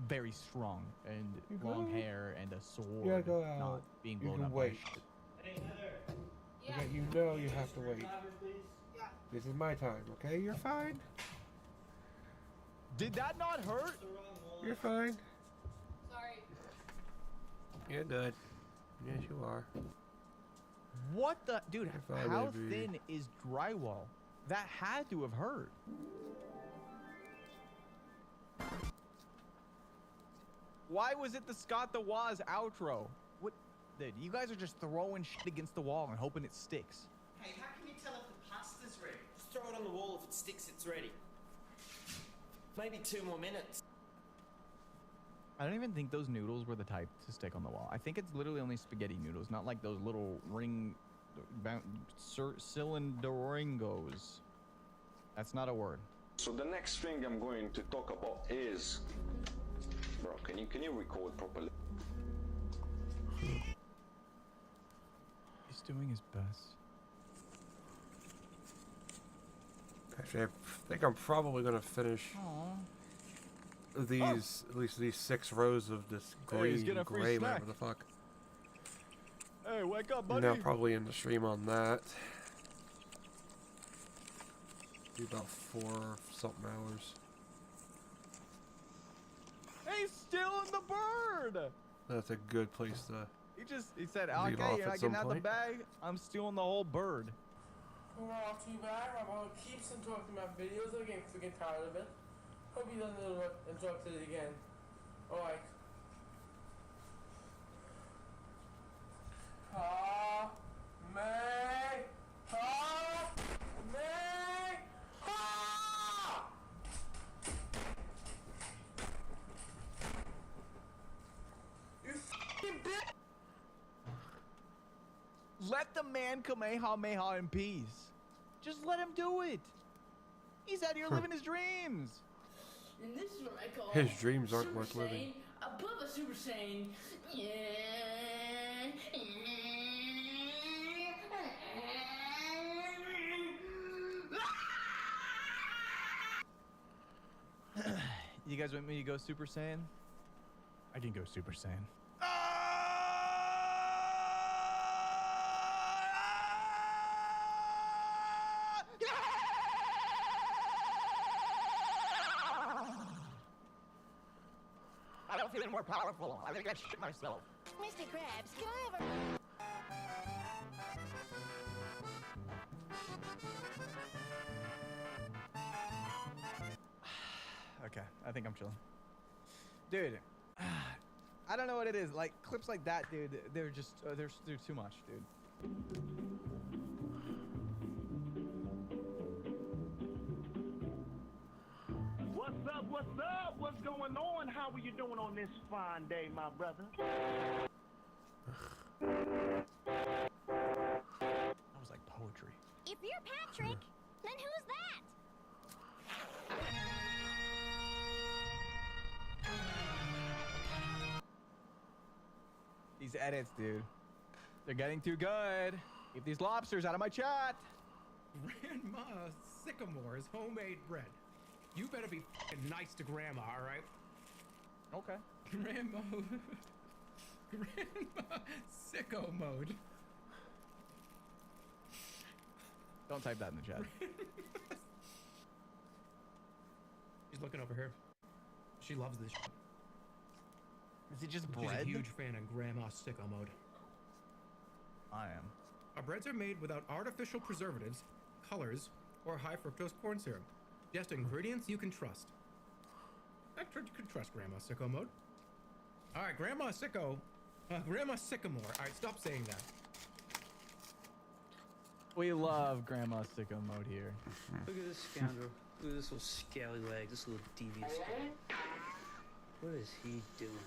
very strong and You long good? hair and a sword. You gotta go out. Not being You blown can up. wait. Hey, Heather. You know you have to wait. This is my time, okay? You're fine. Did that not hurt? You're fine. Sorry. You're good. Yes, you are. What the? Dude, You're fine, how baby. thin is drywall? That had to have hurt. Why was it the Scott the Woz outro? What? Dude, you guys are just throwing shit against the wall and hoping it sticks. Hey, how can you tell if the pasta's ready? Just throw it on the wall. If it sticks, it's ready. Maybe 2 more minutes. I don't even think those noodles were the type to stick on the wall. I think it's literally only spaghetti noodles, not like those little ring cylinderingos. That's not a word. So the next thing I'm going to talk about is, bro, can you record properly? He's doing his best. Actually, I think I'm probably gonna finish these, at least these 6 rows of this green, gray, whatever the fuck. Hey, wake up, buddy! Now probably in the stream on that. Be about 4 something hours. He's stealing the bird! That's a good place to. He said, leave okay, off you're at not some getting out the point. bag. I'm stealing the whole bird. Not too bad. My mom keeps interrupting my videos. I'm getting freaking tired of it. Hope he doesn't interrupt it again. Alright. Ha! May! Ha! May! Ha! You f***ing bitch! Let the man Kamehameha in peace. Just let him do it. He's out here living his dreams. And this is what I call His dreams aren't Super worth living. Saiyan above a Super Saiyan. Yeah. You guys want me to go Super Saiyan? I can go Super Saiyan. I don't feel any more powerful. I think I shit myself. Mr. Krabs, can I have a... Okay, I think I'm chilling. Dude, I don't know what it is. Like, clips like that, dude, they're just, they're too much, dude. What's up? What's up? What's going on? How are you doing on this fine day, my brother? That was like poetry. If you're Patrick, then who's that? These edits, dude. They're getting too good. Keep these lobsters out of my chat. Grandma Sycamore's homemade bread. You better be f***ing nice to Grandma, all right? Okay. Grandma sicko mode. Don't type that in the chat. She's looking over here. She loves this shit. Is it just She's bread? a huge fan of Grandma sicko mode. I am. Our breads are made without artificial preservatives, colors, or high fructose corn syrup. Just ingredients you can trust. You can trust Grandma Sicko mode. All right, Grandma Sycamore. All right, stop saying that. We love Grandma Sicko mode here. Look at this scoundrel. Look at this little scallywag, this little devious guy. What is he doing?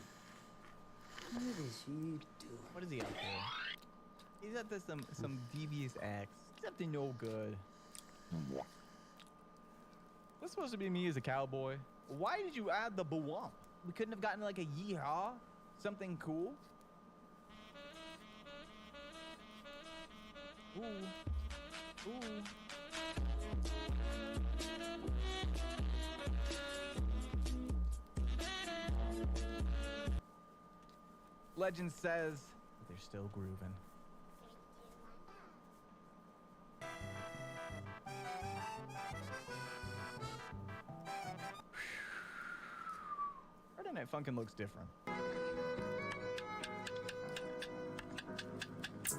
What is he doing? What is he up to? He's up to some devious acts. He's up to no good. What's supposed to be me as a cowboy? Why did you add the bwomp? We couldn't have gotten like a yeehaw? Something cool? Ooh. Ooh. Legend says they're still grooving. Friday Night Funkin' looks different. That's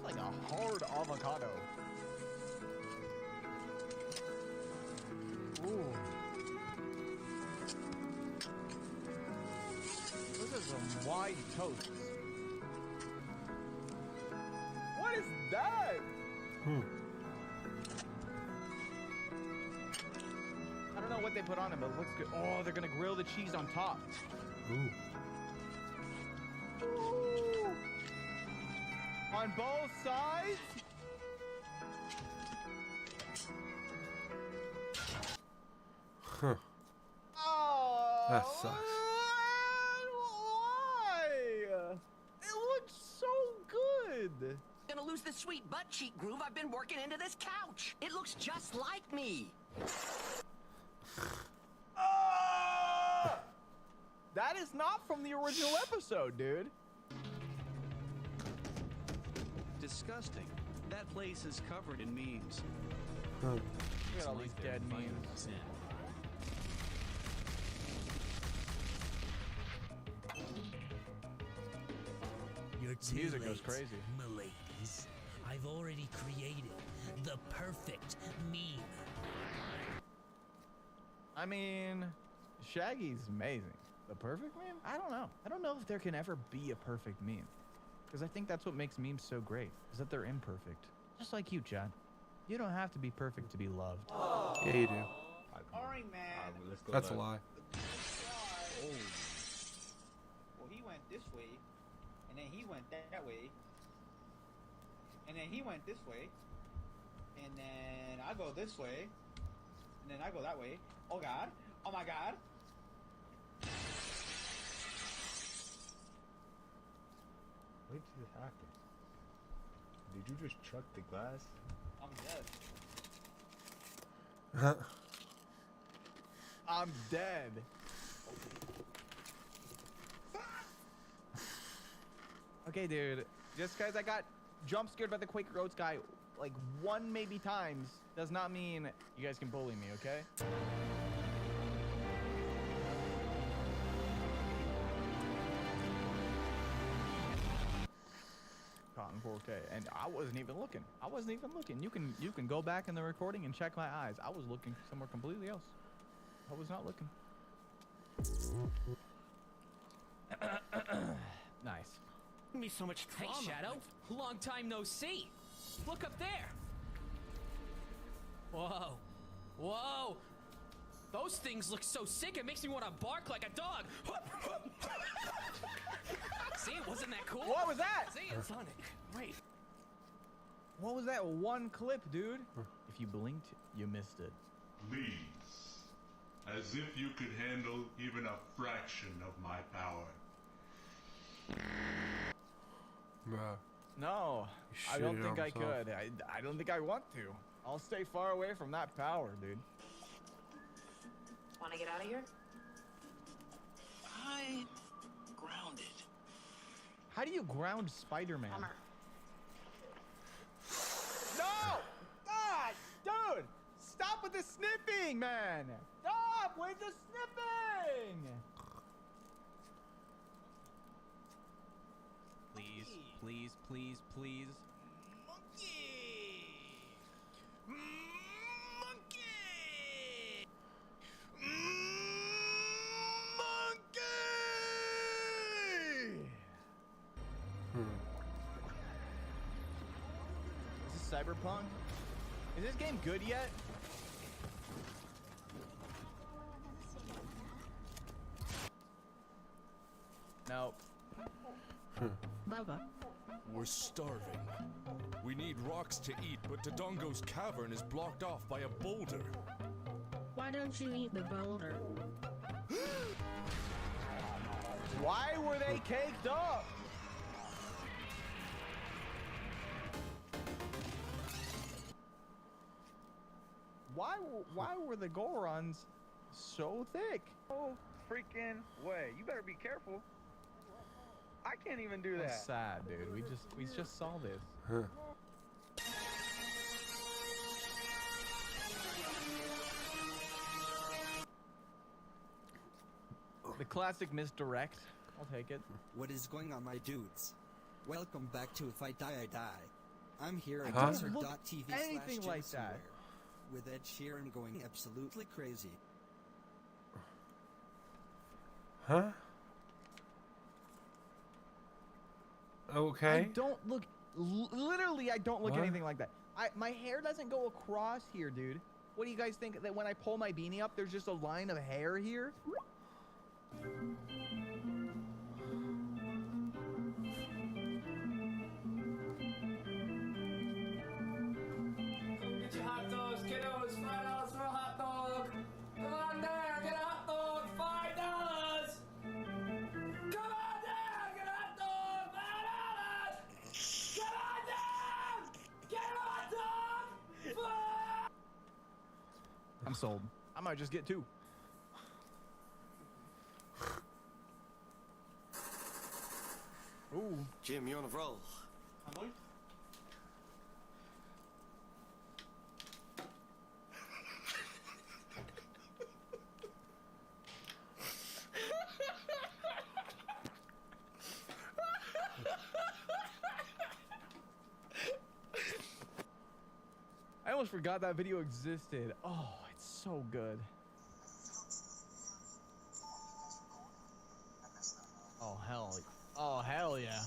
like a hard avocado. Ooh. Those are some wide toasts. What is that? I don't know what what they put on it, but it looks good. Oh, they're gonna grill the cheese on top. Ooh. Ooh. On both sides. Huh. Oh. That sucks. Why? It looks so good. Gonna lose the sweet butt cheek groove I've been working into this couch. It looks just like me. That is not from the original episode, dude. Disgusting. That place is covered in memes. Huh. Look at all these dead memes. You're The too music goes late, crazy. m'ladies. I've already created the perfect meme. I mean, Shaggy's amazing. The perfect meme? I don't know. I don't know if there can ever be a perfect meme. Because I think that's what makes memes so great, is that they're imperfect. Just like you, Chad. You don't have to be perfect to be loved. Yeah, you do. Alright, man. That's a lie. Oh. Well, he went this way, and then he went that way, and then he went this way, and then I go this way, and then I go that way. Oh God! Oh my God! What just happened? Did you just chuck the glass? I'm dead. I'm dead. Okay, dude. Just because I got jump scared by the Quaker Oats guy like one maybe times does not mean you guys can bully me, okay? Cotton 4K, and I wasn't even looking. I wasn't even looking. You can go back in the recording and check my eyes. I was looking somewhere completely else. I was not looking. Nice. Me so much trauma. Hey, Shadow. Long time no see. Look up there. Whoa. Whoa. Those things look so sick, it makes me want to bark like a dog. See, wasn't that cool? What was that? See, it's Sonic. Wait. What was that one clip, dude? If you blinked, you missed it. Please, as if you could handle even a fraction of my power. Bruh. No, You I don't shit think on I himself. could. I don't think I want to. I'll stay far away from that power, dude. Want to get out of here? I'm grounded. How do you ground Spider-Man? Bummer. No! God, dude! Stop with the sniffing, man! Stop with the sniffing! Please, please, please, please. Is this Cyberpunk? Is this game good yet? No. Baba. We're starving. We need rocks to eat, but Dodongo's cavern is blocked off by a boulder. Why don't you eat the boulder? Why were they caked up? Why were the Gorons so thick? Oh, freaking way. You better be careful. I can't even do that. That's sad, dude. We just saw this. Huh. The classic misdirect. I'll take it. What is going on, my dudes? Welcome back to If I Die, I Die. I'm here at Huh? desert.tv Anything like that. with Ed Sheeran going absolutely crazy. Huh? Okay. I don't look. Literally, I don't look What? anything like that. My hair doesn't go across here, dude. What do you guys think that when I pull my beanie up, there's just a line of hair here? Get your hot dogs, kiddos. $5 for a hot dog. Come on down, get a hot dog. $5. Come on down, get a hot dog. $5. Come on down, get a hot dog. $5. I'm sold. I might just get 2. Ooh. Jim, you're on a roll. Am I? I almost forgot that video existed. Oh, it's so good. Oh, hell yeah.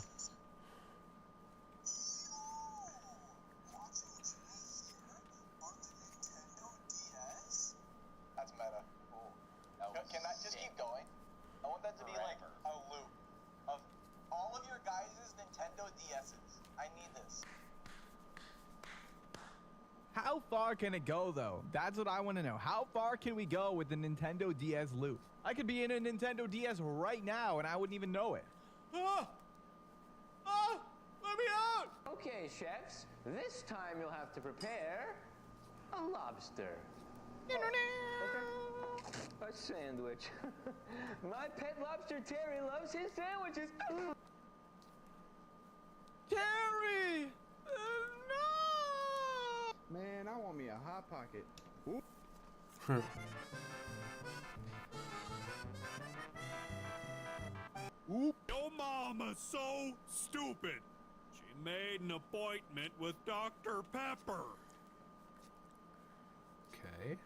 That's meta. Can that just keep going? I want that to be like a loop of all of your guys' Nintendo DS's. I need this. How far can it go, though? That's what I want to know. How far can we go with the Nintendo DS loop? I could be in a Nintendo DS right now, and I wouldn't even know it. Ah! Ah! Let me out! Okay, chefs. This time you'll have to prepare a lobster. A sandwich. My pet lobster Terry loves his sandwiches. Terry! No! Man, I want me a hot pocket. Oop. Your mama's so stupid. She made an appointment with Dr. Pepper. Okay.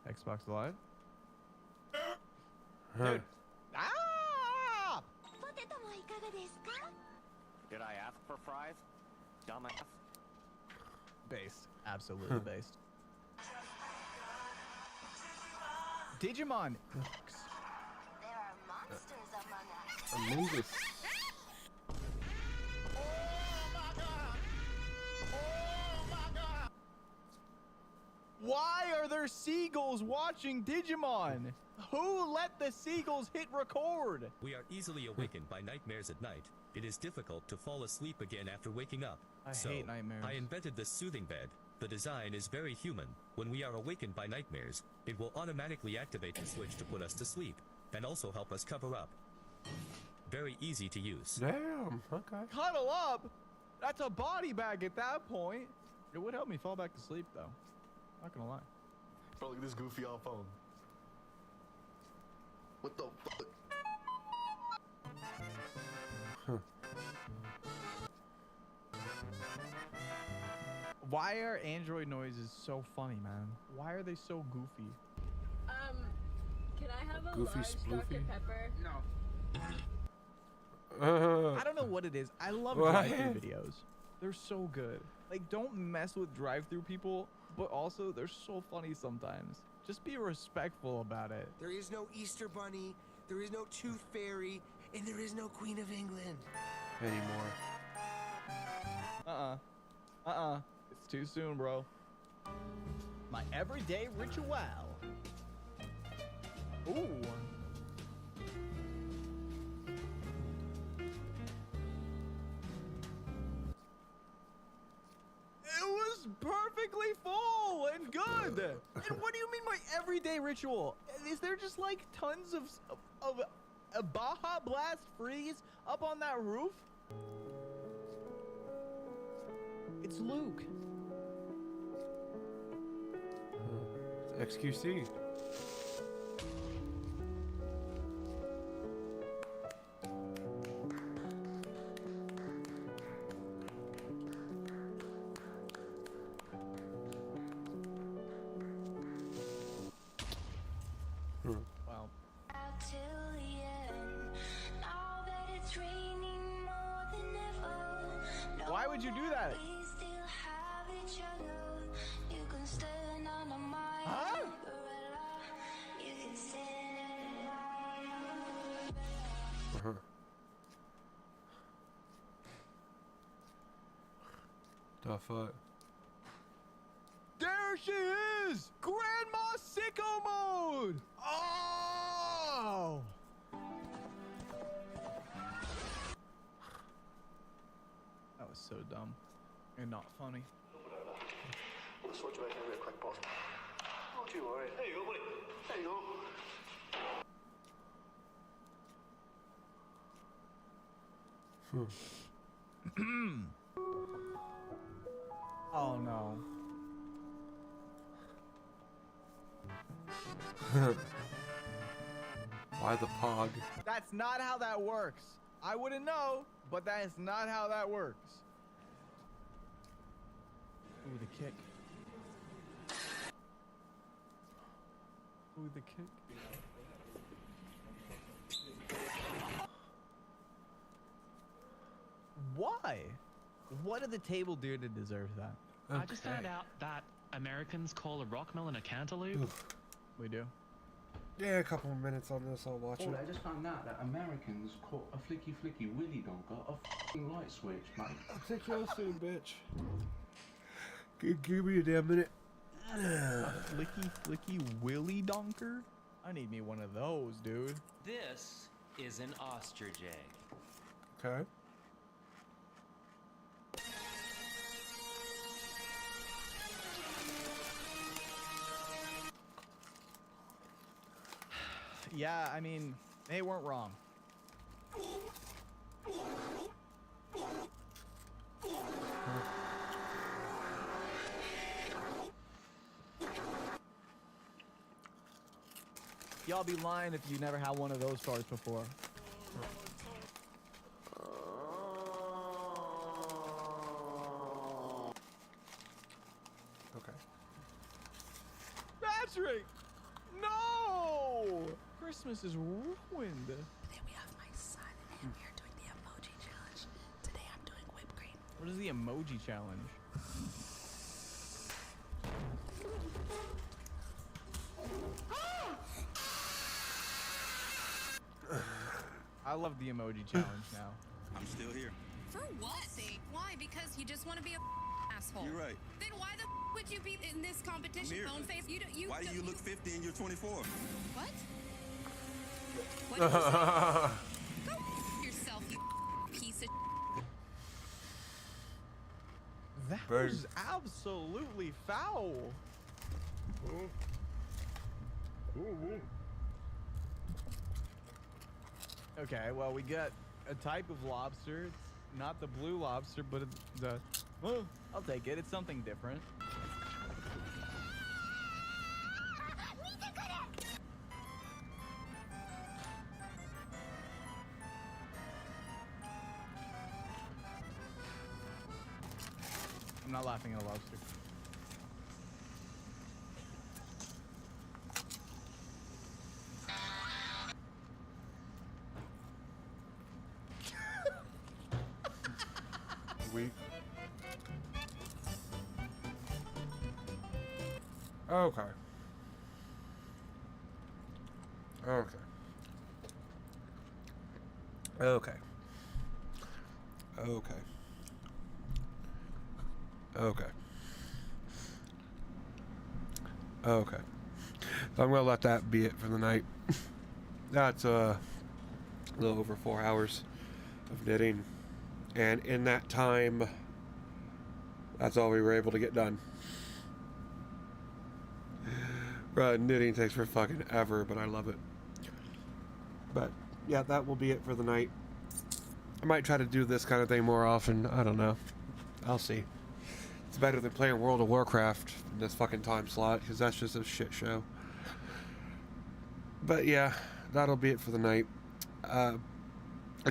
Xbox Live? Dude. Ah! Did I ask for fries? Dumbass. Based. Absolutely based. Digimon. Amazing. Why are there seagulls watching Digimon? Who let the seagulls hit record? We are easily awakened by nightmares at night. It is difficult to fall asleep again after waking up. I hate nightmares. I invented this soothing bed. The design is very human. When we are awakened by nightmares, it will automatically activate the switch to put us to sleep, and also help us cover up. Very easy to use. Damn, okay. Cuddle up? That's a body bag at that point. It would help me fall back to sleep, though. Not gonna lie. Bro, look at this goofy old phone. What the fuck? Why are Android noises so funny, man? Why are they so goofy? Can I have a Goofy large sploofy? Dr. Pepper? No. I don't know what it is. I love What? drive-thru videos. They're so good. Like, don't mess with drive-thru people, but also they're so funny sometimes. Just be respectful about it. There is no Easter Bunny, there is no Tooth Fairy, and there is no Queen of England. Anymore. It's too soon, bro. My everyday ritual. Ooh. It was perfectly full and good. And what do you mean my everyday ritual? Is there just like tons of a Baja Blast freeze up on that roof? It's Luke. It's XQC. Wow. Why would you do that? Huh? Uh-huh. The fuck? There she is! Grandma Sicko Mode! Oh! That was so dumb. And not funny. We'll switch back in real quick, boss. Don't you worry. There you go, buddy. There you go. Oh no. Why the pog? That's not how that works. I wouldn't know, but that is not how that works. Ooh, the kick. Ooh, the kick. Why? What did the table do to deserve that? I just found out that Americans call a rockmelon a cantaloupe. Oof. We do. Yeah, a couple more minutes on this, I'll watch Oh, it. I just found out that Americans call a flicky flicky willy donker a f***ing light switch, mate. I'll take you soon, bitch. Give me a damn minute. A flicky flicky willy donker? I need me one of those, dude. This is an ostrich egg. Okay. Yeah, I mean, they weren't wrong. Y'all be lying if you never had one of those farts before. Okay. Patrick! No! Christmas is ruined. Today we have my son and we are doing the emoji challenge. Today I'm doing whipped cream. What is the emoji challenge? I love the emoji challenge now. I'm still here. For what sake? Why? Because you just want to be a asshole. You're right. Then why the would you be in this competition, Here. bone face? Why do you look 50 and you're 24? What? What did you say? Go yourself, you piece of. That Bang. was absolutely foul. Okay, well, we got a type of lobster. It's not the blue lobster, but it's the... Oh, I'll take it. It's something different. I'm not laughing at a lobster. Weak. Okay. Okay. Okay. Okay. Okay. Okay. So I'm gonna let that be it for the night. That's a little over 4 hours of knitting. And in that time, that's all we were able to get done. Knitting takes for fucking ever, but I love it. But yeah, that will be it for the night. I might try to do this kind of thing more often. I don't know. I'll see. It's better than playing World of Warcraft in this fucking time slot, because that's just a shit show. But yeah, that'll be it for the night.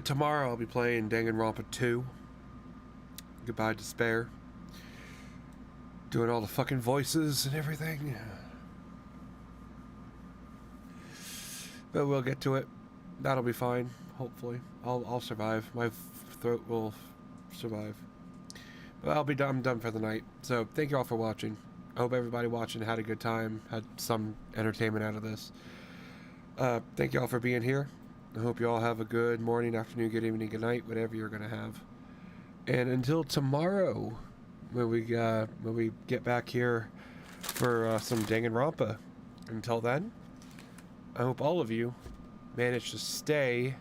Tomorrow I'll be playing Danganronpa 2. Goodbye Despair. Doing all the fucking voices and everything. But we'll get to it. That'll be fine, hopefully. I'll survive. My throat will survive. But I'm done for the night. So thank you all for watching. I hope everybody watching had a good time, had some entertainment out of this. Thank you all for being here. I hope you all have a good morning, afternoon, good evening, good night, whatever you're gonna have. And until tomorrow, when we get back here for some Danganronpa. Until then, I hope all of you manage to stay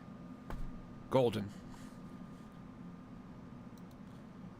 golden.